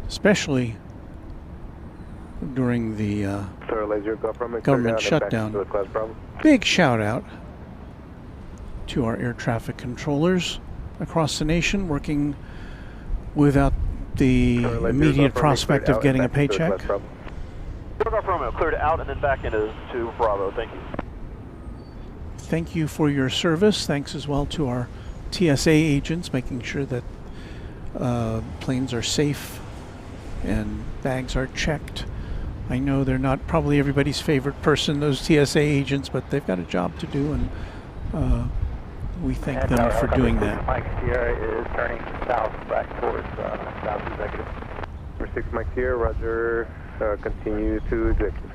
especially during the government shutdown, big shout out to our air traffic controllers across the nation working without the immediate prospect of getting a paycheck. Golf Romeo, cleared out and then back into Bravo, thank you. Thank you for your service. Thanks as well to our TSA agents, making sure that planes are safe and bags are checked. I know they're not probably everybody's favorite person, those TSA agents, but they've got a job to do, and we thank them for doing that. Mike Sierra is turning south back towards South Executive. Number 6 Mike Sierra, roger, continue to executive.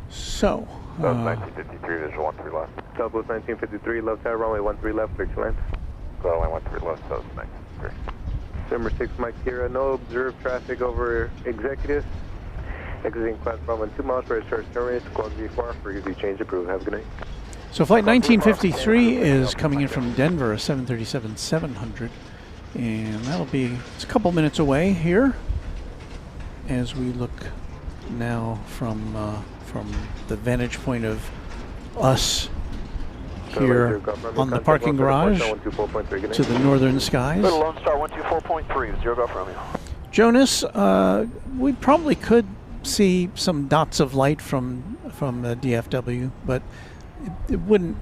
So, 1953, visual 13 left. Southwest 1953, left tower, runway 13 left, clear to land. Runway 13 left, Southwest 1953. Number 6 Mike Sierra, no observed traffic over executive. Exiting platform on 2 miles for a short turn radius, squawk V4 for easy change approved. Have a good night. so flight 1953 is coming in from Denver, a 737-700, and that'll be, it's a couple minutes away here as we look now from the vantage point of us here on the parking garage to the northern skies. Lone Star 124.3, 0 Golf Romeo. Jonas, we probably could see some dots of light from the DFW, but it would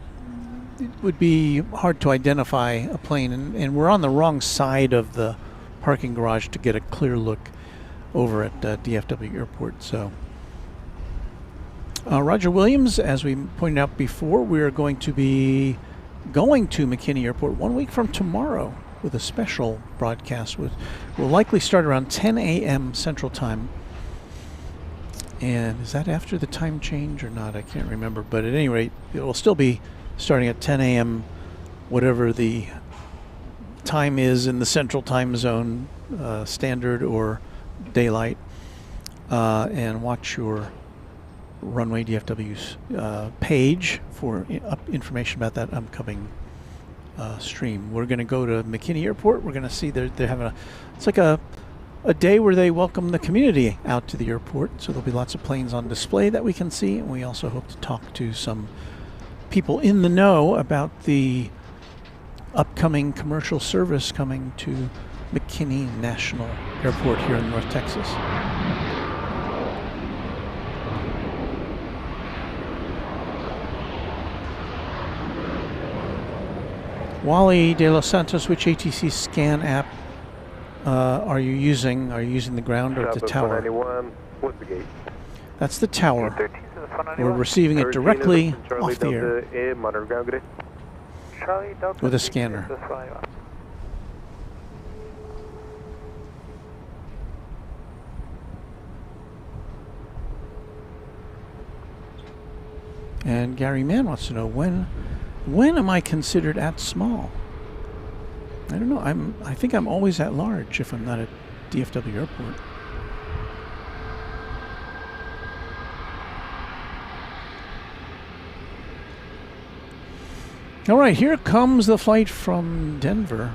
be hard to identify a plane, and we're on the wrong side of the parking garage to get a clear look over at DFW Airport. So Roger Williams, as we pointed out before, we are going to be going to McKinney Airport 1 week from tomorrow with a special broadcast. We'll likely start around 10 a.m. Central Time. And is that after the time change or not? I can't remember. But at any rate, it will still be starting at 10 a.m., whatever the time is in the Central Time Zone, standard or daylight. And watch your Runway DFW's page for information about that upcoming stream. We're going to go to McKinney Airport. We're going to see they're having it's like a day where they welcome the community out to the airport. So there'll be lots of planes on display that we can see, and we also hope to talk to some people in the know about the upcoming commercial service coming to McKinney National Airport here in North Texas. Wally De Los Santos, which ATC scan app are you using? Are you using the ground or the tower? 191, what's the gate? That's the tower. 13 to the front We're receiving it directly off the air A, monitor ground grid. Charlie Delta with a scanner. to the front. And Gary Mann wants to know when am I considered at small? I don't know. I think I'm always at large if I'm not at DFW Airport. All right, here comes the flight from Denver.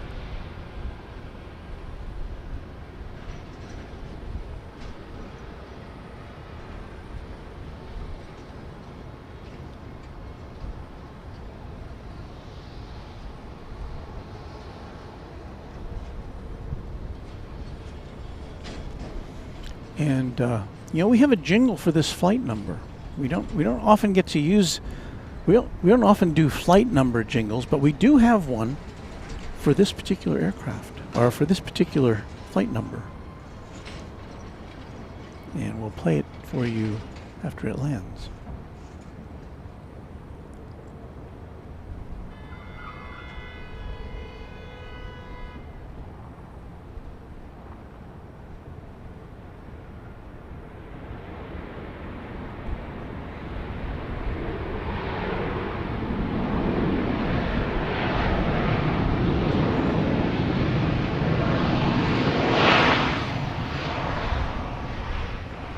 And you know, we have a jingle for this flight number. We don't often get to use. We don't often do flight number jingles, but we do have one for this particular aircraft, or for this particular flight number. And we'll play it for you after it lands.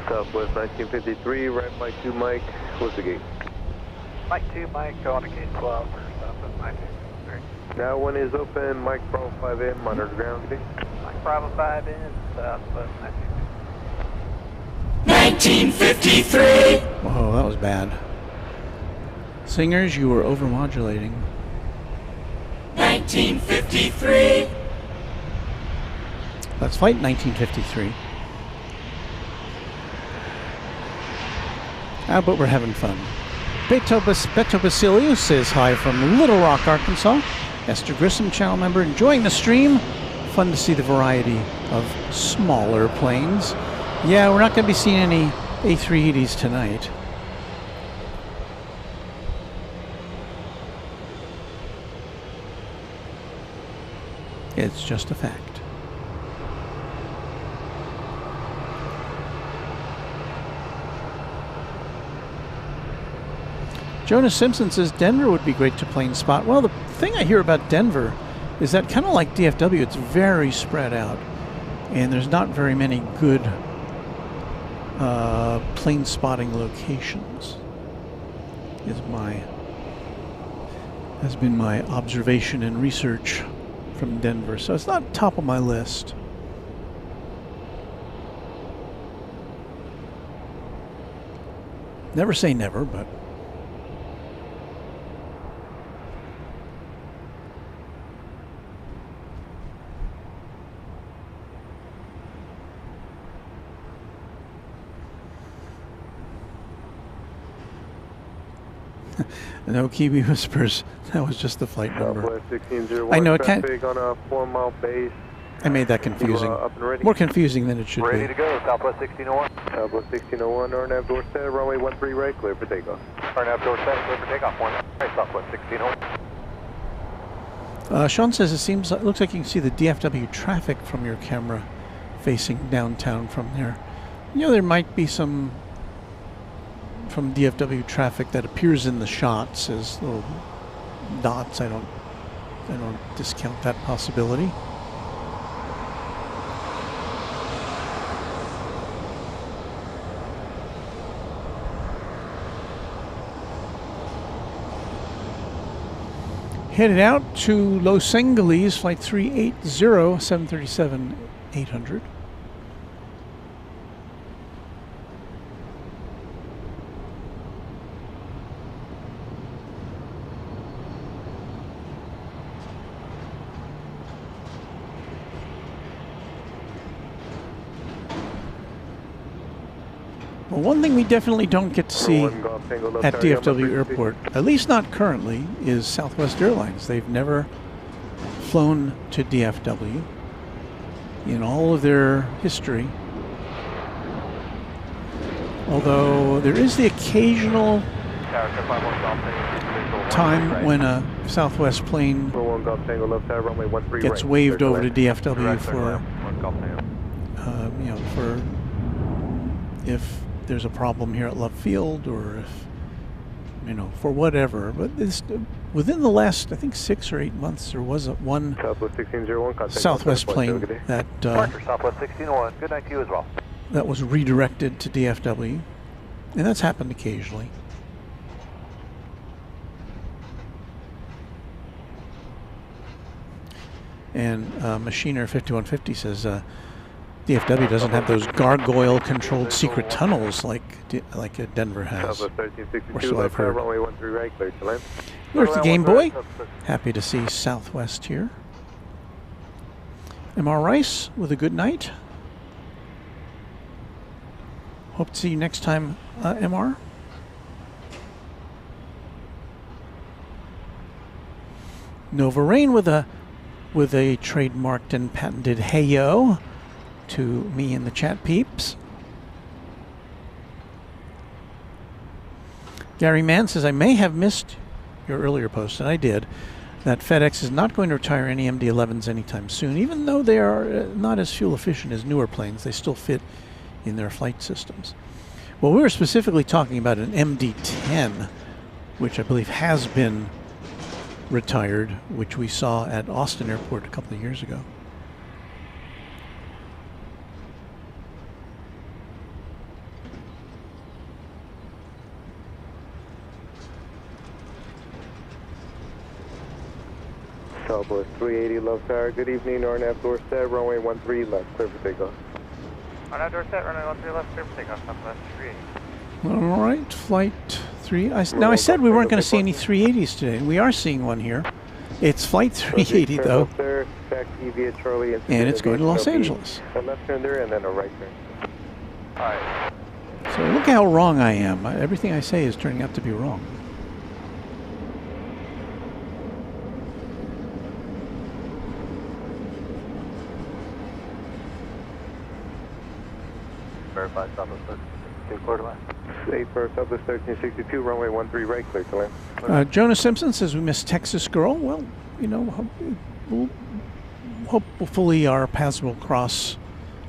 Southwest 1953, right Mike 2 Mike, what's the gate? Mike 2, Mike, go on to gate 12 for Southwest 1953. Now one is open, Mike Bravo 5 in, monitor ground gate. Mike Bravo 5 in, Southwest 1953! Whoa, that was bad. Singers, you were overmodulating. 1953! That's flight 1953. But we're having fun. Beto Basilio says hi from Little Rock, Arkansas. Esther Grissom, channel member, enjoying the stream. Fun to see the variety of smaller planes. Yeah, we're not going to be seeing any A380s tonight. It's just a fact. Jonas Simpson says Denver would be great to plane spot. Well, the thing I hear about Denver is that kind of like DFW, it's very spread out. And there's not very many good plane spotting locations, has been my observation and research from Denver. So it's not top of my list. Never say never, but no Kiwi Whispers. That was just the flight number. Southwest 1601, I know it can't. traffic on a 4-mile base. I made that confusing. Up and ready. More confusing than it should Ready be. to go, Southwest 1601. Southwest 1601, RNAV door set, runway 13 right, clear for takeoff. RNAV door set, clear for takeoff. 1 right, Southwest 1601. Sean says it looks like you can see the DFW traffic from your camera facing downtown from there. You know, there might be some from DFW traffic that appears in the shots as little dots. I don't discount that possibility. Headed out to Los Angeles, flight 380, 737-800. Well, one thing we definitely don't get to see at DFW Airport, at least not currently, is Southwest Airlines. They've never flown to DFW in all of their history. Although there is the occasional time when a Southwest plane gets waved over to DFW for, you know, for if there's a problem here at Love Field, or if, you know, for whatever. But this, within the last, I think, 6 or 8 months, there was one Southwest plane that Southwest 1601. Good night to you as well. that was redirected to DFW, and that's happened occasionally. And Machiner 5150 says DFW doesn't have those gargoyle-controlled secret tunnels like Denver has. Or so I've heard. There's the Game Boy. Happy to see Southwest here. MR Rice with a good night. Hope to see you next time, MR. Nova Rain with a trademarked and patented hey-yo to me and the chat peeps. Gary Mann says, I may have missed your earlier post, and I did, that FedEx is not going to retire any MD-11s anytime soon. Even though they are not as fuel efficient as newer planes, they still fit in their flight systems. Well, we were specifically talking about an MD-10, which I believe has been retired, which we saw at Austin Airport a couple of years ago. Southwest 380 Love Tower, good evening, RNAV Dorset, runway 13 left, clear for takeoff. RNAV Dorset, runway 13 left, clear for takeoff, Southwest 380. All right, flight 3. Now, I said we weren't going to see any 380s today. We are seeing one here. It's flight 380, though, and it's going to Los Angeles. A left turn there and then a right turn. All right. So look how wrong I am. Everything I say is turning out to be wrong. Verified Southwest 1362, clear to land. 8 for Southwest 1362, runway 13 right, clear to land. Jonas Simpson says we missed Texas Girl. Well, you know, hopefully our paths will cross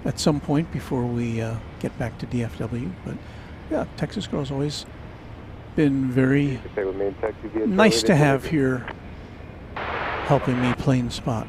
at some point before we get back to DFW. But yeah, Texas Girl's always been very nice to have here, helping me plane spot.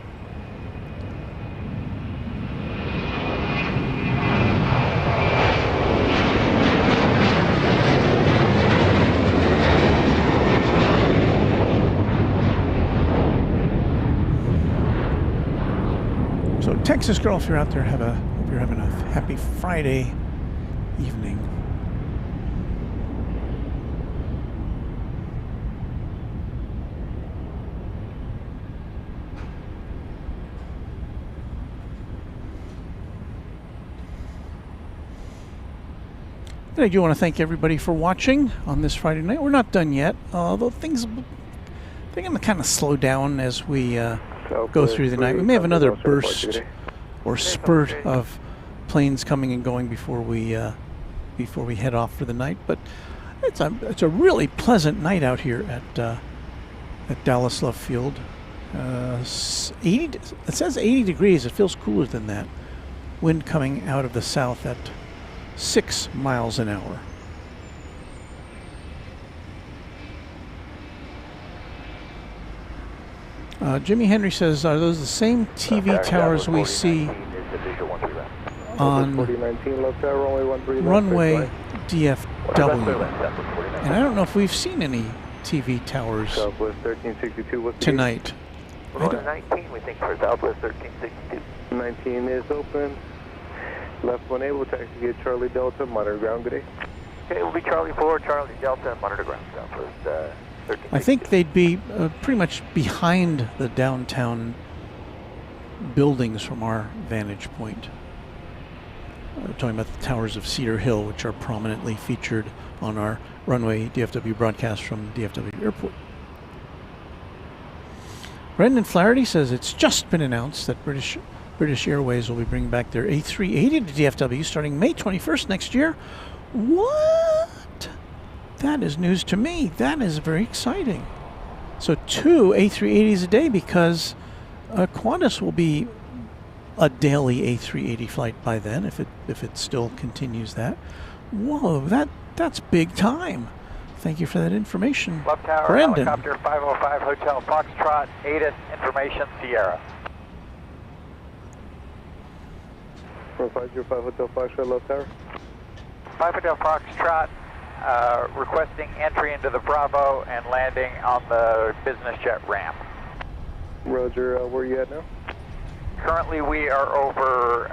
So Texas Girl, if you're out there, hope you're having a happy Friday evening. And I do want to thank everybody for watching on this Friday night. We're not done yet, although things are going to kind of slow down as we go through the night. We may have another burst or spurt of planes coming and going before we head off for the night. But it's a really pleasant night out here at Dallas Love Field. 80. It says 80 degrees. It feels cooler than that. Wind coming out of the south at 6 miles an hour. Jimmy Henry says, are those the same TV towers we see on Runway DFW? And I don't know if we've seen any TV towers tonight. Runway 19, we think, for Southwest 1362. 19 is open. Left 1A, we'll taxi get Charlie Delta, monitor ground, good day. Okay, we'll be Charlie 4, Charlie Delta, monitor ground, Southwest I think they'd be pretty much behind the downtown buildings from our vantage point. We're talking about the towers of Cedar Hill, which are prominently featured on our Runway DFW broadcast from DFW Airport. Brendan Flaherty says it's just been announced that British Airways will be bringing back their A380 to DFW starting May 21st next year. What? That is news to me. That is very exciting. So 2 A380s a day, because Qantas will be a daily A380 flight by then, if it still continues that. Whoa, that's big time. Thank you for that information, Love Tower, Brendan. helicopter 505 Hotel Foxtrot, ATIS information Sierra. 4505 Hotel Foxtrot, Love Tower. 5 Hotel Foxtrot, requesting entry into the Bravo and landing on the business jet ramp. Roger, where are you at now? Currently we are over,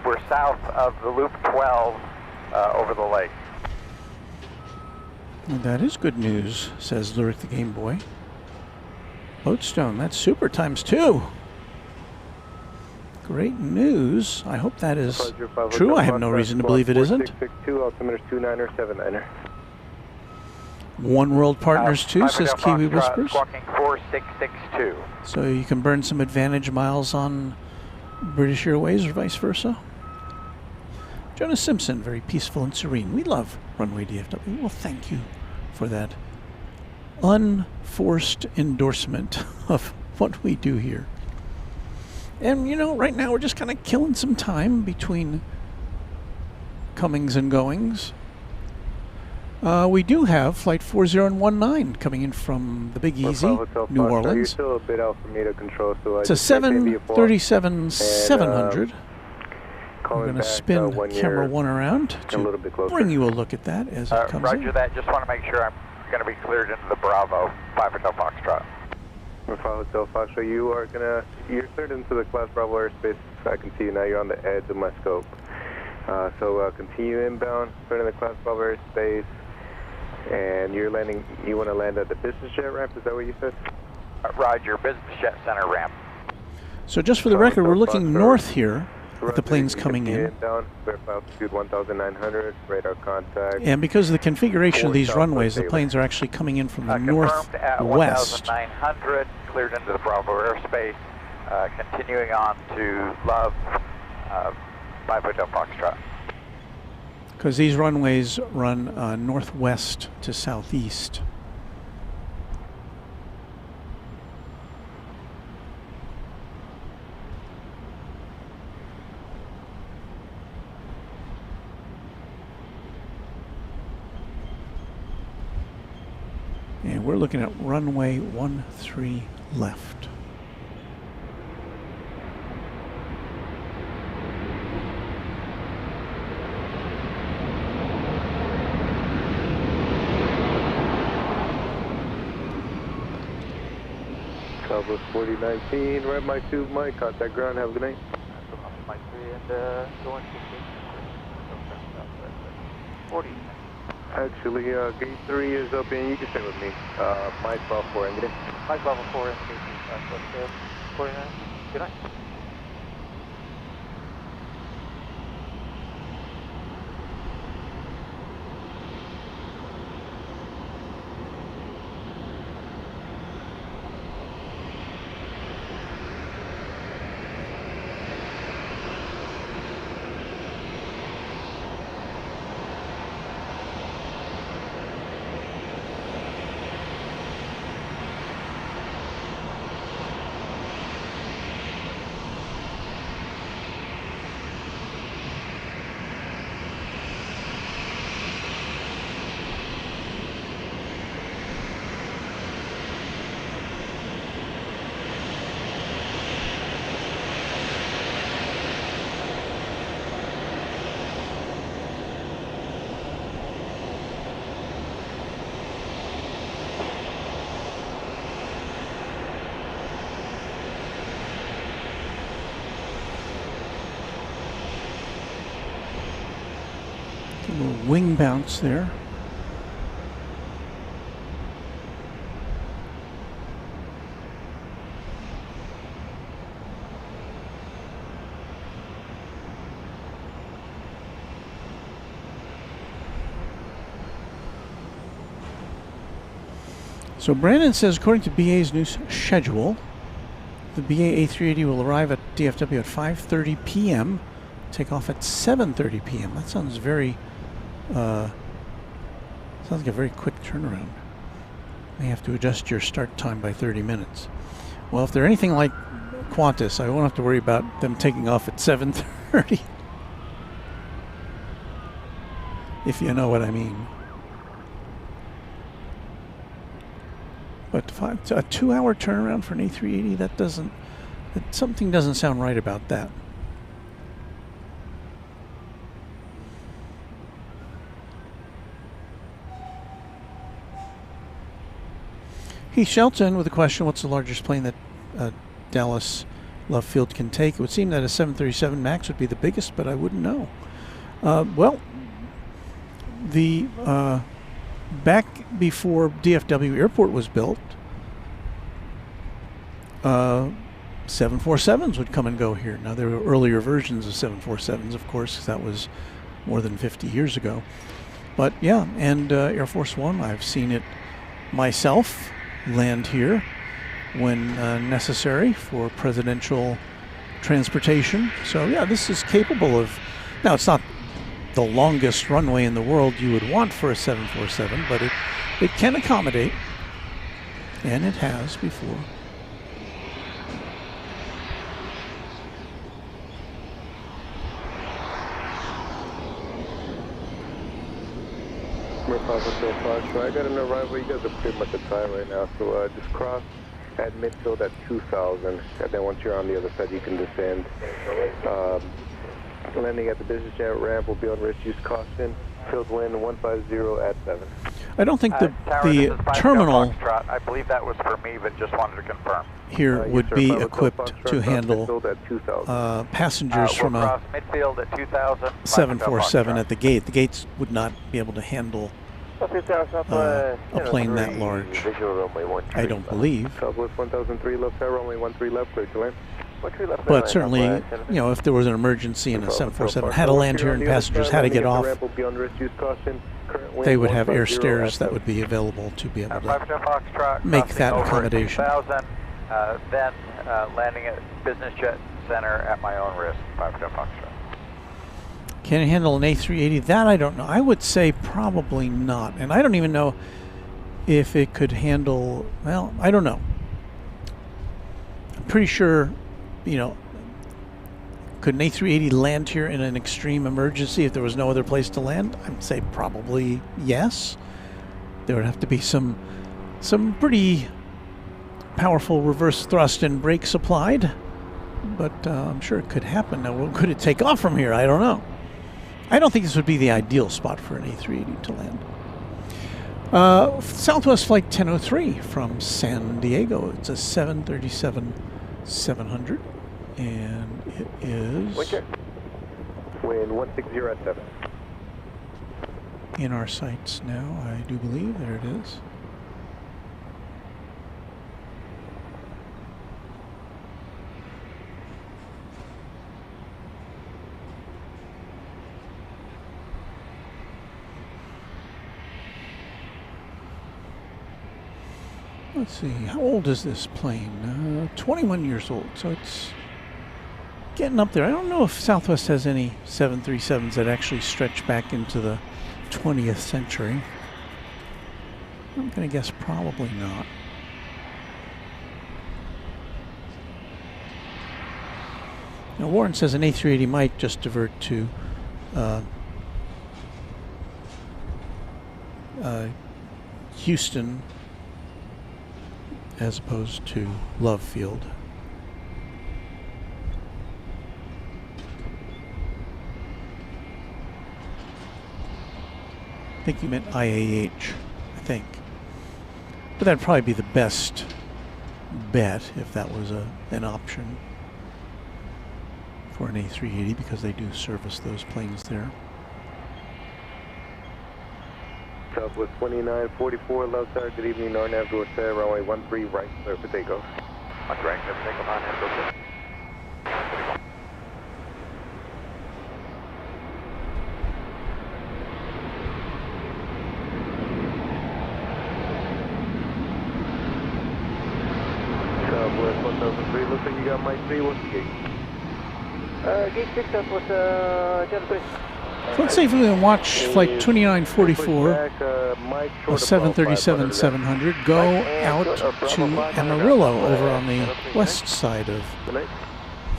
we're south of the Loop 12 over the lake. Well, that is good news, says Lyric the Game Boy. Lodestone, that's super times 2. Great news. I hope that is true. I have no reason to believe it isn't. 662, altimeter 29er, 79er. One World Partners 2, says Kiwi Whispers. Squawking 4662. So you can burn some advantage miles on British Airways or vice versa. Jonas Simpson, very peaceful and serene. We love Runway DFW. Well, thank you for that unforced endorsement of what we do here. And, you know, right now we're just kind of killing some time between comings and goings. We do have Flight 4019 coming in from the Big Easy, New Orleans. You're still a bit out for me to control, so it's a 737-700. I'm going to spin camera 1 around to bring you a look at that as it comes in. Roger that. Just want to make sure I'm going to be cleared into the Bravo, 5 Hotel Foxtrot. 5 Hotel Foxtrot, you're cleared into the Class Bravo airspace. I can see you now. You're on the edge of my scope. So continue inbound, clear in the Class Bravo airspace, and you're landing. You want to land at the business jet ramp? Is that what you said? Roger, business jet center ramp. So just for the record, we're looking north here at the planes coming in. Down, verify altitude 1,900, radar contact. And because of the configuration of these runways, the planes are actually coming in from the northwest. At 1,900, cleared into the Bravo airspace, continuing on to Love, 5 Hotel Foxtrot. Because these runways run northwest to southeast. And we're looking at runway 13 left. Southwest 4019, right Mike 2, Mike, contact ground, have a good night. Mike 3 and going to 40. Actually, gate 3 is open. You can stay with me. Mike Bravo 4, engine. Mike Bravo 4, engine. 49. Good night. A little wing bounce there. So Brandon says, according to BA's new schedule, the BA A380 will arrive at DFW at 5:30 p.m., take off at 7:30 p.m. That sounds sounds like a very quick turnaround. May have to adjust your start time by 30 minutes. Well, if they're anything like Qantas, I won't have to worry about them taking off at 7:30. If you know what I mean. But a 2-hour turnaround for an A380, something doesn't sound right about that. Heath Shelton with a question, what's the largest plane that Dallas Love Field can take? It would seem that a 737 MAX would be the biggest, but I wouldn't know. Well, the back before DFW Airport was built, 747s would come and go here. Now, there were earlier versions of 747s, of course, 'cause that was more than 50 years ago. But yeah, and Air Force One, I've seen it myself land here when necessary for presidential transportation. So yeah, this is capable of, now it's not the longest runway in the world you would want for a 747, but it can accommodate, and it has before. So I got an arrival. You guys are pretty much at time right now, so just cross at midfield at 2000, and then once you're on the other side, you can descend. Landing at the business jet ramp will be on reduce caution. Field wind 150 at 7. I don't think the terminal, I believe that was for me, but just wanted to confirm. Here would be equipped to handle passengers from a midfield at 2000, 747 at the gate. The gates would not be able to handle a plane that large, I don't believe. Southwest 1003 left, runway 13 left, clear to land. But certainly, you know, if there was an emergency and a 747 had to land here and passengers had to get off, they would have air stairs that would be available to be able to make that accommodation. Then landing at Business Jet Center at my own risk, 5 Foxtrot. Can it handle an A380? That I don't know. I would say probably not. And I don't even know if it could handle, well, I don't know. I'm pretty sure, you know, could an A380 land here in an extreme emergency if there was no other place to land? I'd say probably yes. There would have to be some pretty powerful reverse thrust and brakes applied, but I'm sure it could happen. Now, could it take off from here? I don't know. I don't think this would be the ideal spot for an A380 to land. Southwest Flight 1003 from San Diego. It's a 737-700, and it is wind 160 at 7. In our sights now, I do believe. There it is. Let's see, how old is this plane? 21 years old, so it's getting up there. I don't know if Southwest has any 737s that actually stretch back into the 20th century. I'm going to guess probably not. Now, Warren says an A380 might just divert to Houston as opposed to Love Field. I think you meant IAH, I think. But that'd probably be the best bet if that was an option for an A380, because they do service those planes there. Southwest 2944, left side, good evening, RNAV door set, runway 13 right, clear for takeoff. That's right, clear for takeoff, RNAV door set. Southwest 1003, looks like you got Mike 3, what's the gate? Gate 6 Southwest, Jet 3. So let's see if we can watch flight 2944 of 737-700 go out to Amarillo over on the west side of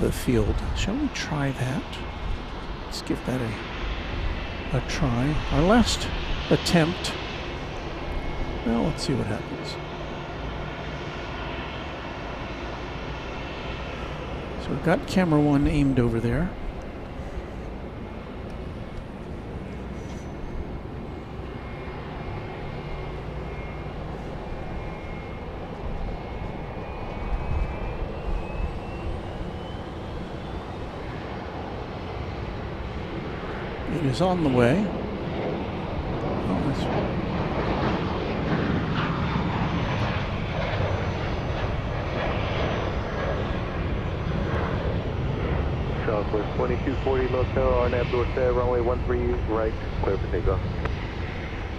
the field. Shall we try that? Let's give that a try. Our last attempt. Well, let's see what happens. So we've got camera 1 aimed over there. It is on the way. Southwest 2240, Motel, RNAV door set, runway 13 right, clear for takeoff.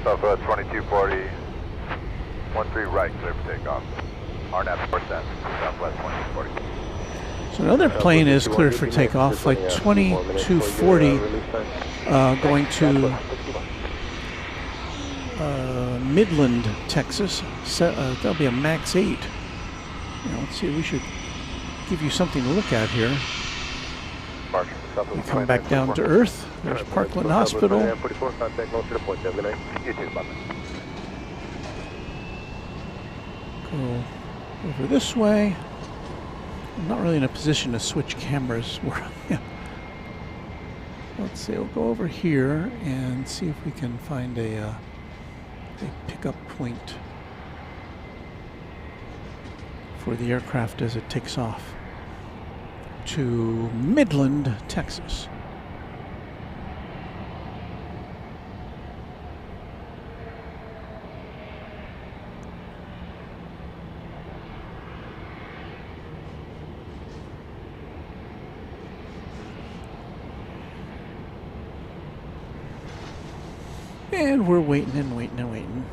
Southwest 2240, 13 right, clear for takeoff. RNAV door set, Southwest 2240. So another plane is cleared for takeoff, flight 2240, going to Midland, Texas. That'll be a MAX 8. Let's see, we should give you something to look at here. We come back down to Earth. There's Parkland Hospital. Go over this way. I'm not really in a position to switch cameras where I am. Let's see, we'll go over here and see if we can find a pickup point for the aircraft as it takes off to Midland, Texas. And we're waiting and waiting and waiting.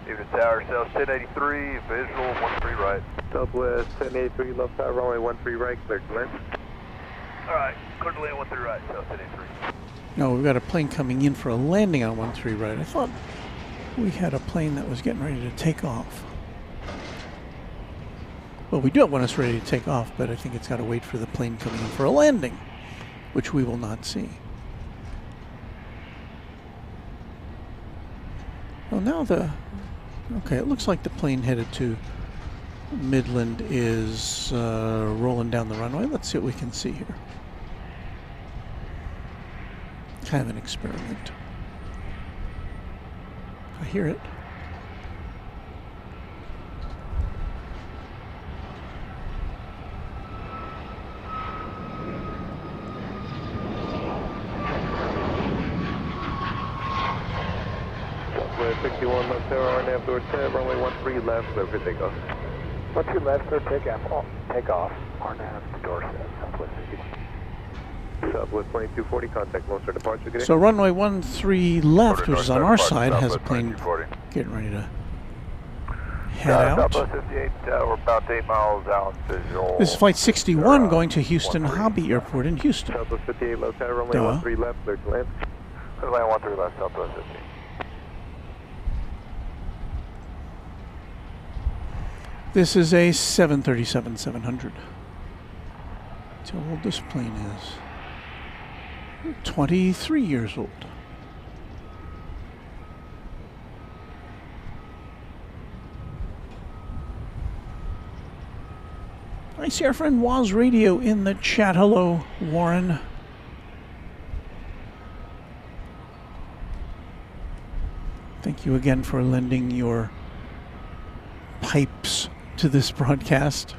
Evening Tower, South 1083, visual 13 right. Southwest 1083, left side, runway 13 right, clear to land. Alright, clear to land 13 right, South 1083. No, we've got a plane coming in for a landing on 13 right. I thought we had a plane that was getting ready to take off. Well, we do have one that's ready to take off, but I think it's got to wait for the plane coming in for a landing, which we will not see. Well, now okay, it looks like the plane headed to Midland is rolling down the runway. Let's see what we can see here. Kind of an experiment. I hear it. Southwest 61 left there, RNAV door set, runway 13 left, clear for takeoff. 12 left, clear takeoff. RNAV door set, Southwest 61. Southwest 2240, contact Lone Star departure. Good day. So runway 13 left, which is on our side, has a plane getting ready to head out. Southwest 58, we're about 8 miles out, visual. This is flight 61 going to Houston Hobby Airport in Houston. Southwest 58 left side, runway 13 left, clear to land. Clear to land 13 left, Southwest 58. This is a 737-700. That's how old this plane is. 23 years old. I see our friend Waz Radio in the chat. Hello, Warren. Thank you again for lending your pipes to this broadcast.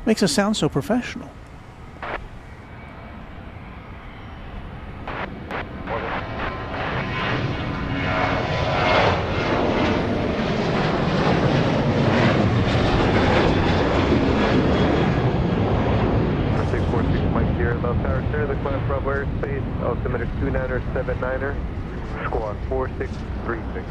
Makes us sound so professional. altimeter 2979er, squawk 4636.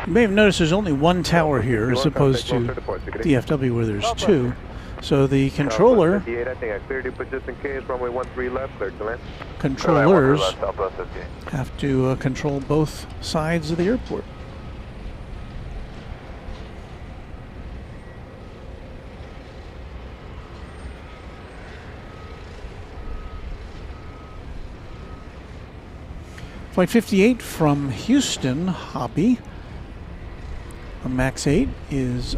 You may have noticed there's only one tower here as opposed to DFW where there's two. So the controller, I think I cleared you, but just in case, runway 13 left, clear to land. controllers have to control both sides of the airport. Flight 58 from Houston, Hobby. A MAX 8 is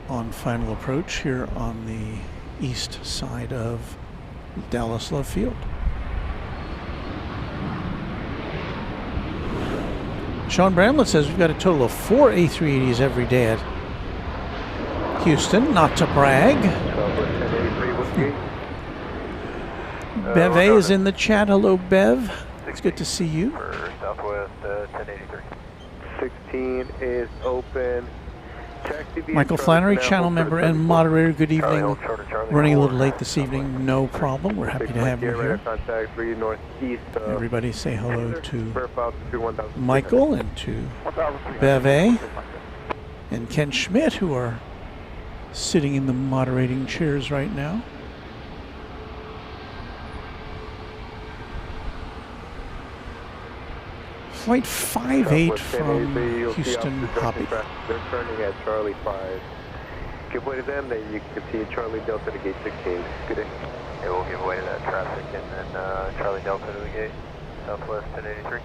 on final approach here on the east side of Dallas Love Field. Sean Bramlett says we've got a total of 4 A380s every day at Houston, not to brag. Bev A is in the chat. Hello, Bev. It's good to see you. For Southwest 1083. 16 is open. Michael Flannery, channel member and moderator. Good evening. Running a little late this evening. No problem. We're happy to have you here. Everybody say hello to Michael and to Bev A and Ken Schmidt, who are sitting in the moderating chairs right now. Flight 58 from Houston, Hobby. They're turning at Charlie 5. Give way to them, then you can continue Charlie Delta to gate 16. Good day. Yeah, we'll give way to that traffic and then Charlie Delta to the gate, Southwest 1083.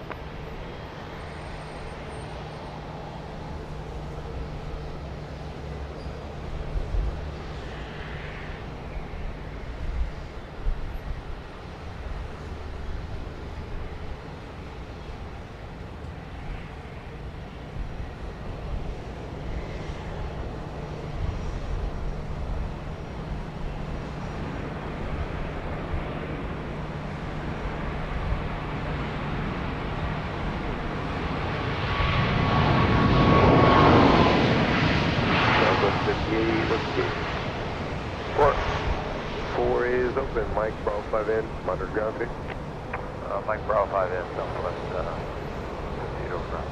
Mike Bravo 5 in, monitor ground today. Mike Bravo 5 in, Southwest 58 over.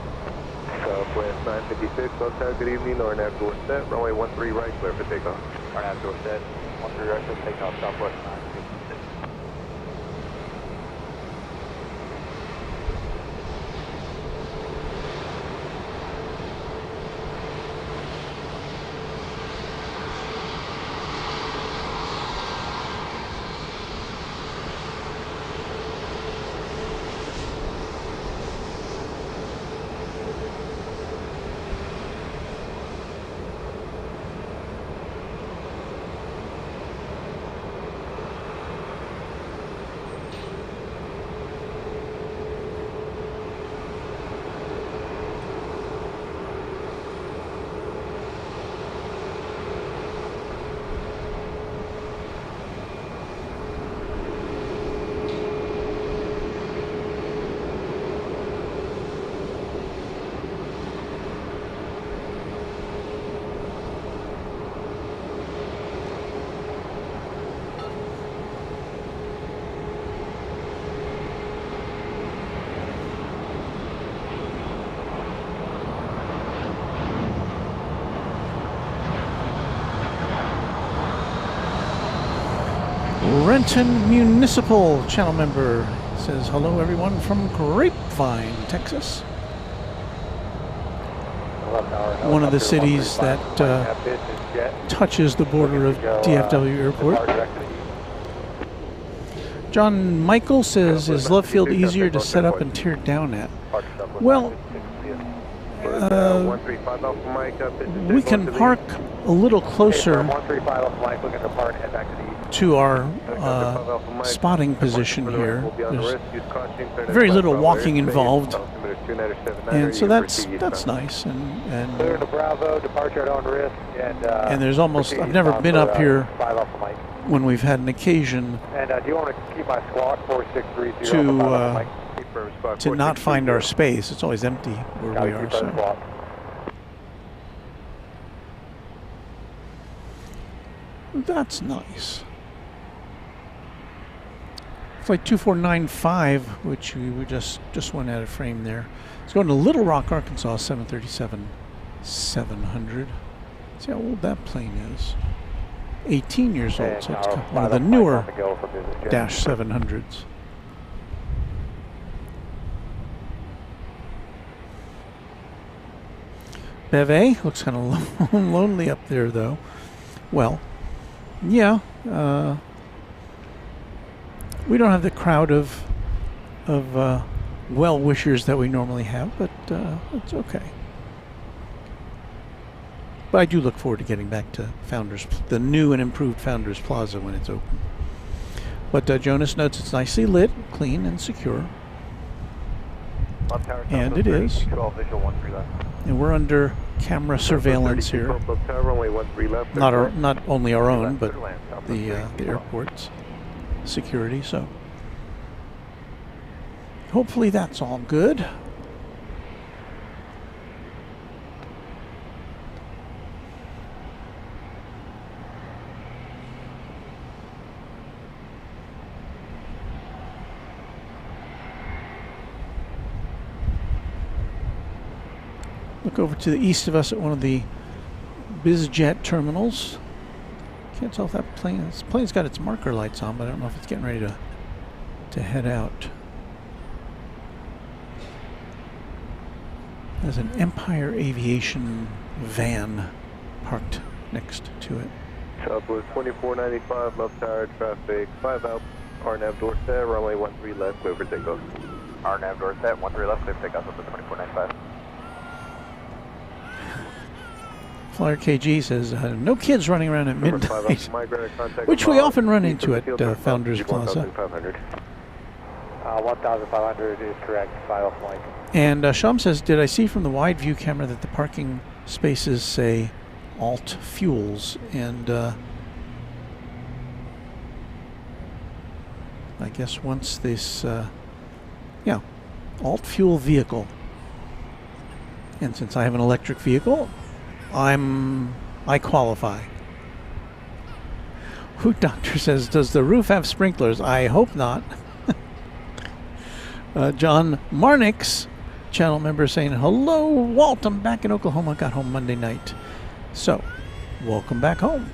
Southwest 956, hotel, good evening, RNAV door set, runway 13 right, clear for takeoff. RNAV door set, 13 right, clear for takeoff, Southwest 956. Renton Municipal channel member says hello everyone from Grapevine, Texas. One of the cities that touches the border of DFW Airport. John Michael says, is Love Field easier to set up and tear down at? Well, we can park a little closer to our spotting position here. There's very little walking involved, and so that's nice. And there's almost, I've never been up here when we've had an occasion to not find our space. It's always empty where we are. So. That's nice. Flight 2495, which we just went out of frame there. It's going to Little Rock, Arkansas, 737-700. See how old that plane is. 18 years old, so it's one of the newer Dash 700s. Beve looks kind of lonely up there, though. Well, yeah, we don't have the crowd of well-wishers that we normally have, but it's okay. But I do look forward to getting back to the new and improved Founders Plaza when it's open. But Jonas notes it's nicely lit, clean, and secure. And it is. And we're under camera surveillance here. Not only our own, but the airport's security. So hopefully that's all good. Look over to the east of us at one of the bizjet terminals. Can't tell if this plane's got its marker lights on, but I don't know if it's getting ready to head out. There's an Empire Aviation van parked next to it. Southwest 2495, left tower, traffic 5 out, RNAV Dorset, runway 13 left, clear for takeoff. RNAV Dorset, 13 left, clear for takeoff up to 2495. Flyer KG says, no kids running around at midnight, which we often run into at Founders Plaza. 1,500 is correct, 5 off Mike. And Sham says, did I see from the wide view camera that the parking spaces say alt fuels? And I guess once this, yeah, alt fuel vehicle. And since I have an electric vehicle, I qualify. Hoot Doctor says, does the roof have sprinklers? I hope not. John Marnix, channel member, saying, hello, Walt, I'm back in Oklahoma. Got home Monday night. So, welcome back home.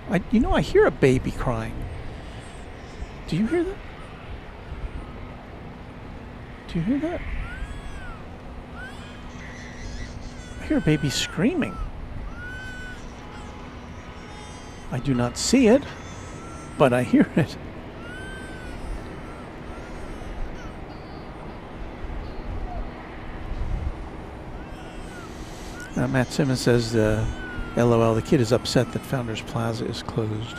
I hear a baby crying. Do you hear that? Do you hear that? I hear a baby screaming. I do not see it, but I hear it. Matt Simmons says, LOL, the kid is upset that Founders Plaza is closed.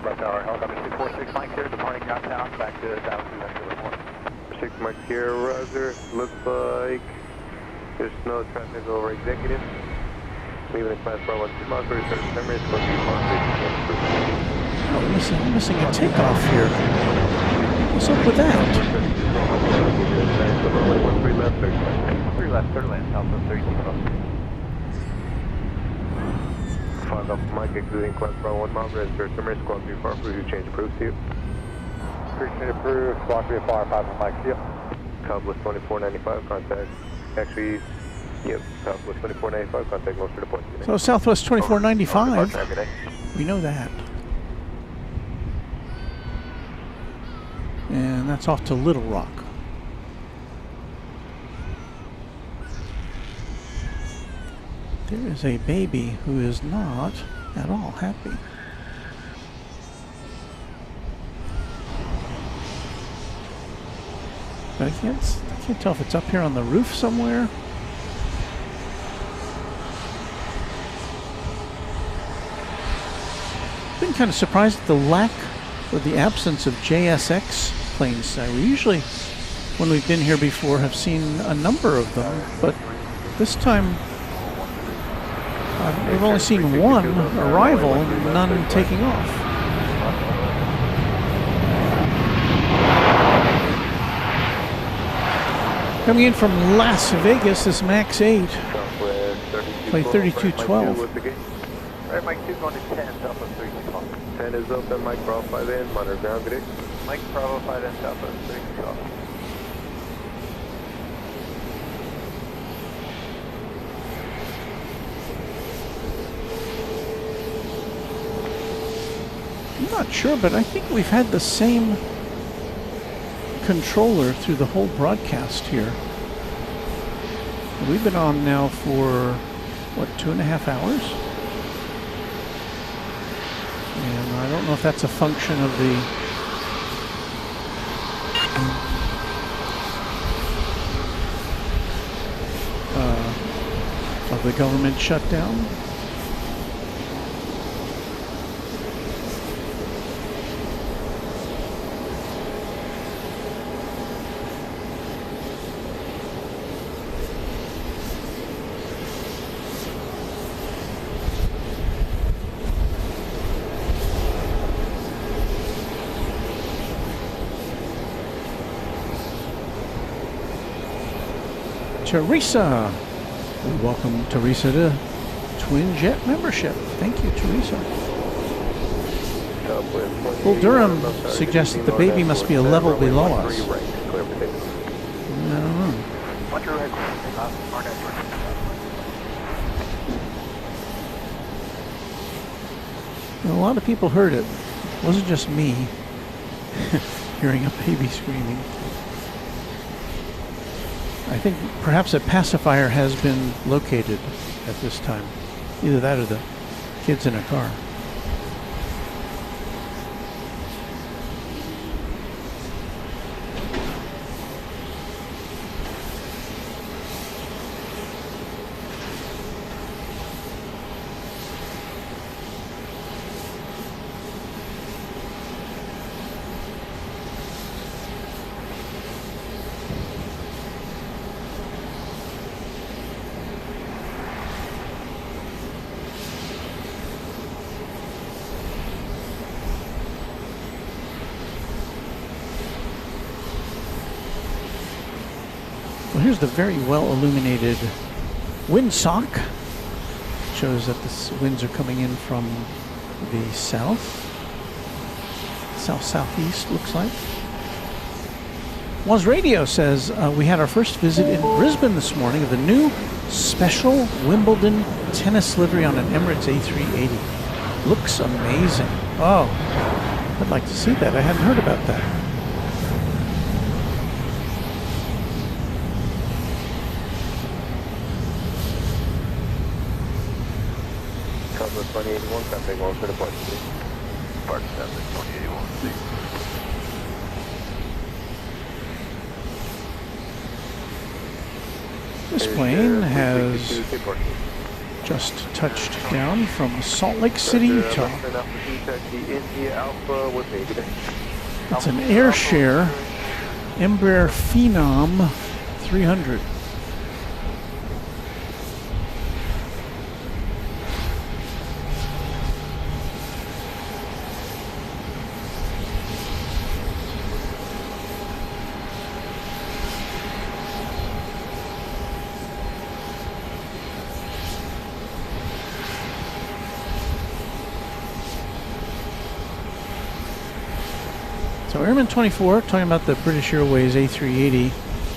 Left tower, helicopter 246 Mike here, departing downtown, back to Dallas 6 Mike here, Roger. Looks like there's no traffic over executive. Leaving the class bar 12 miles for September. It's supposed to be Oh, I'm missing a takeoff here. What's up with that? 3 left, 3 left, third land, Southwest 32 miles. 5 off Mike, exiting class bar 1 mile, register September, squawk 3 far, approve, change approved to you. Appreciate approved, squawk 3 far, 5 on Mike, see you. Southwest 2495, contact. Actually, yep, Southwest 2495, contact most of the points. So Southwest 2495, we know that. And that's off to Little Rock. There is a baby who is not at all happy. But I can't tell if it's up here on the roof somewhere. Been kind of surprised at the lack or the absence of JSX planes. We usually, when we've been here before, have seen a number of them, but this time we've only seen one arrival and none taking off. Coming in from Las Vegas, this Max 8, flight 3212. Alright, Mike 2 going to 10, Delta 3 10 is open, Mike Bravo 5 in, monitor ground, good day. Mike Bravo 5 in, Delta 3 I'm not sure, but I think we've had the same controller through the whole broadcast here. We've been on now for, what, 2.5 hours? And I don't know if that's a function of the government shutdown. Teresa. We welcome Teresa to Twin Jet membership. Thank you, Teresa. Well, Durham suggests that the baby must be a level below us. I don't know. Well, a lot of people heard it. It wasn't just me hearing a baby screaming. I think perhaps a pacifier has been located at this time. Either that or the kids in a car. Here's the very well illuminated windsock. Shows that the winds are coming in from the south-southeast, looks like. Woz Radio says we had our first visit in Brisbane this morning of the new special Wimbledon tennis livery on an Emirates A380. Looks amazing. Oh, I'd like to see that. I hadn't heard about that. Cosmos 2081, contact 1 for departure. Departure 2081, see. This plane has just touched down from Salt Lake City, Utah. It's an AirShare Embraer Phenom 300. So Airman 24, talking about the British Airways A380.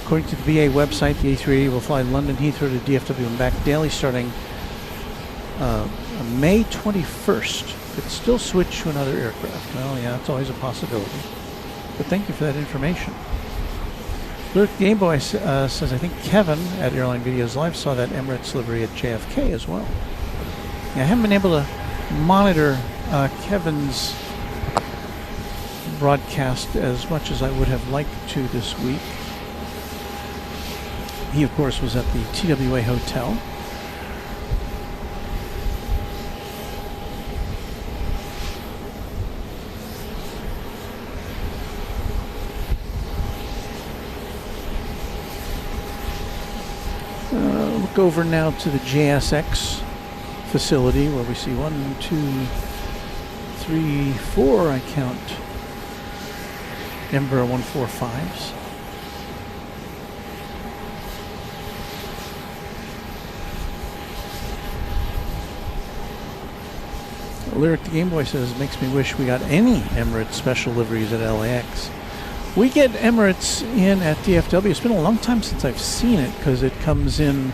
According to the BA website, the A380 will fly London Heathrow to DFW and back daily starting May 21st. Could still switch to another aircraft. Well, yeah, that's always a possibility. But thank you for that information. Luke Gameboy says, I think Kevin at Airline Videos Live saw that Emirates livery at JFK as well. Yeah, I haven't been able to monitor Kevin's broadcast as much as I would have liked to this week. He, of course, was at the TWA Hotel. Look over now to the JSX facility where we see 1, 2, 3, 4, I count, Embraer 145s. Lyric the Game Boy says, makes me wish we got any Emirates special liveries at LAX. We get Emirates in at DFW. It's been a long time since I've seen it because it comes in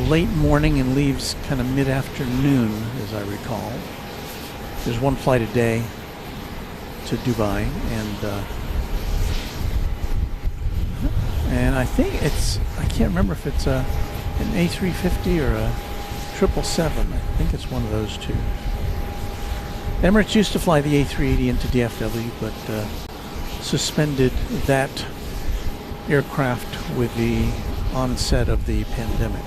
late morning and leaves kind of mid-afternoon, as I recall. There's one flight a day to Dubai, and I think it's, I can't remember if it's an A350 or a 777. I think it's one of those two. Emirates used to fly the A380 into DFW, but suspended that aircraft with the onset of the pandemic.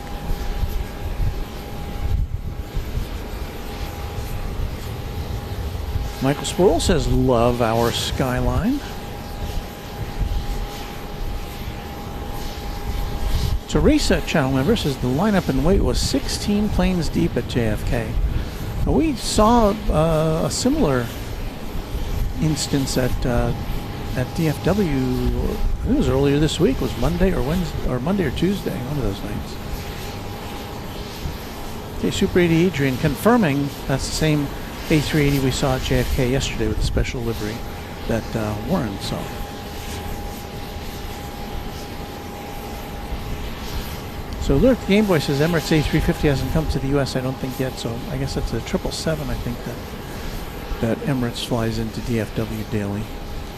Michael Sporl says, love our skyline. Teresa, channel member, says the lineup and wait was 16 planes deep at JFK. Now, we saw a similar instance at DFW. I think it was earlier this week. It was Monday or Wednesday, or Monday or Tuesday, one of those nights. Okay, Super 80 Adrian confirming that's the same A380 we saw at JFK yesterday with the special livery that Warren saw. So Lyric the Game Boy says Emirates A350 hasn't come to the U.S. I don't think yet, so I guess that's a 777 I think that Emirates flies into DFW daily.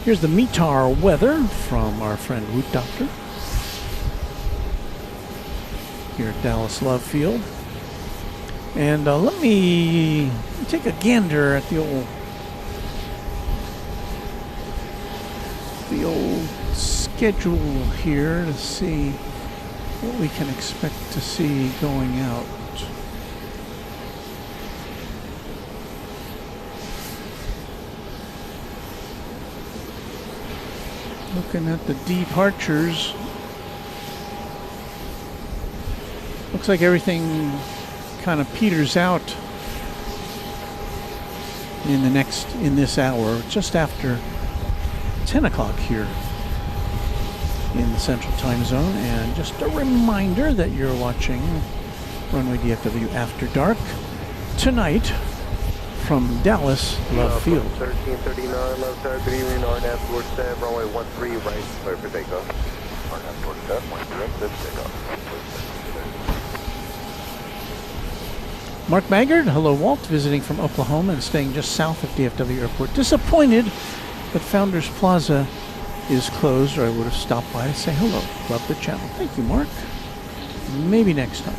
Here's the METAR weather from our friend Root Doctor here at Dallas Love Field. And let me take a gander at the old schedule here to see what we can expect to see going out. Looking at the departures, looks like everything kind of peters out in this hour, just after 10 o'clock here in the Central Time Zone. And just a reminder that you're watching Runway DFW After Dark tonight from Dallas Love Field. 1339, love tower, good evening, RNAV doorstep, runway 13 right, clear for takeoff. RNAV doorstep, 13 right, clear for takeoff. Mark Maggard, hello Walt, visiting from Oklahoma and staying just south of DFW Airport. Disappointed that Founders Plaza is closed, or I would have stopped by to say hello. Love the channel. Thank you, Mark. Maybe next time.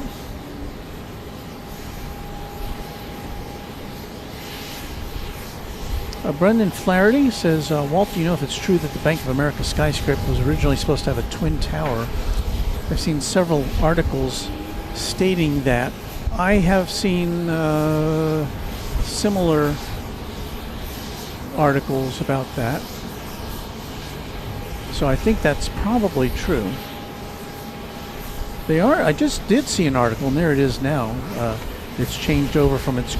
Brendan Flaherty says, Walt, do you know if it's true that the Bank of America skyscraper was originally supposed to have a twin tower? I've seen several articles stating that. I have seen similar articles about that. So I think that's probably true. They are. I just did see an article, and there it is now. It's changed over from its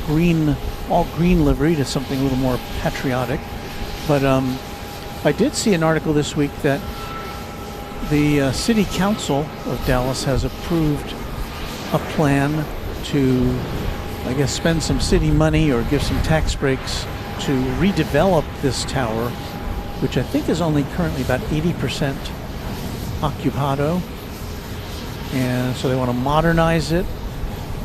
all green livery to something a little more patriotic. But I did see an article this week that the City Council of Dallas has approved a plan to, I guess, spend some city money or give some tax breaks to redevelop this tower, which I think is only currently about 80% occupado. And so they want to modernize it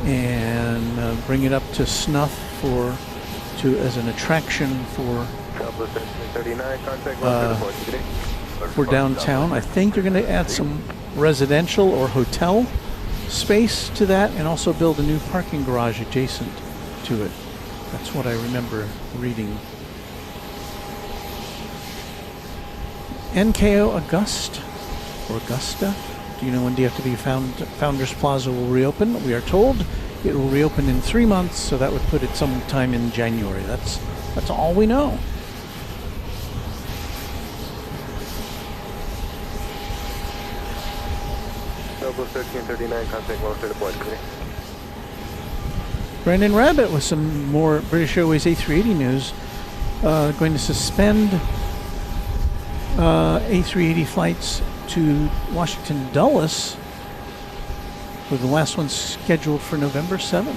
and bring it up to snuff as an attraction for downtown. I think they're going to add some residential or hotel space to that, and also build a new parking garage adjacent to it. That's what I remember reading. NKO Augusta. Do you know when DFW Founders Plaza will reopen? We are told it will reopen in 3 months, so that would put it sometime in January. That's all we know. Double 1339, contact well to the point. Brandon Rabbit with some more British Airways A380 news. Going to suspend A380 flights to Washington Dulles, with the last one scheduled for November 7th.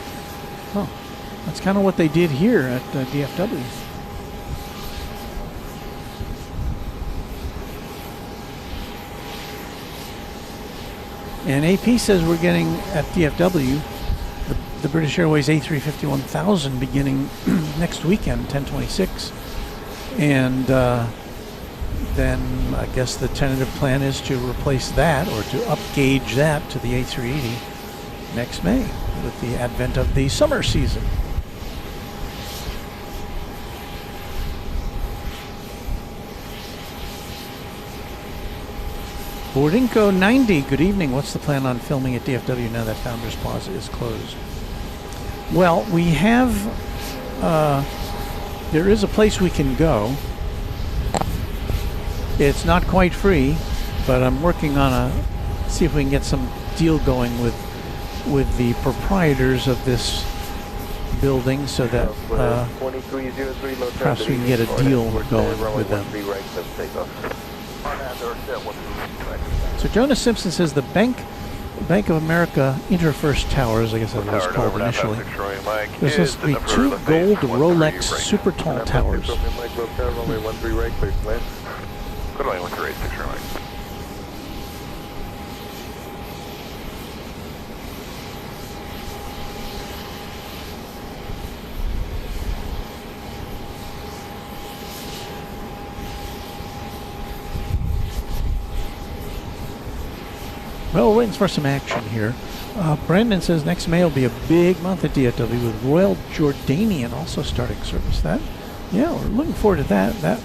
Oh, That's kind of what they did here at DFW. And AP says we're getting at DFW the British Airways A350-1000 beginning next weekend, 10/26. And then I guess the tentative plan is to replace that or to upgauge that to the A380 next May with the advent of the summer season. Boardinko 90, good evening. What's the plan on filming at DFW now that Founders Plaza is closed? Well, we have, there is a place we can go. It's not quite free, but I'm working on see if we can get some deal going with the proprietors of this building so that perhaps we can get a deal going with them. So Jonas Simpson says the Bank of America Interfirst Towers, I guess that was called initially. There's supposed to be 2 gold Rolex super tall towers. Well, we're waiting for some action here. Brandon says next May will be a big month at DFW with Royal Jordanian also starting service. Yeah, we're looking forward to that. That,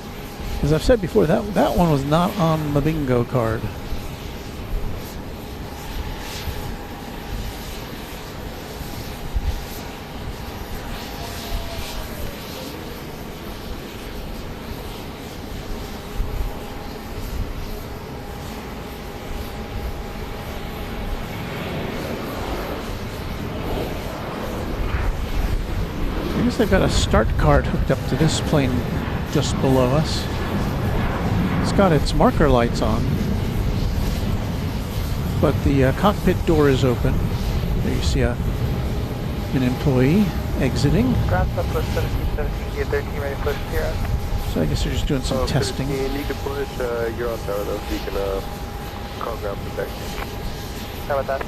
as I've said before, that one was not on the bingo card. They've got a start card hooked up to this plane just below us. It's got its marker lights on, but the cockpit door is open. There you see an employee exiting. So I guess they're just doing some testing. You need to push your own tower though, so you can call ground protection. How about that?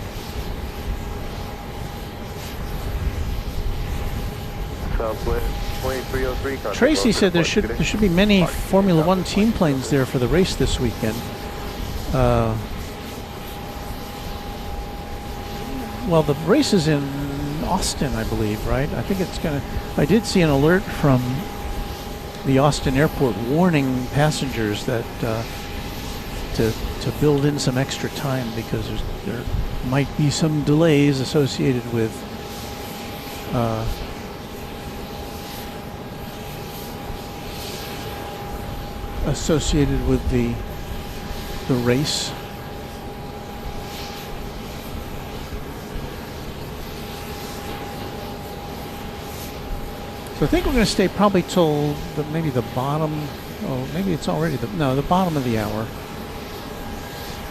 Tracy said there should be many Formula One team planes there for the race this weekend. Well, the race is in Austin, I believe, right? I think it's gonna. I did see an alert from the Austin airport warning passengers that to build in some extra time because there might be some delays associated with. Associated with the race. So I think we're going to stay probably till maybe the bottom. Oh, maybe it's already the bottom of the hour.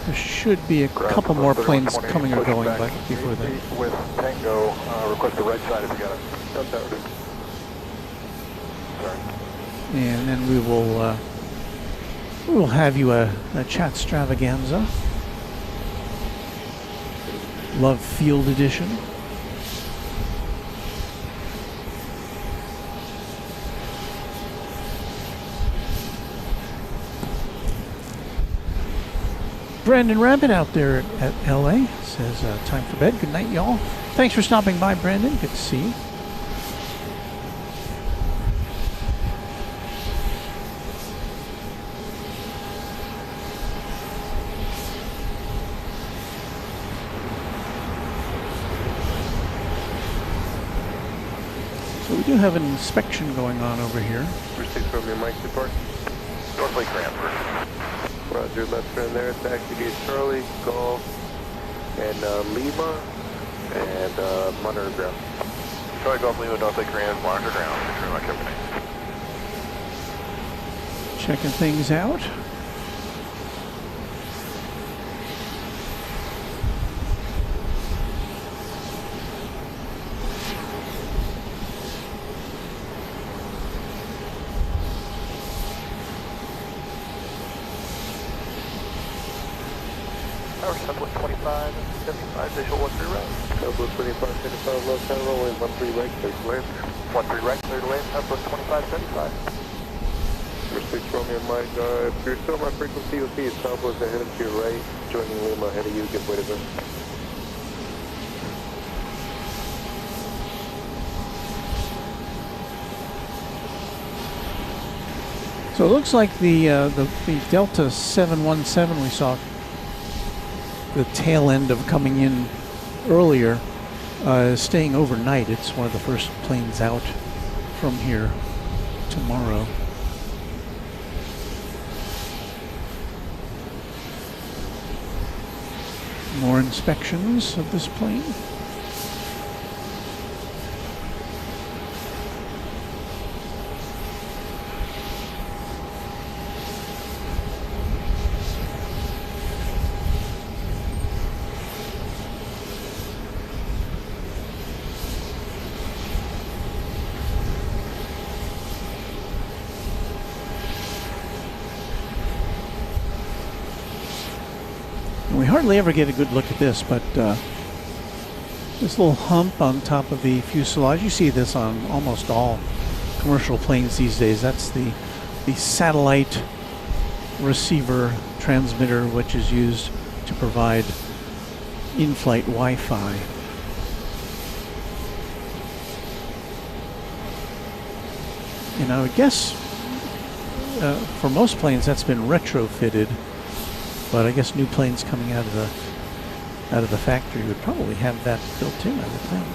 There should be a couple more planes coming or going back before then. With Tango, request the right side if you got it. Sorry. And then we will have you a chat extravaganza. Love Field Edition. Brandon Rabbit out there at LA says time for bed. Good night, y'all. Thanks for stopping by, Brandon. Good to see you. We do have an inspection going on over here. 36 from your mic support. Northlake Cranford. Roger, left turn there. Taxi gate Charlie, Golf, and Lima, and monitor ground. Charlie Golf Lima, Northlake Cranford, monitor ground. Control my company. Checking things out. tower, Southwest 25, 75, visual 13 right. Southwest 25, 75, left tower, runway 13 right, clear to land. 13 right, clear to land, Southwest 25, 75. Number 6 Romeo Mike, if you're still on my frequency, you'll see it's Southwest ahead to your right, joining Lima ahead of you, give way to them. So it looks like the Delta 717 we saw the tail end of coming in earlier is staying overnight. It's one of the first planes out from here tomorrow. More inspections of this plane. We hardly ever get a good look at this, but this little hump on top of the fuselage, you see this on almost all commercial planes these days. That's the satellite receiver transmitter, which is used to provide in-flight Wi-Fi. And I would guess for most planes that's been retrofitted. But I guess new planes coming out of the factory would probably have that built in, I would think.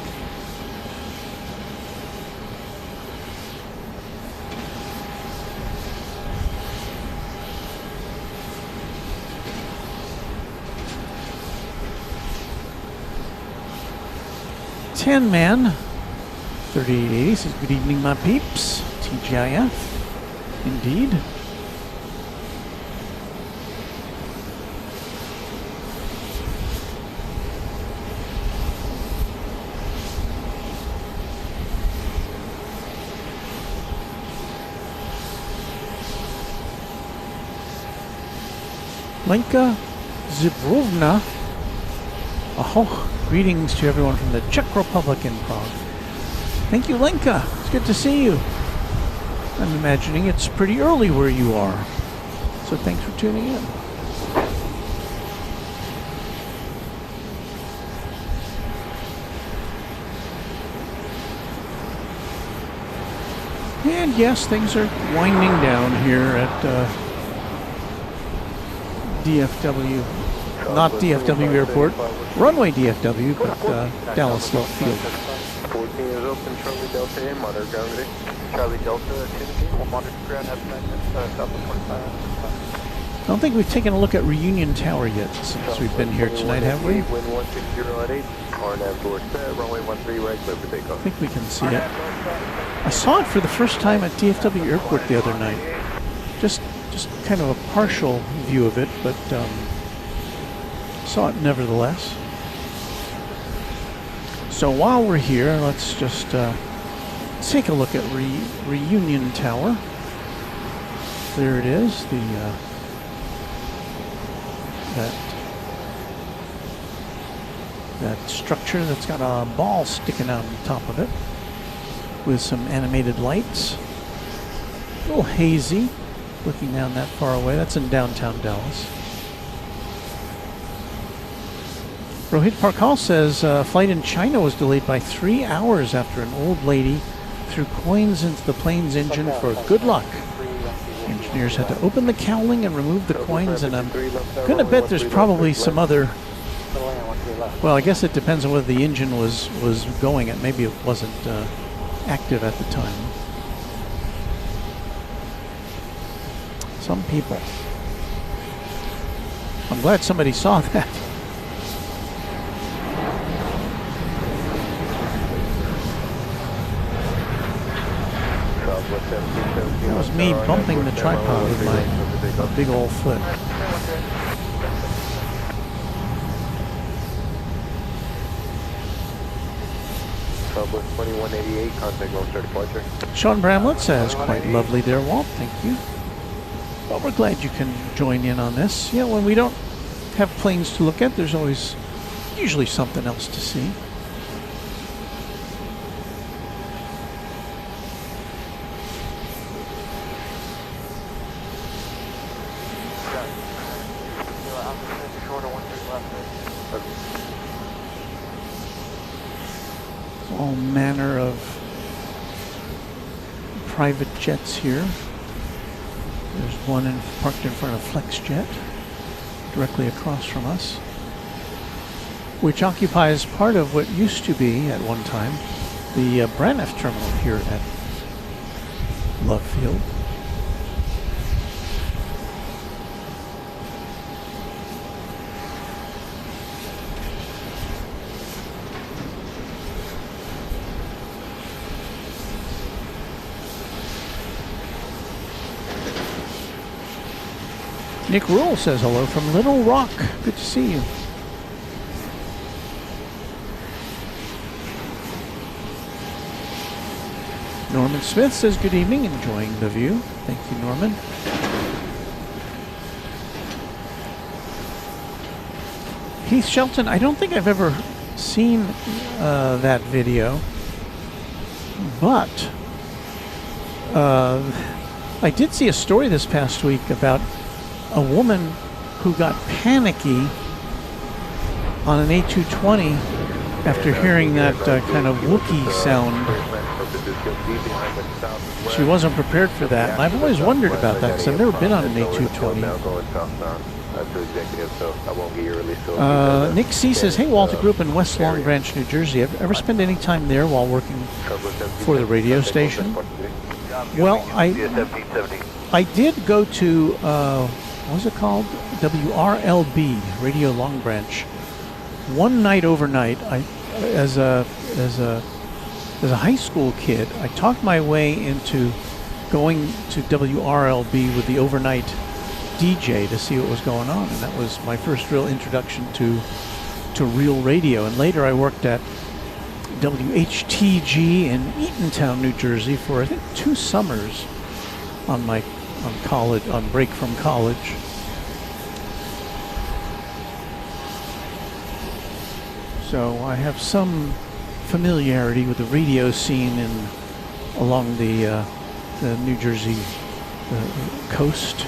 Ten man, 3880 says, good evening, my peeps. TGIF, indeed. Lenka Zibrovna. Oh, greetings to everyone from the Czech Republic in Prague. Thank you, Lenka. It's good to see you. I'm imagining it's pretty early where you are. So thanks for tuning in. And yes, things are winding down here at DFW, not DFW Airport, Runway DFW, but Dallas Love Field. 14 is open, Charlie Delta in, monitor ground ready. Charlie Delta, 2 we'll monitor ground, have Southwest 25. I don't think we've taken a look at Reunion Tower yet since we've been here tonight, have we? Wind 160 at 8, RNAV door set, runway 13 right, clear for takeoff. I think we can see it. I saw it for the first time at DFW Airport the other night. Just kind of a partial view of it, but saw it nevertheless. So while we're here, let's just take a look at Reunion Tower. There it is, that structure that's got a ball sticking out on top of it with some animated lights. A little hazy looking down that far away. That's in downtown Dallas. Rohit Parkal says flight in China was delayed by 3 hours after an old lady threw coins into the plane's engine for good luck. Engineers had to open the cowling and remove the coins, and I'm going to bet there's probably some other... Well, I guess it depends on whether the engine was going. Maybe it wasn't active at the time. Some people. I'm glad somebody saw that. That was me bumping the tripod with my big old foot. Southwest 2188, contact Lone Star departure. Sean Bramlett says, quite lovely there, Walt. Thank you. Well, we're glad you can join in on this. Yeah, when we don't have planes to look at, there's always usually something else to see. All manner of private jets here. There's one parked in front of FlexJet, directly across from us, which occupies part of what used to be, at one time, the Braniff terminal here at Love Field. Nick Rule says hello from Little Rock. Good to see you. Norman Smith says good evening, enjoying the view. Thank you, Norman. Heath Shelton, I don't think I've ever seen that video, but I did see a story this past week about a woman who got panicky on an A220 after hearing that kind of Wookiee sound. She wasn't prepared for that, and I've always wondered about that because I've never been on an A220. Nick C says, hey, Walter, grew up in West Long Branch, New Jersey. Ever spend any time there while working for the radio station? Well, I did go to, what was it called? WRLB, Radio Long Branch. One night overnight, as a high school kid, I talked my way into going to WRLB with the overnight DJ to see what was going on, and that was my first real introduction to real radio. And later I worked at WHTG in Eatontown, New Jersey for I think 2 summers on break from college. So I have some familiarity with the radio scene along the New Jersey coast.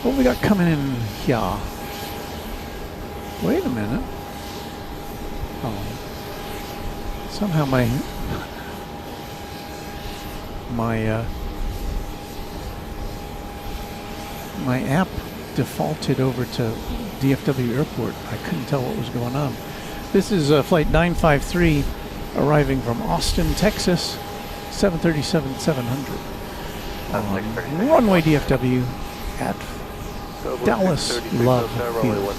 What we got coming in here? Wait a minute. Oh, somehow my app defaulted over to DFW Airport. I couldn't tell what was going on. This is flight 953 arriving from Austin, Texas, 737-700. Runway DFW at Dallas Love Field.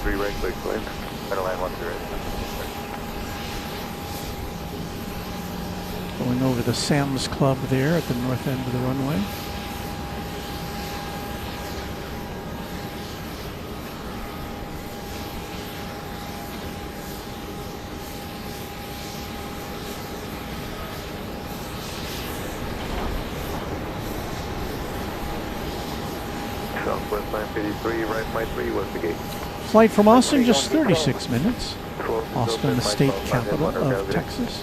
Going over the Sam's Club there at the north end of the runway. Southwest 953, right my 3, what's the gate? Flight from Austin, just 36 minutes. Austin, the state capital of Texas.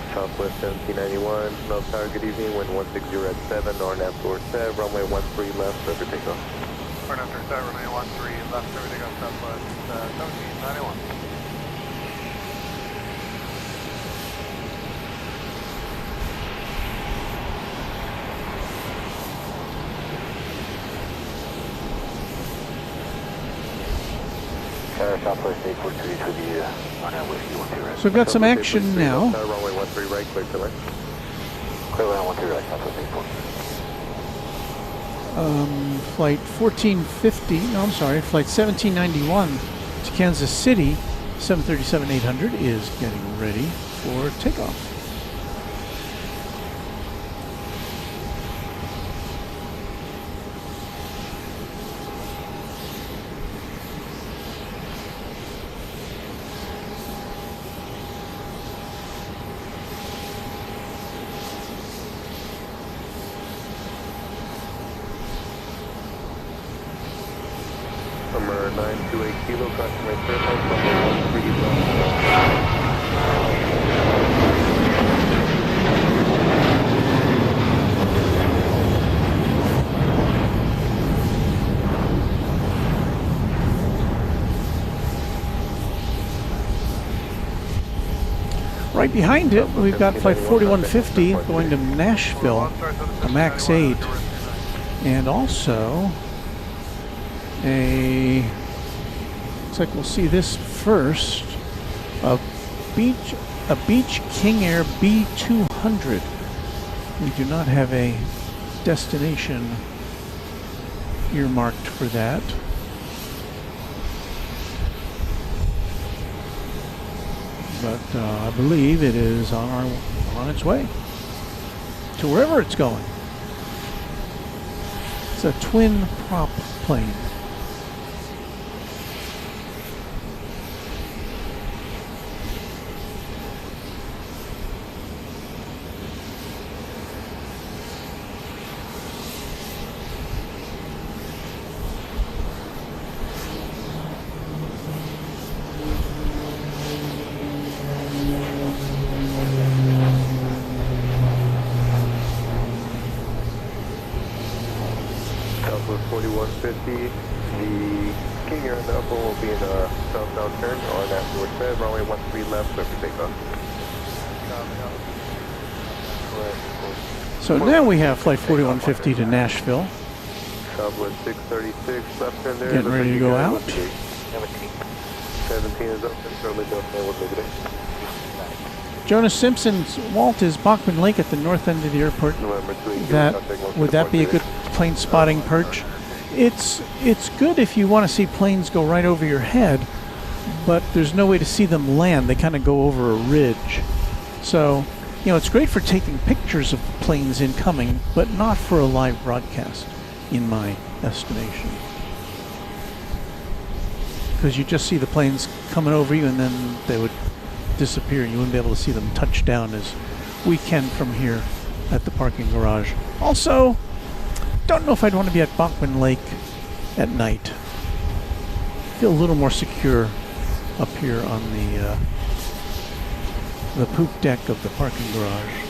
Southwest 1791, North Tower, good evening, wind 160 at 7, RNAV door set, runway 13 left, clear for takeoff. RNAV door set, runway 13 left, clear for takeoff, Southwest 1791. Southwest 843 to the RNAV whiskey 12 right. So we've got some action now. Runway 13 right, clear to left. Clear runway 13 right, Southwest 843. Flight 1450, no, I'm sorry, flight 1791 to Kansas City, 737-800 is getting ready for takeoff. Kilo, customary service, runway 13 left. Right behind it, we've got flight 4150 going to Nashville, a MAX 8, and also looks like we'll see this first, a Beach King Air B200. We do not have a destination earmarked for that. But I believe it is on its way to wherever it's going. It's a twin prop plane. Southwest 4150, the King Air in the upper will be in a southbound turn on that north side, runway 13 left, clear for takeoff. So now we have flight 4150 to Nashville. Southwest 636, left turn there. Getting ready to go out. 17 is open, shortly built there with Liberty. Jonas Simpson's Walt is Bachman Lake at the north end of the airport. Would that be a good plane spotting perch? It's good if you want to see planes go right over your head, but there's no way to see them land. They kind of go over a ridge. So, you know, it's great for taking pictures of planes incoming, but not for a live broadcast, in my estimation. Because you just see the planes coming over you and then they would disappear. You wouldn't be able to see them touch down as we can from here at the parking garage. Also, don't know if I'd want to be at Bachman Lake at night. Feel a little more secure up here on the poop deck of the parking garage.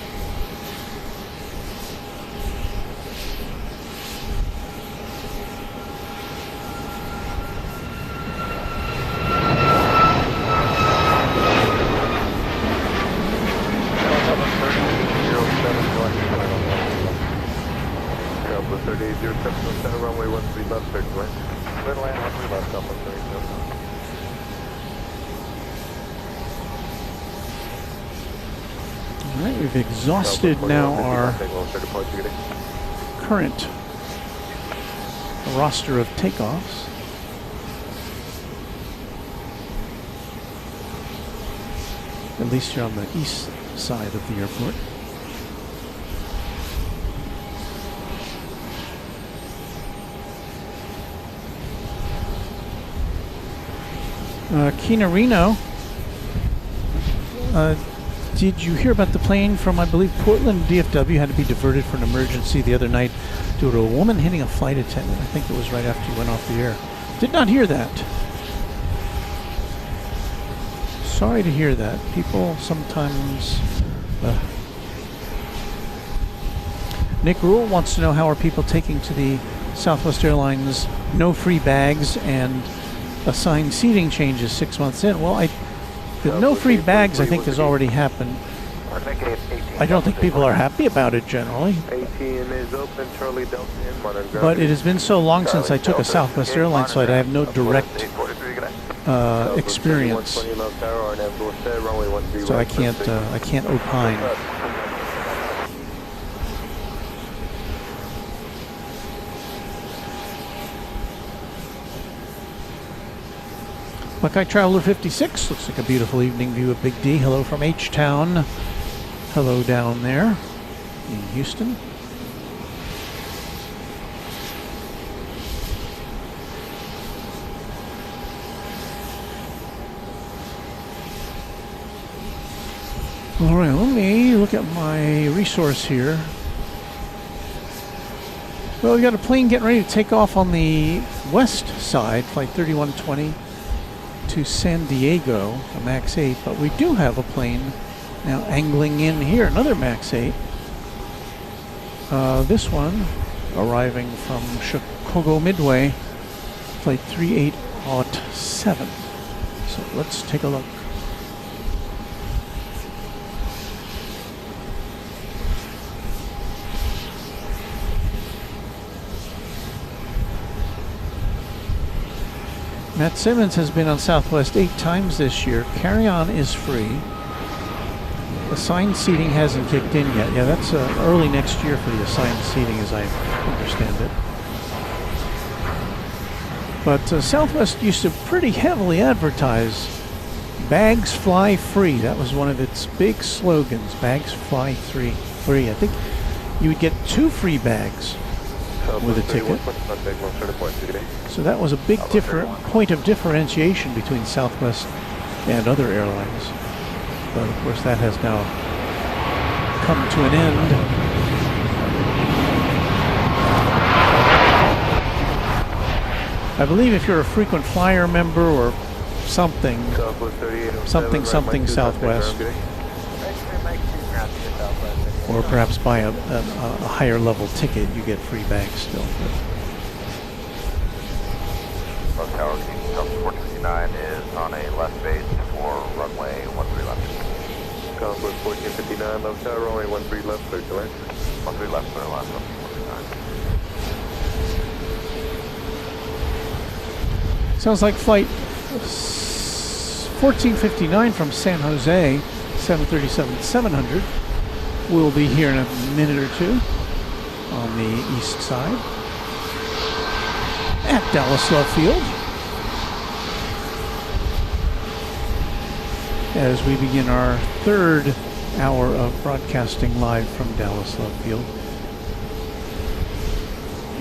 Alright, we've exhausted now our current roster of takeoffs. At least you're on the east side of the airport. Kina Reno, did you hear about the plane from, I believe, Portland DFW had to be diverted for an emergency the other night due to a woman hitting a flight attendant? I think it was right after you went off the air. Did not hear that. Sorry to hear that. People sometimes... Nick Rule wants to know, how are people taking to the Southwest Airlines no free bags and assigned seating changes 6 months in? Well, the no free bags, I think, has already happened. I don't think people are happy about it generally. But it has been so long since I took a Southwest Airlines flight, I have no direct experience. So I can't opine. Buckeye Traveler 56, looks like a beautiful evening view of Big D. Hello from H-Town. Hello down there in Houston. All right, let me look at my resource here. Well, we got a plane getting ready to take off on the west side, flight 3120. to San Diego, a MAX 8, but we do have a plane now angling in here, another MAX 8. This one arriving from Chicago Midway, flight 3807. So let's take a look. Matt Simmons has been on Southwest 8 times this year. Carry-on is free. Assigned seating hasn't kicked in yet. Yeah, that's early next year for the assigned seating, as I understand it. But Southwest used to pretty heavily advertise bags fly free. That was one of its big slogans, bags fly free. I think you would get 2 free bags with a ticket. So that was a big point of differentiation between Southwest and other airlines. But of course that has now come to an end. I believe if you're a frequent flyer member or something Southwest, or perhaps buy a higher level ticket, you get free bags still. Low tower, Southwest 459 is on a left base for runway 13 left. Southwest 1459, low tower, runway 13 left, clear to land. 13 left, clear last 149. Sounds like flight 1459 from San Jose, 737-700, will be here in a minute or two on the east side at Dallas Love Field as we begin our third hour of broadcasting live from Dallas Love Field.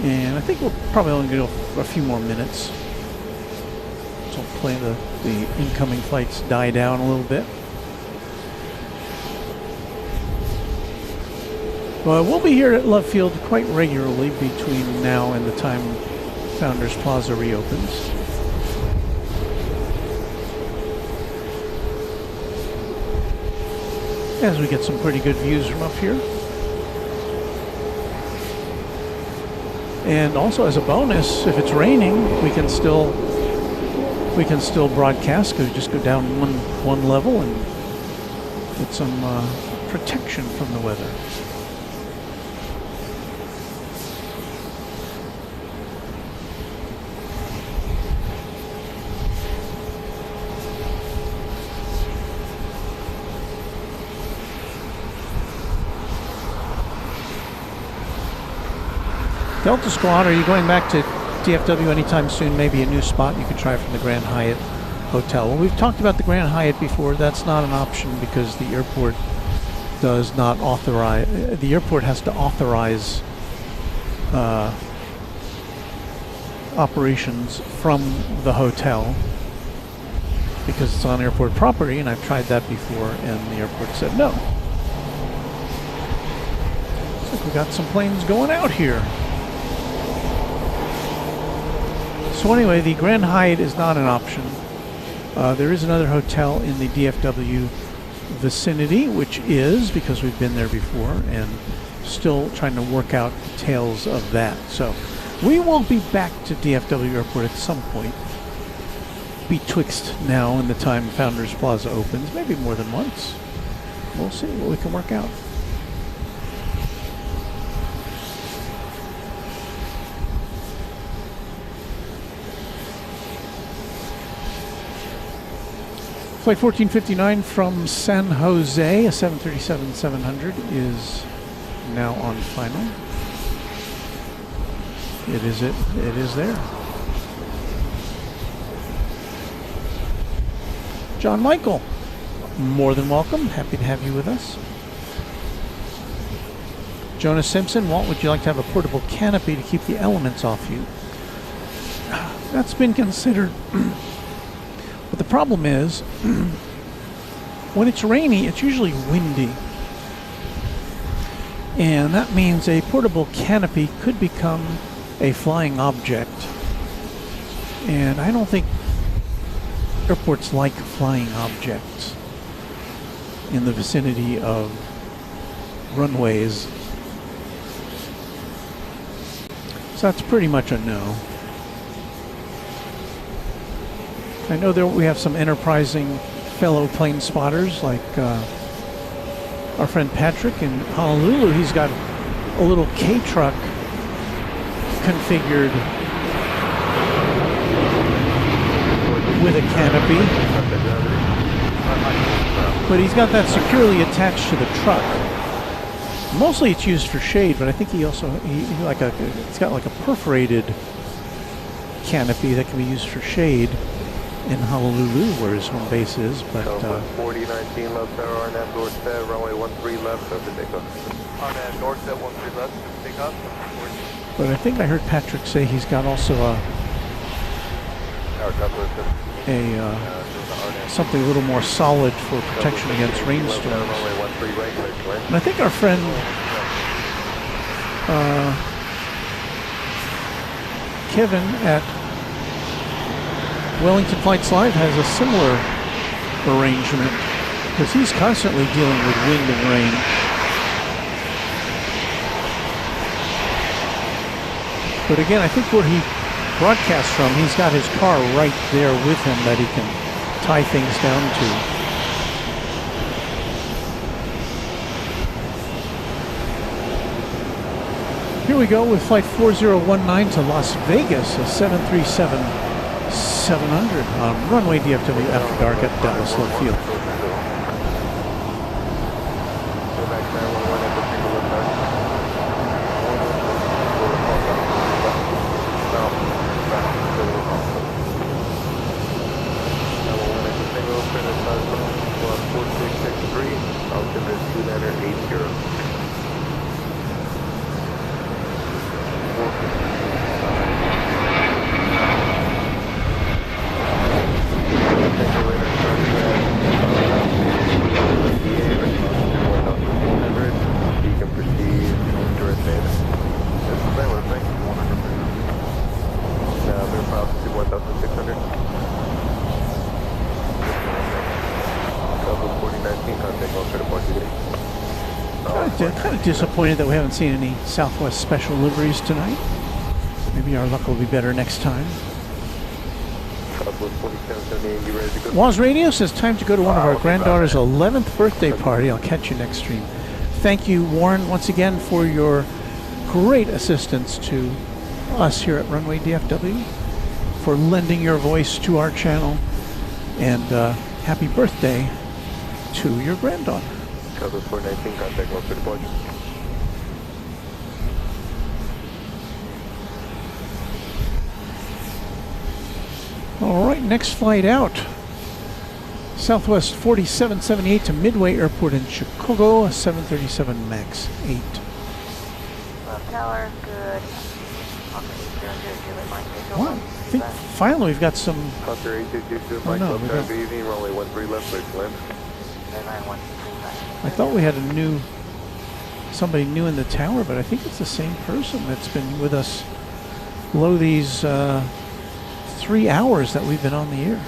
And I think we'll probably only go a few more minutes. So play the incoming flights die down a little bit. Well, we'll be here at Love Field quite regularly between now and the time Founders Plaza reopens. As we get some pretty good views from up here. And also as a bonus, if it's raining, we can still broadcast, because we just go down one level and get some protection from the weather. Delta Squad, are you going back to DFW anytime soon? Maybe a new spot you could try from the Grand Hyatt Hotel. Well, we've talked about the Grand Hyatt before. That's not an option because the airport does not authorize. The airport has to authorize operations from the hotel because it's on airport property, and I've tried that before, and the airport said no. Looks like we got some planes going out here. So anyway, the Grand Hyatt is not an option. There is another hotel in the DFW vicinity, which is, because we've been there before, and still trying to work out details of that. So we will be back to DFW Airport at some point, betwixt now and the time Founders Plaza opens, maybe more than once. We'll see what we can work out. Flight 1459 from San Jose, a 737-700, is now on final. It is there. John Michael, more than welcome. Happy to have you with us. Jonas Simpson, Walt, would you like to have a portable canopy to keep the elements off you? That's been considered. But the problem is, when it's rainy, it's usually windy. And that means a portable canopy could become a flying object. And I don't think airports like flying objects in the vicinity of runways. So that's pretty much a no. I know that we have some enterprising fellow plane spotters like our friend Patrick in Honolulu. He's got a little K-truck configured with a canopy, but he's got that securely attached to the truck. Mostly it's used for shade, but I think he's got like a perforated canopy that can be used for shade in Honolulu, where his home base is. But 4019 left tower, RNAV door set, runway 13 left, so to take off. RNAV door set 13 left, take off. But I think I heard Patrick say he's got also something a little more solid for protection against rainstorms. And I think our friend Kevin at Wellington Flights Live has a similar arrangement, because he's constantly dealing with wind and rain. But again, I think where he broadcasts from, he's got his car right there with him that he can tie things down to. Here we go with flight 4019 to Las Vegas, a 737-700 on runway DFW after dark at Dallas Love Field. Kind of disappointed that we haven't seen any Southwest special liveries tonight. Maybe our luck will be better next time. Waz Radio says time to go to one of our granddaughter's 11th birthday party. I'll catch you next stream. Thank you, Warren, once again for your great assistance to us here at Runway DFW, for lending your voice to our channel, and happy birthday to your granddaughter. Cover 419, contact 1 for departure. All right, next flight out. Southwest 4778 to Midway Airport in Chicago, a 737 MAX 8. Left tower, good. Wow, I think finally we've got some... Hunter 8222, Oh, no, Mike, good evening, runway 13 left, clear to land. I thought we had somebody new in the tower, but I think it's the same person that's been with us below these 3 hours that we've been on the air.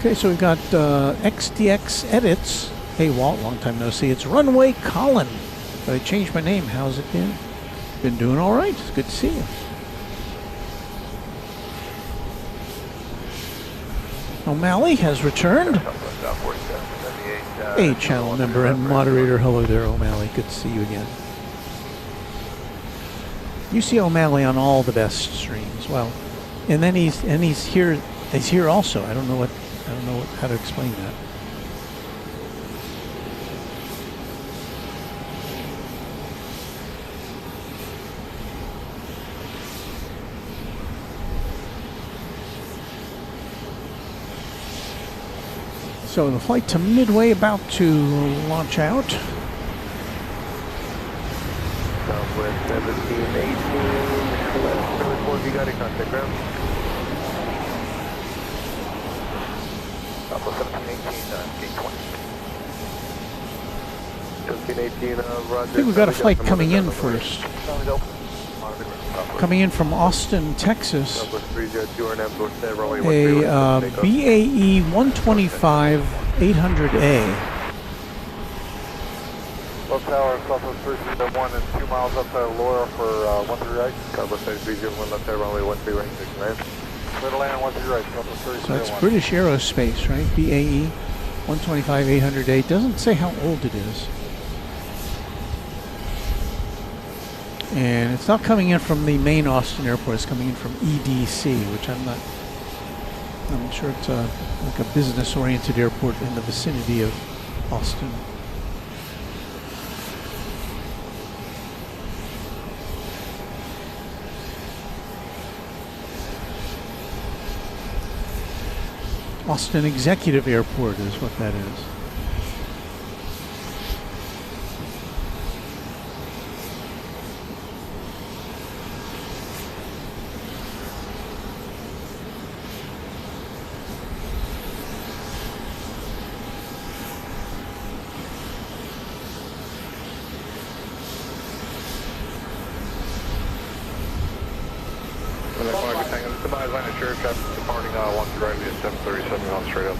Okay, so we've got XDX Edits. Hey Walt, long time no see. It's Runway Colin. But I changed my name. How's it been? Been doing all right. It's good to see you. O'Malley has returned. A channel member and moderator. Hello there, O'Malley. Good to see you again. You see O'Malley on all the best streams. Well, and then he's here. He's here also. I don't know how to explain that. So the flight to Midway about to launch out. Southwest 1718, left, report, you got it, contact ground. Southwest 1718, gate 20. 1718, Roger. I think we've got a flight coming in first. Coming in from Austin, Texas. Southwest 302, RNAV, Dorset, runway A 13 BAE 125 800A. Low tower, Southwest 301 and 2 miles outside of Laura for 13 right. Southwest 301, left side, runway 13 right, 6 land. Clear to land 13 right, Southwest 301. So that's British Aerospace, right? BAE 125 800A. Doesn't say how old it is. And it's not coming in from the main Austin airport. It's coming in from EDC, which I'm sure it's like a business-oriented airport in the vicinity of Austin. Austin Executive Airport is what that is. Goodbye, line of sure, traffic departing 1 right via 737 on straight up.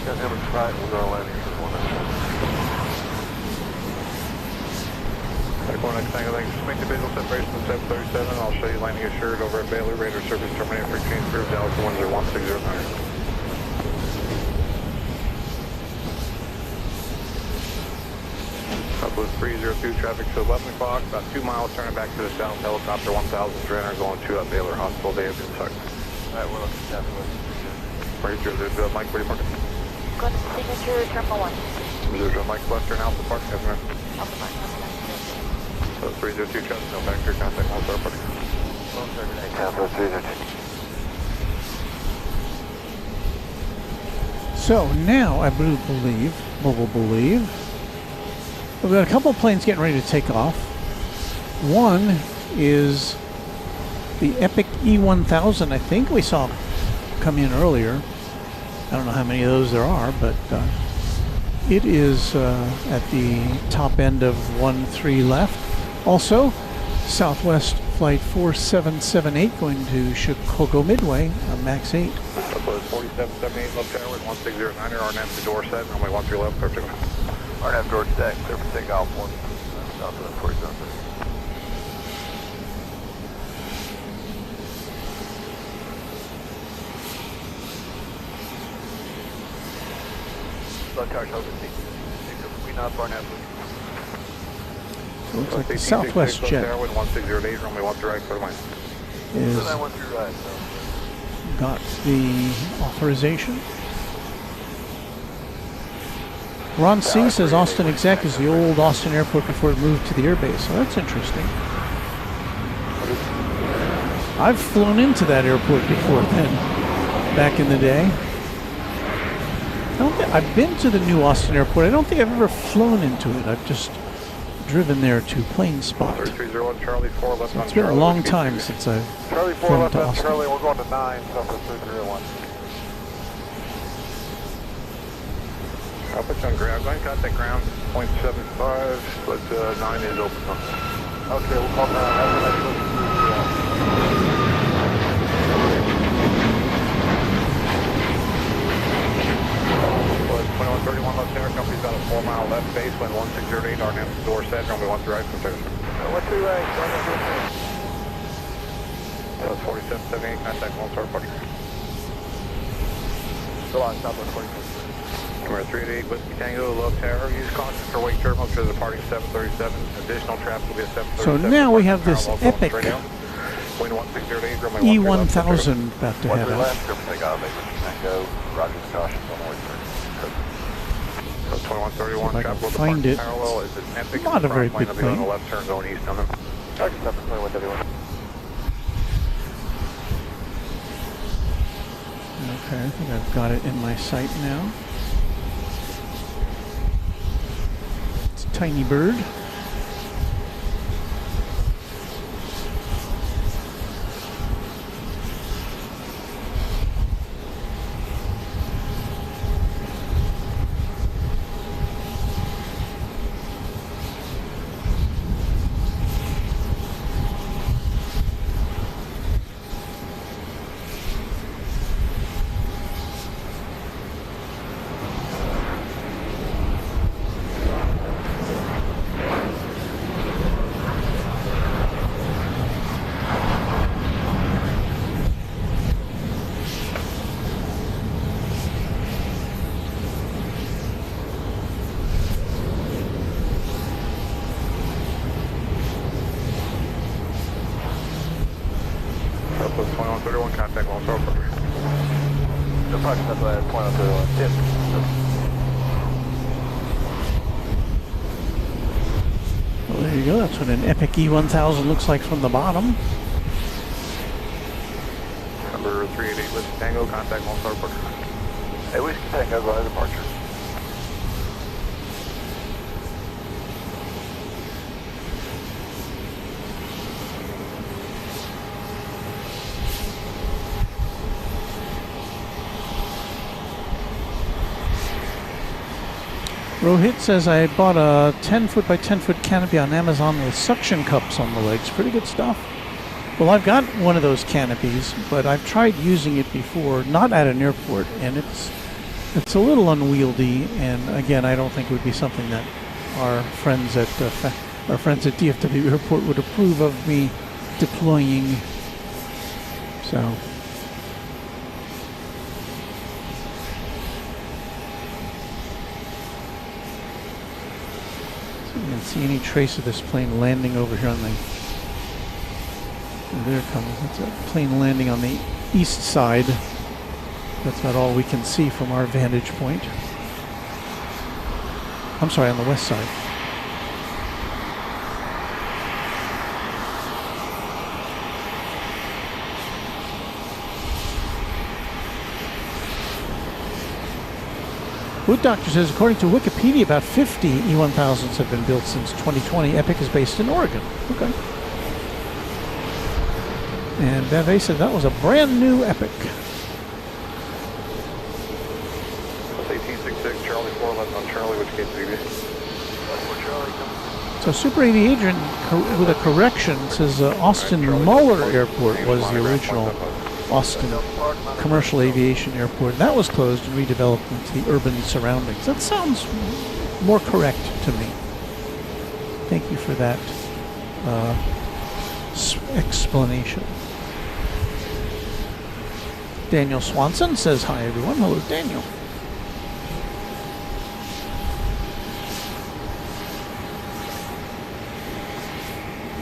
Got him right, we're going to land here for 1. Just make the visual separation of 737. I'll show you landing assured over at Baylor. Radar service terminated for transfer of Dallas 101609. Southwest 302, traffic to 11 o'clock, about 2 miles, turning back to the south, helicopter 1300 going to Baylor Hospital. They have been stuck. Alright, we're looking southwest. Roger, there's Mike, what do you mark? Going to signature Terminal 1. There's a Mike Buster and Alpha Park, yes, ma'am. Alpha Park, So 302, traffic, no factor, contact Alpha Park. Southwest 302. So now I believe, we've got a couple of planes getting ready to take off. One is the Epic E1000. I think we saw come in earlier. I don't know how many of those there are, but it is at the top end of 13 left. Also, Southwest Flight 4778 going to Chicago Midway on MAX 8. Southwest 4778, left tower with 1609, RNAV to Dorset, runway 13 left, perfect. RNAV Dorset, clear for takeoff 1, Southwest 47. Low tower, Southwest 8. We not RNAV. So it looks like the Southwest jet with 1608, runway 13 right, clear line. is right, got the authorization. Ron C. says Austin Exec is the old Austin airport before it moved to the airbase. So that's interesting. I've flown into that airport before then, back in the day. I've been to the new Austin airport. I don't think I've ever flown into it. I've just driven there to plane spot. 301 Charlie 4 left So on it's been a Charlie, long time since I've Charlie 4 flown left to on Austin. Charlie, we're going to 9, Southwest 301. I'll put you on ground. Go ahead and contact ground 0.75, but 9 is open. Okay, we'll call 9. That's the next one. 2131 left center, company's about a 4 mile left base, wind 1608, RNAV to Dorset, runway 13 right from service. 13 right, That's 4778, contact Lone Star Party. Still on Southwest 46. Number 388, Whiskey Tango, low tower, use caution for wake turbulence for the departing 737. Additional traffic will be at 737. So now we have this epic Wind 1608, runway 13 left. E1000 about to head out. Take off, Tango, roger the caution, 2131, See if I can traffic will find depart it. parallel. Is it Epic? Not a very Front big plane will be on plane. the left turn going east on them. Roger, 721W1. Okay, I think I've got it in my sight now. It's a tiny bird. contact Long Tower Parker. Approach Southwest 103. Tip. Well, there you go. That's what an Epic E1000 looks like from the bottom. Number 388 Whiskey Tango, contact Long Tower Parker. Hey, Whiskey Tango, go ahead, departure. Rohit says, I bought a 10-foot by 10-foot canopy on Amazon with suction cups on the legs. Pretty good stuff. Well, I've got one of those canopies, but I've tried using it before, not at an airport, and it's a little unwieldy. And again, I don't think it would be something that our friends at DFW Airport would approve of me deploying. So. You can see any trace of this plane landing over here on the... Oh, there it comes. That's a plane landing on the east side. That's about all we can see from our vantage point. I'm sorry, on the west side. Wood Doctor says, according to Wikipedia, about 50 E1000s have been built since 2020. Epic is based in Oregon. Okay. And Beve said that was a brand new Epic. That's 1866, Charlie 4 left on Charlie, which case BB? So Super Aviation, with a correction, says Austin Muller Airport was the original Austin Commercial Aviation Airport. That was closed and redeveloped into the urban surroundings. That sounds more correct to me. Thank you for that explanation. Daniel Swanson says, hi everyone. Hello, Daniel.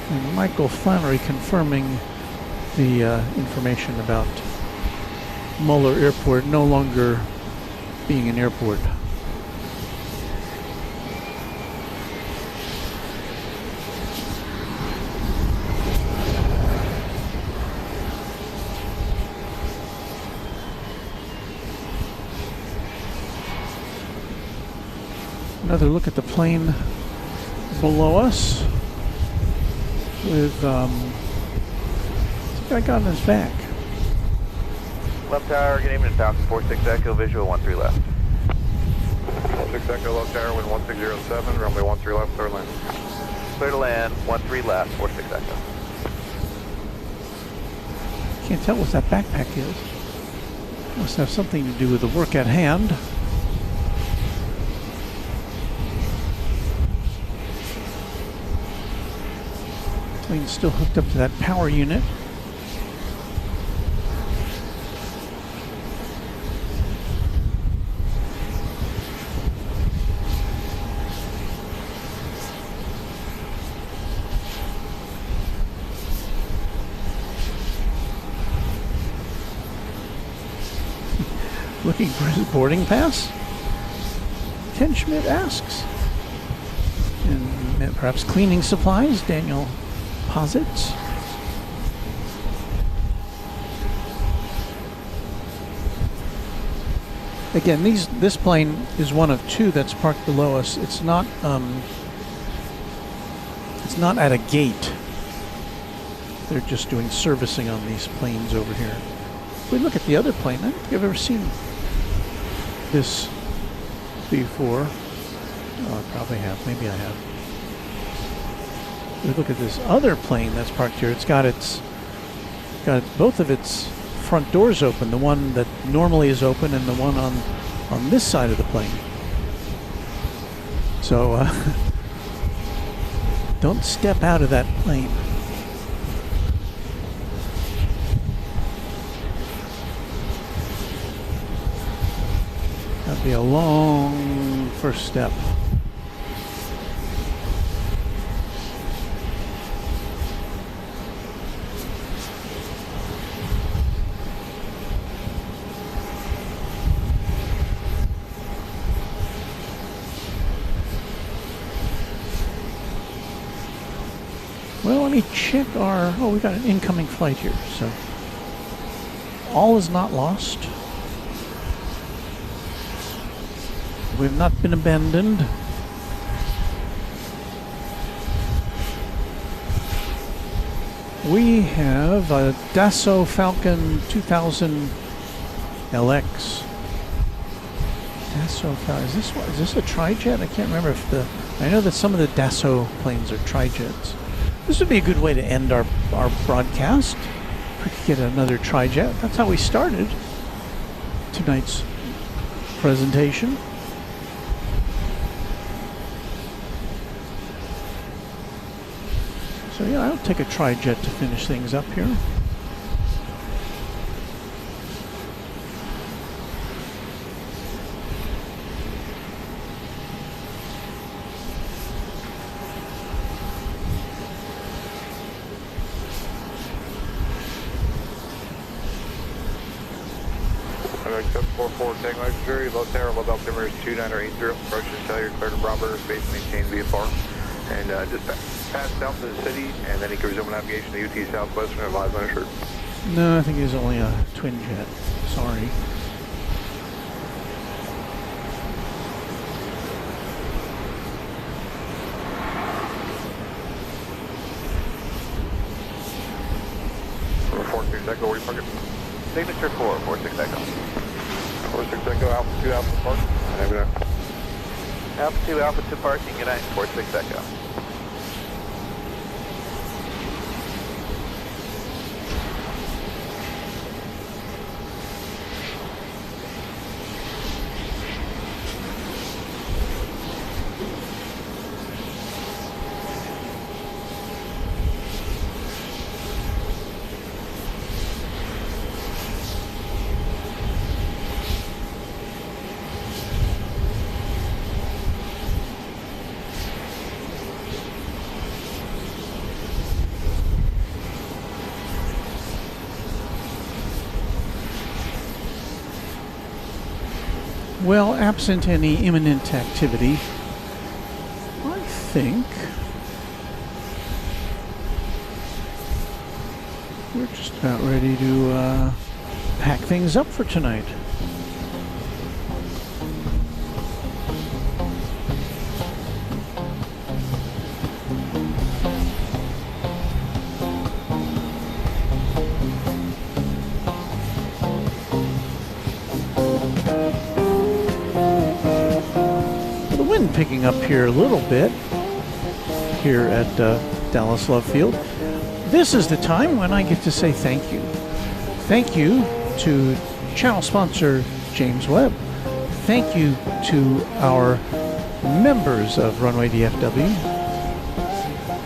And Michael Flannery confirming the information about Muller Airport no longer being an airport. Another look at the plane below us with what's the guy got on his back? Left tower, good evening, Falcon 46 Echo, visual 13 left. 46 Echo, left tower, wind 1607, runway 13 left, third lane. Clear to land, 13 left, 46 Echo. Can't tell what that backpack is. Must have something to do with the work at hand. Plane's still hooked up to that power unit. Looking for his boarding pass? Ken Schmidt asks. And perhaps cleaning supplies, Daniel posits. Again, this plane is one of two that's parked below us. It's not at a gate. They're just doing servicing on these planes over here. If we look at the other plane, I don't think I've ever seen this before. Oh, I probably have. Maybe I have. We look at this other plane that's parked here. It's got both of its front doors open. The one that normally is open, and the one on this side of the plane. So don't step out of that plane. That'd be a long first step. Well, let me check our... Oh, we got an incoming flight here, so... All is not lost. We've not been abandoned. We have a Dassault Falcon 2000 LX. Dassault Falcon. Is this a tri-jet? I can't remember if the... I know that some of the Dassault planes are tri-jets. This would be a good way to end our broadcast. If we could get another tri-jet. That's how we started tonight's presentation. So yeah, I'll take a tri-jet to finish things up here. Accept 44, taking life jury, low tower, low belt timbers 2980, approach and tell your clear to Bravo space, maintain VFR, and just pass south to the city, and then he can resume navigation to UT Southwestern and advise on assured. No, I think it's only a twin jet. Sorry. Echo, where you parking? Signature 4, 46 Echo. 46 Echo, Alpha 2, Alpha Park. Alpha 2, Alpha 2 parking, good night, 46 Echo. Well, absent any imminent activity, I think we're just about ready to pack things up for tonight. Picking up here a little bit here at Dallas Love Field. This is the time when I get to say thank you. Thank you to channel sponsor James Webb. Thank you to our members of Runway DFW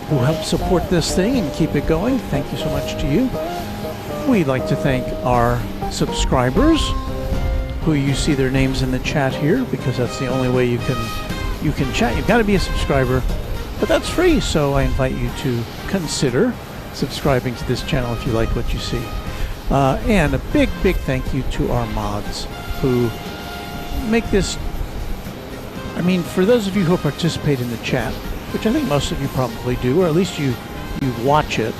who help support this thing and keep it going. Thank you so much to you. We'd like to thank our subscribers who you see their names in the chat here, because that's the only way you can chat. You've got to be a subscriber, but that's free, so I invite you to consider subscribing to this channel if you like what you see. And a big thank you to our mods who make this... I mean, for those of you who participate in the chat, which I think most of you probably do, or at least you watch it,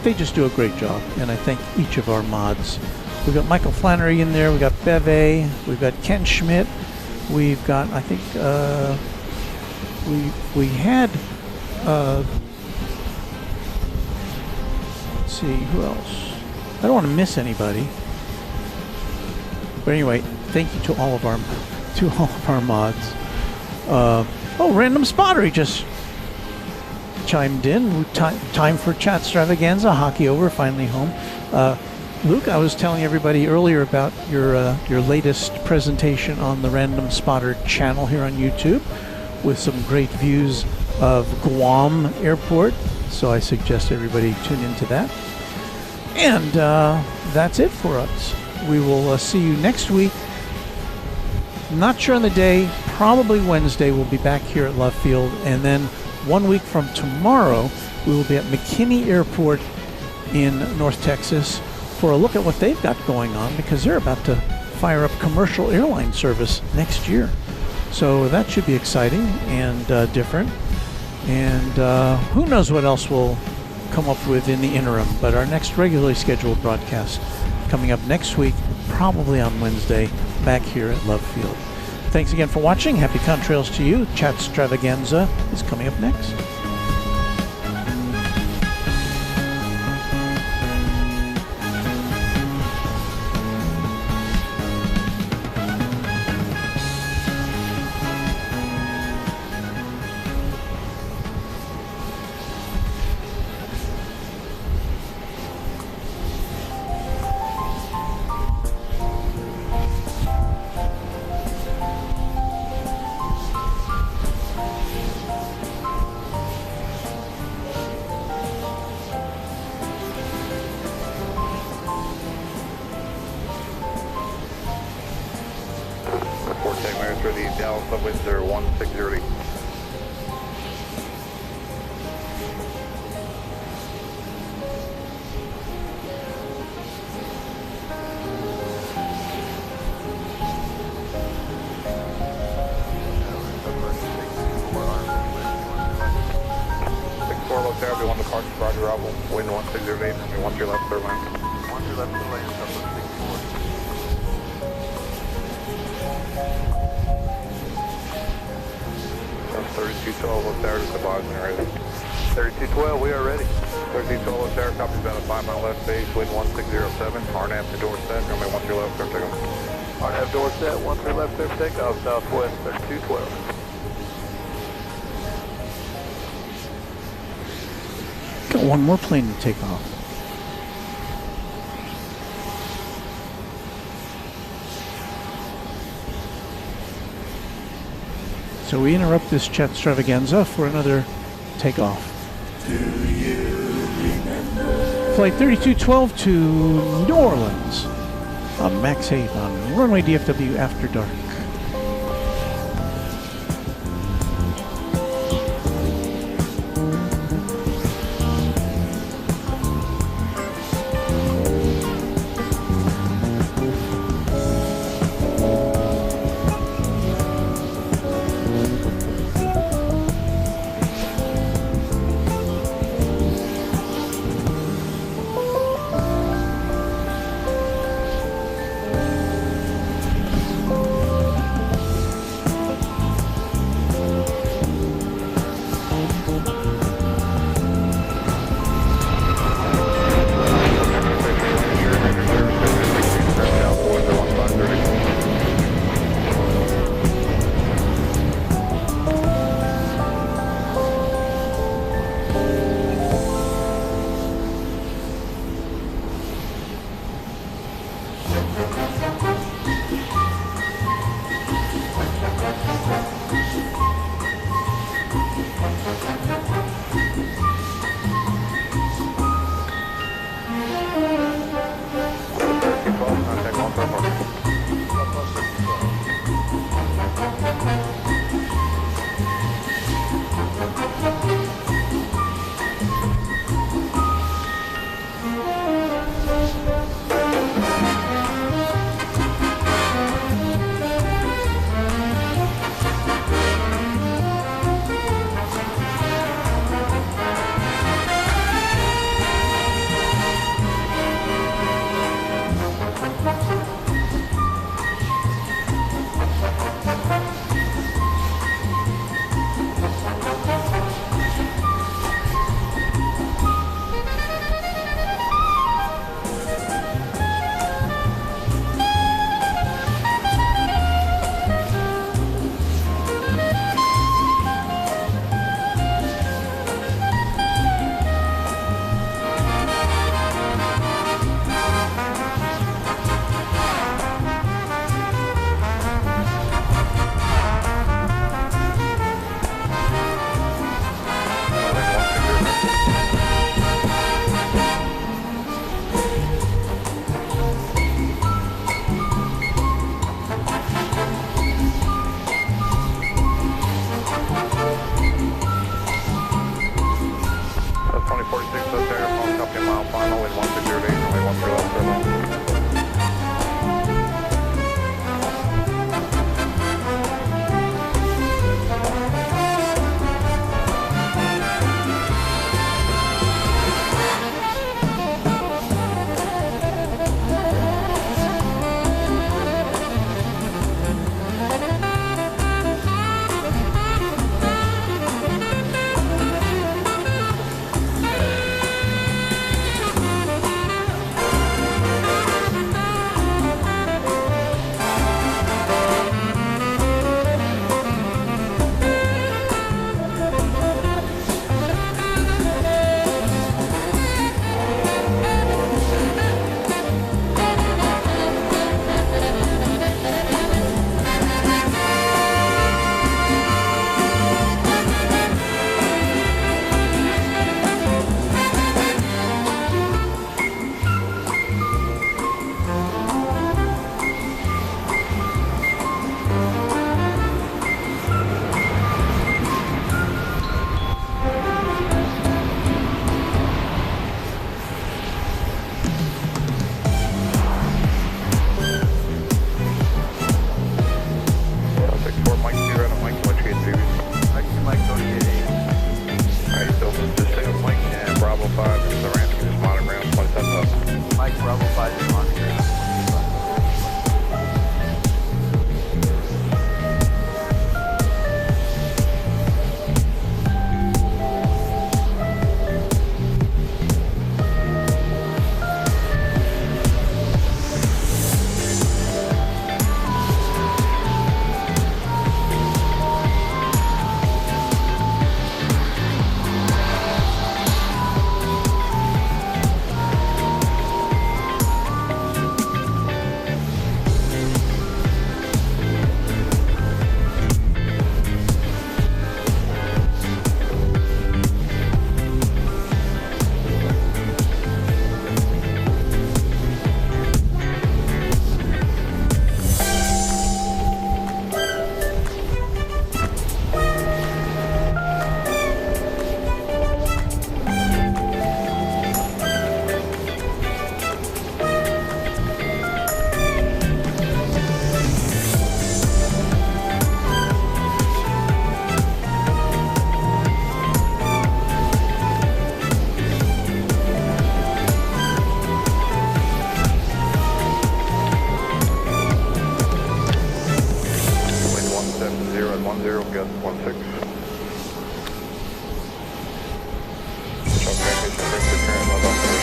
they just do a great job, and I thank each of our mods. We've got Michael Flannery in there, we've got Beve, we've got Ken Schmidt, we've got, I think, we had, let's see, who else? I don't want to miss anybody. But anyway, thank you to all of our mods. Oh, Random Spotter, he just chimed in. Time for chat extravaganza. Hockey over, finally home. Luke, I was telling everybody earlier about your latest presentation on the Random Spotter channel here on YouTube, with some great views of Guam Airport. So I suggest everybody tune into that. And that's it for us. We will see you next week. Not sure on the day. Probably Wednesday. We'll be back here at Love Field, and then 1 week from tomorrow, we will be at McKinney Airport in North Texas for a look at what they've got going on, because they're about to fire up commercial airline service next year. So that should be exciting and different. And who knows what else we'll come up with in the interim. But our next regularly scheduled broadcast coming up next week, probably on Wednesday, back here at Love Field. Thanks again for watching. Happy contrails to you. Chatstravaganza is coming up next. For the Dallas subwinds are 1608. Tower, be 1 departure, Roger, Bravo, wind 1608, and be 1 to your left, third lane. 1 to your left, third lane, 3212, Low Tower, just advising ready. 3212, we are ready. 3212, Low Tower, copies about a 5 mile left base, wind 1607, RNAV to door set, runway 1 to your left, clear for takeoff. RNAV door set, 1 to your left, clear for takeoff, southwest 3212. Got one more plane to take off. So we interrupt this chat extravaganza for another takeoff. Flight 3212 to New Orleans on Max 8 on Runway DFW After Dark. Gus 16. Shop transmission, bring to current level,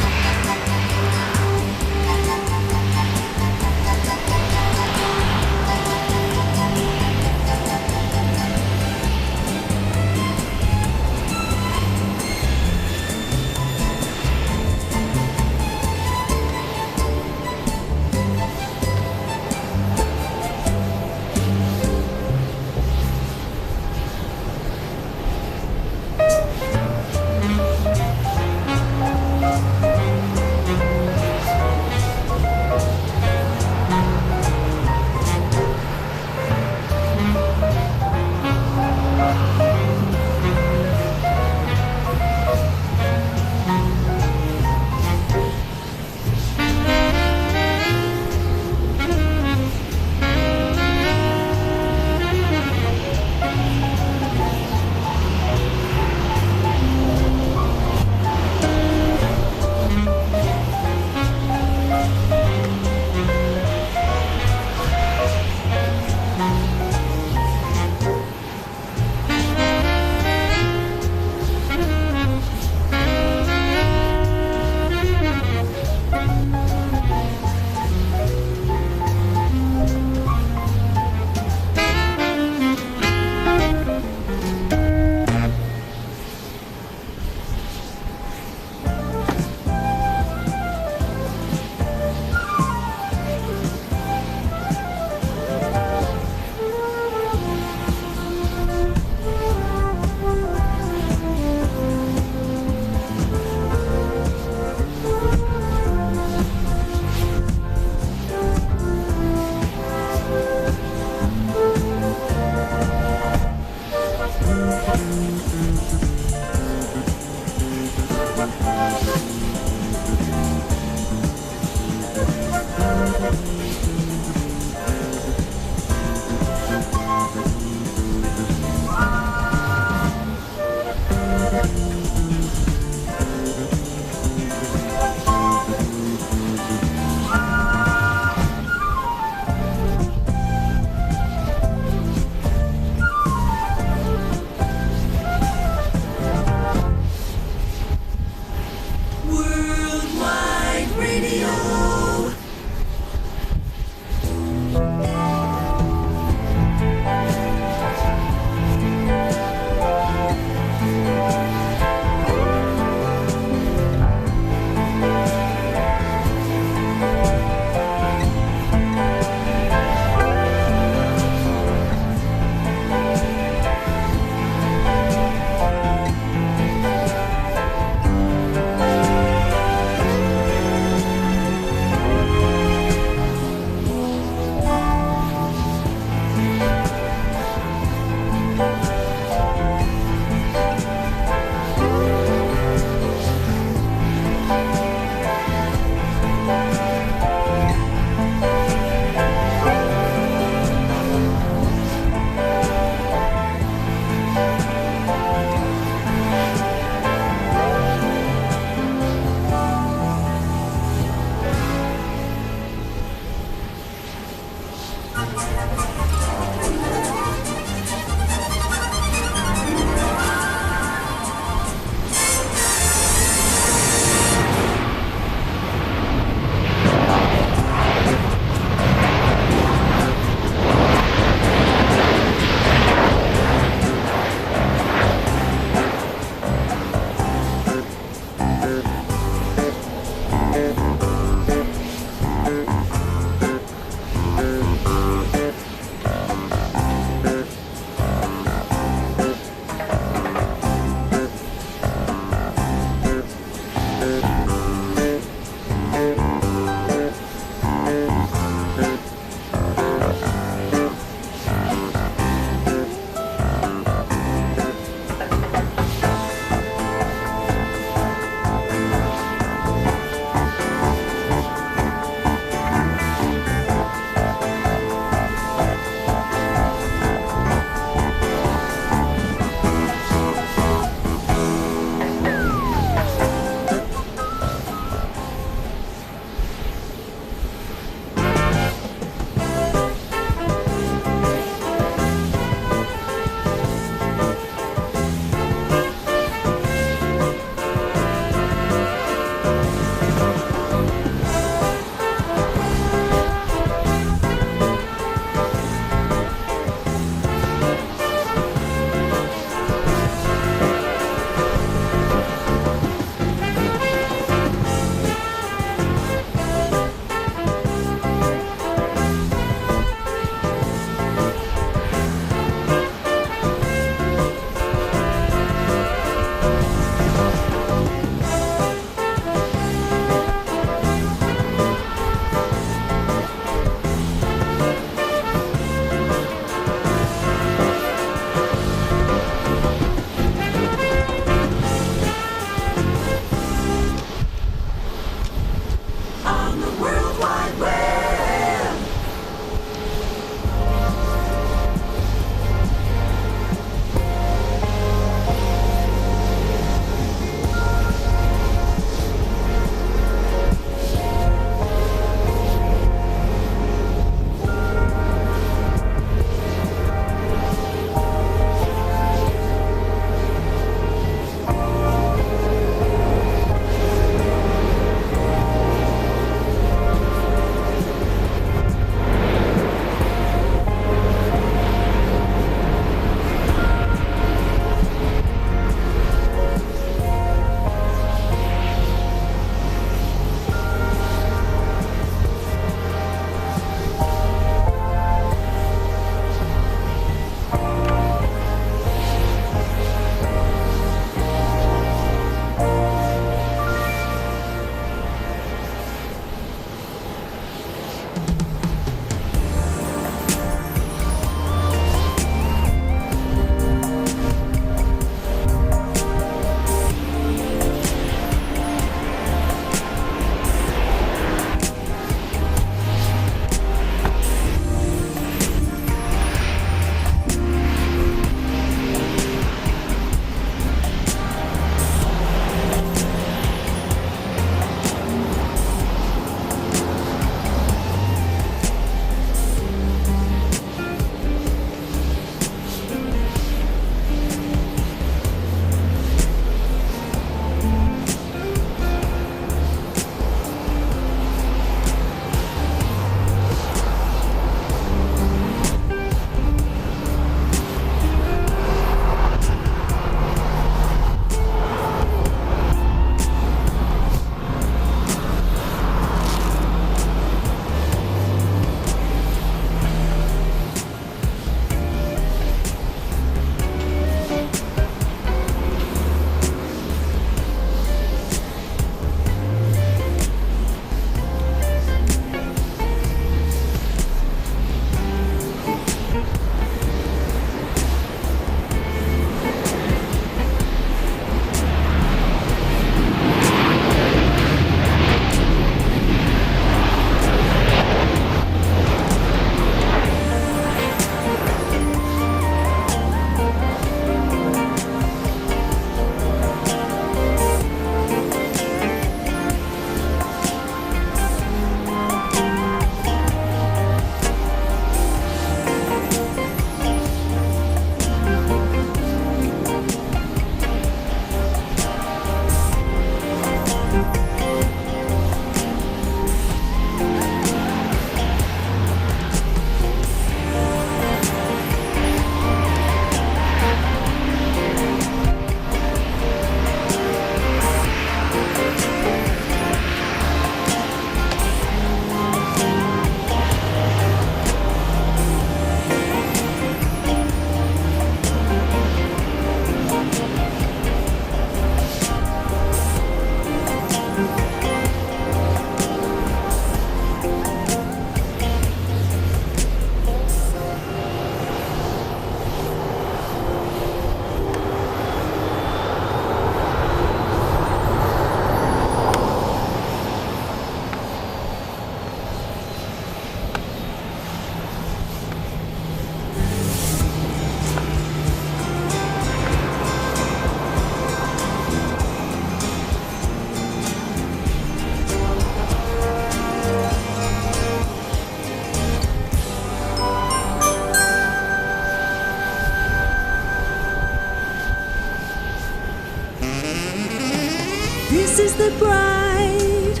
is the bright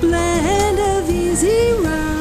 blend of easy rock.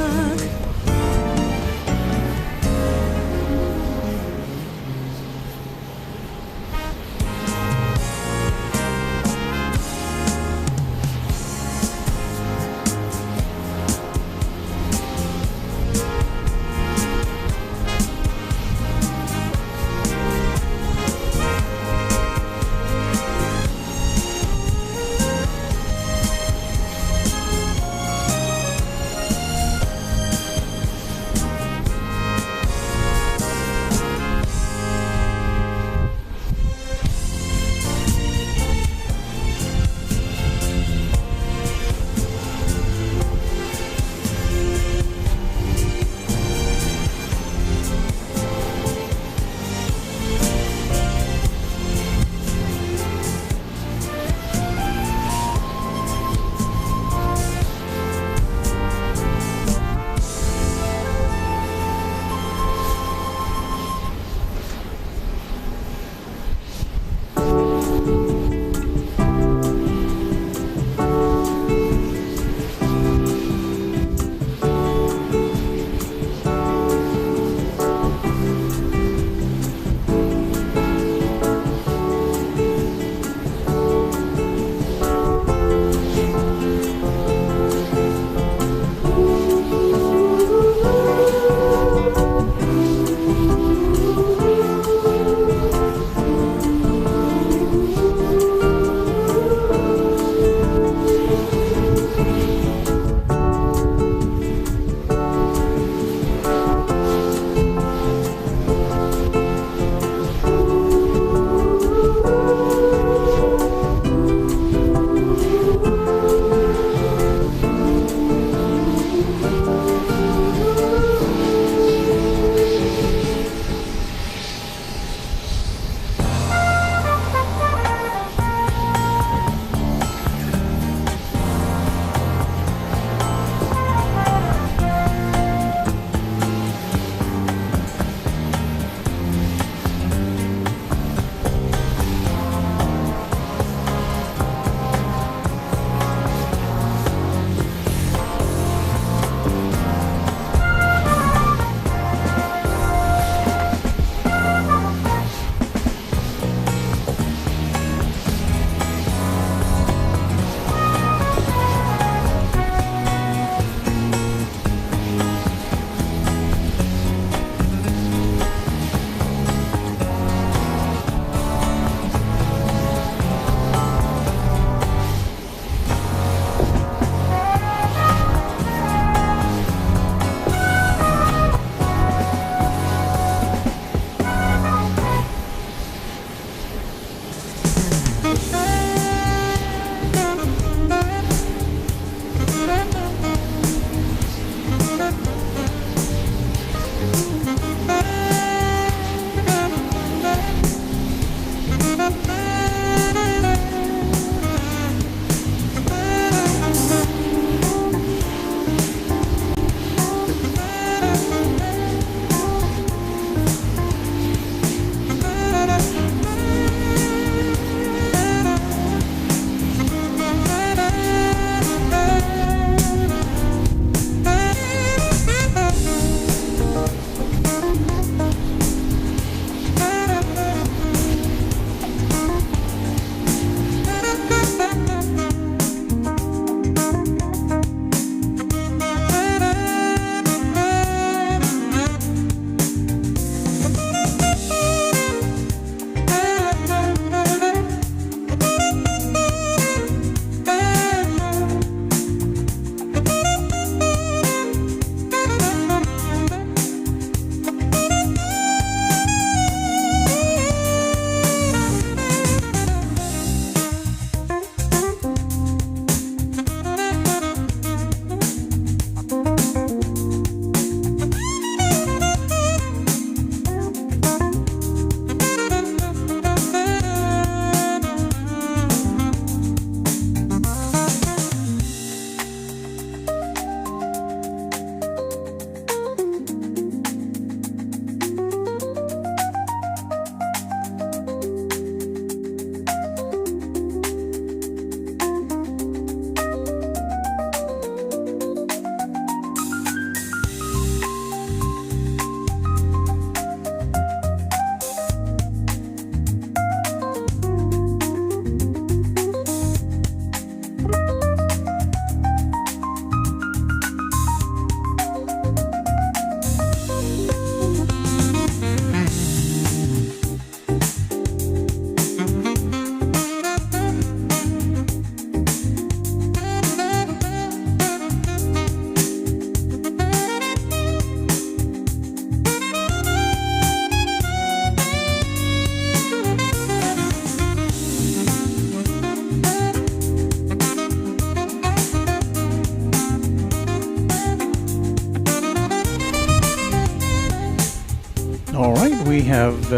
we have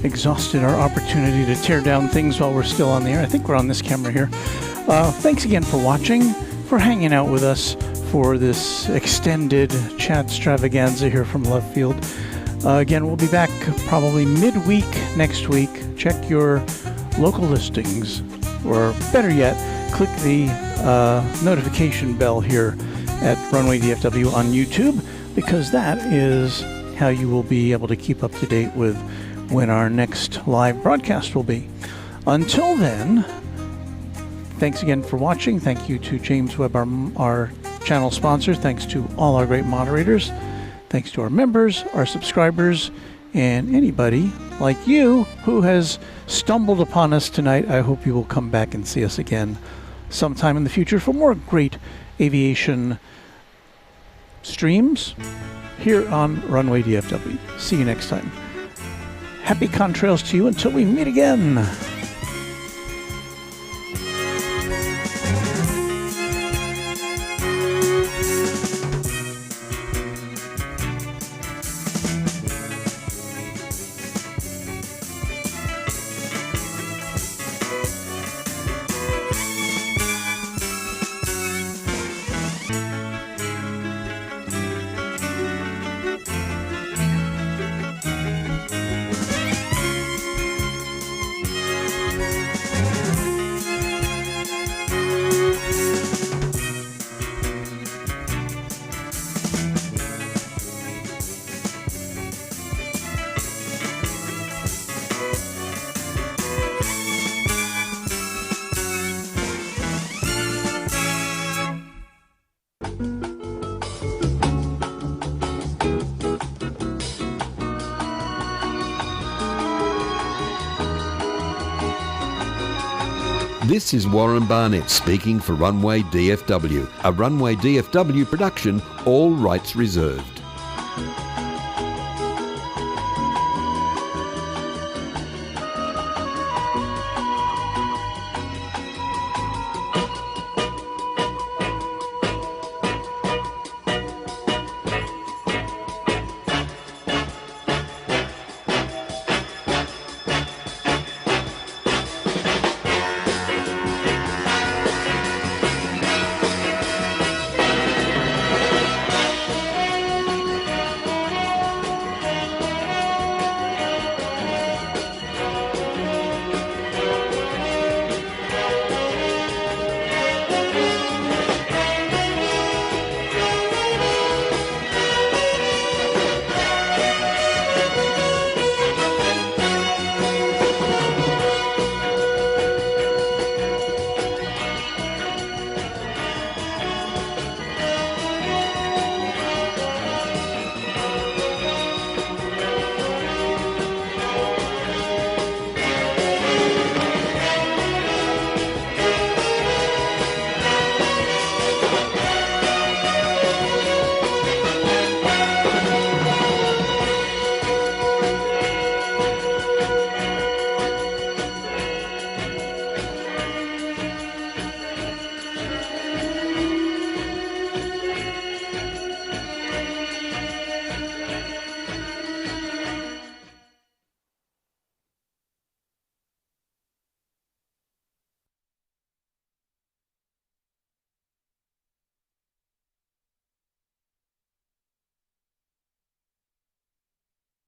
exhausted our opportunity to tear down things while we're still on the air. I think we're on this camera here. Thanks again for watching, for hanging out with us for this extended chat extravaganza here from Love Field. Again, we'll be back probably midweek next week. Check your local listings, or better yet, click the notification bell here at Runway DFW on YouTube, because that is how you will be able to keep up to date with when our next live broadcast will be. Until then, thanks again for watching. Thank you to James Webb, our channel sponsor. Thanks to all our great moderators. Thanks to our members, our subscribers, and anybody like you who has stumbled upon us tonight. I hope you will come back and see us again sometime in the future for more great aviation streams here on Runway DFW. See you next time. Happy contrails to you until we meet again. This is Warren Barnett speaking for Runway DFW, a Runway DFW production, all rights reserved.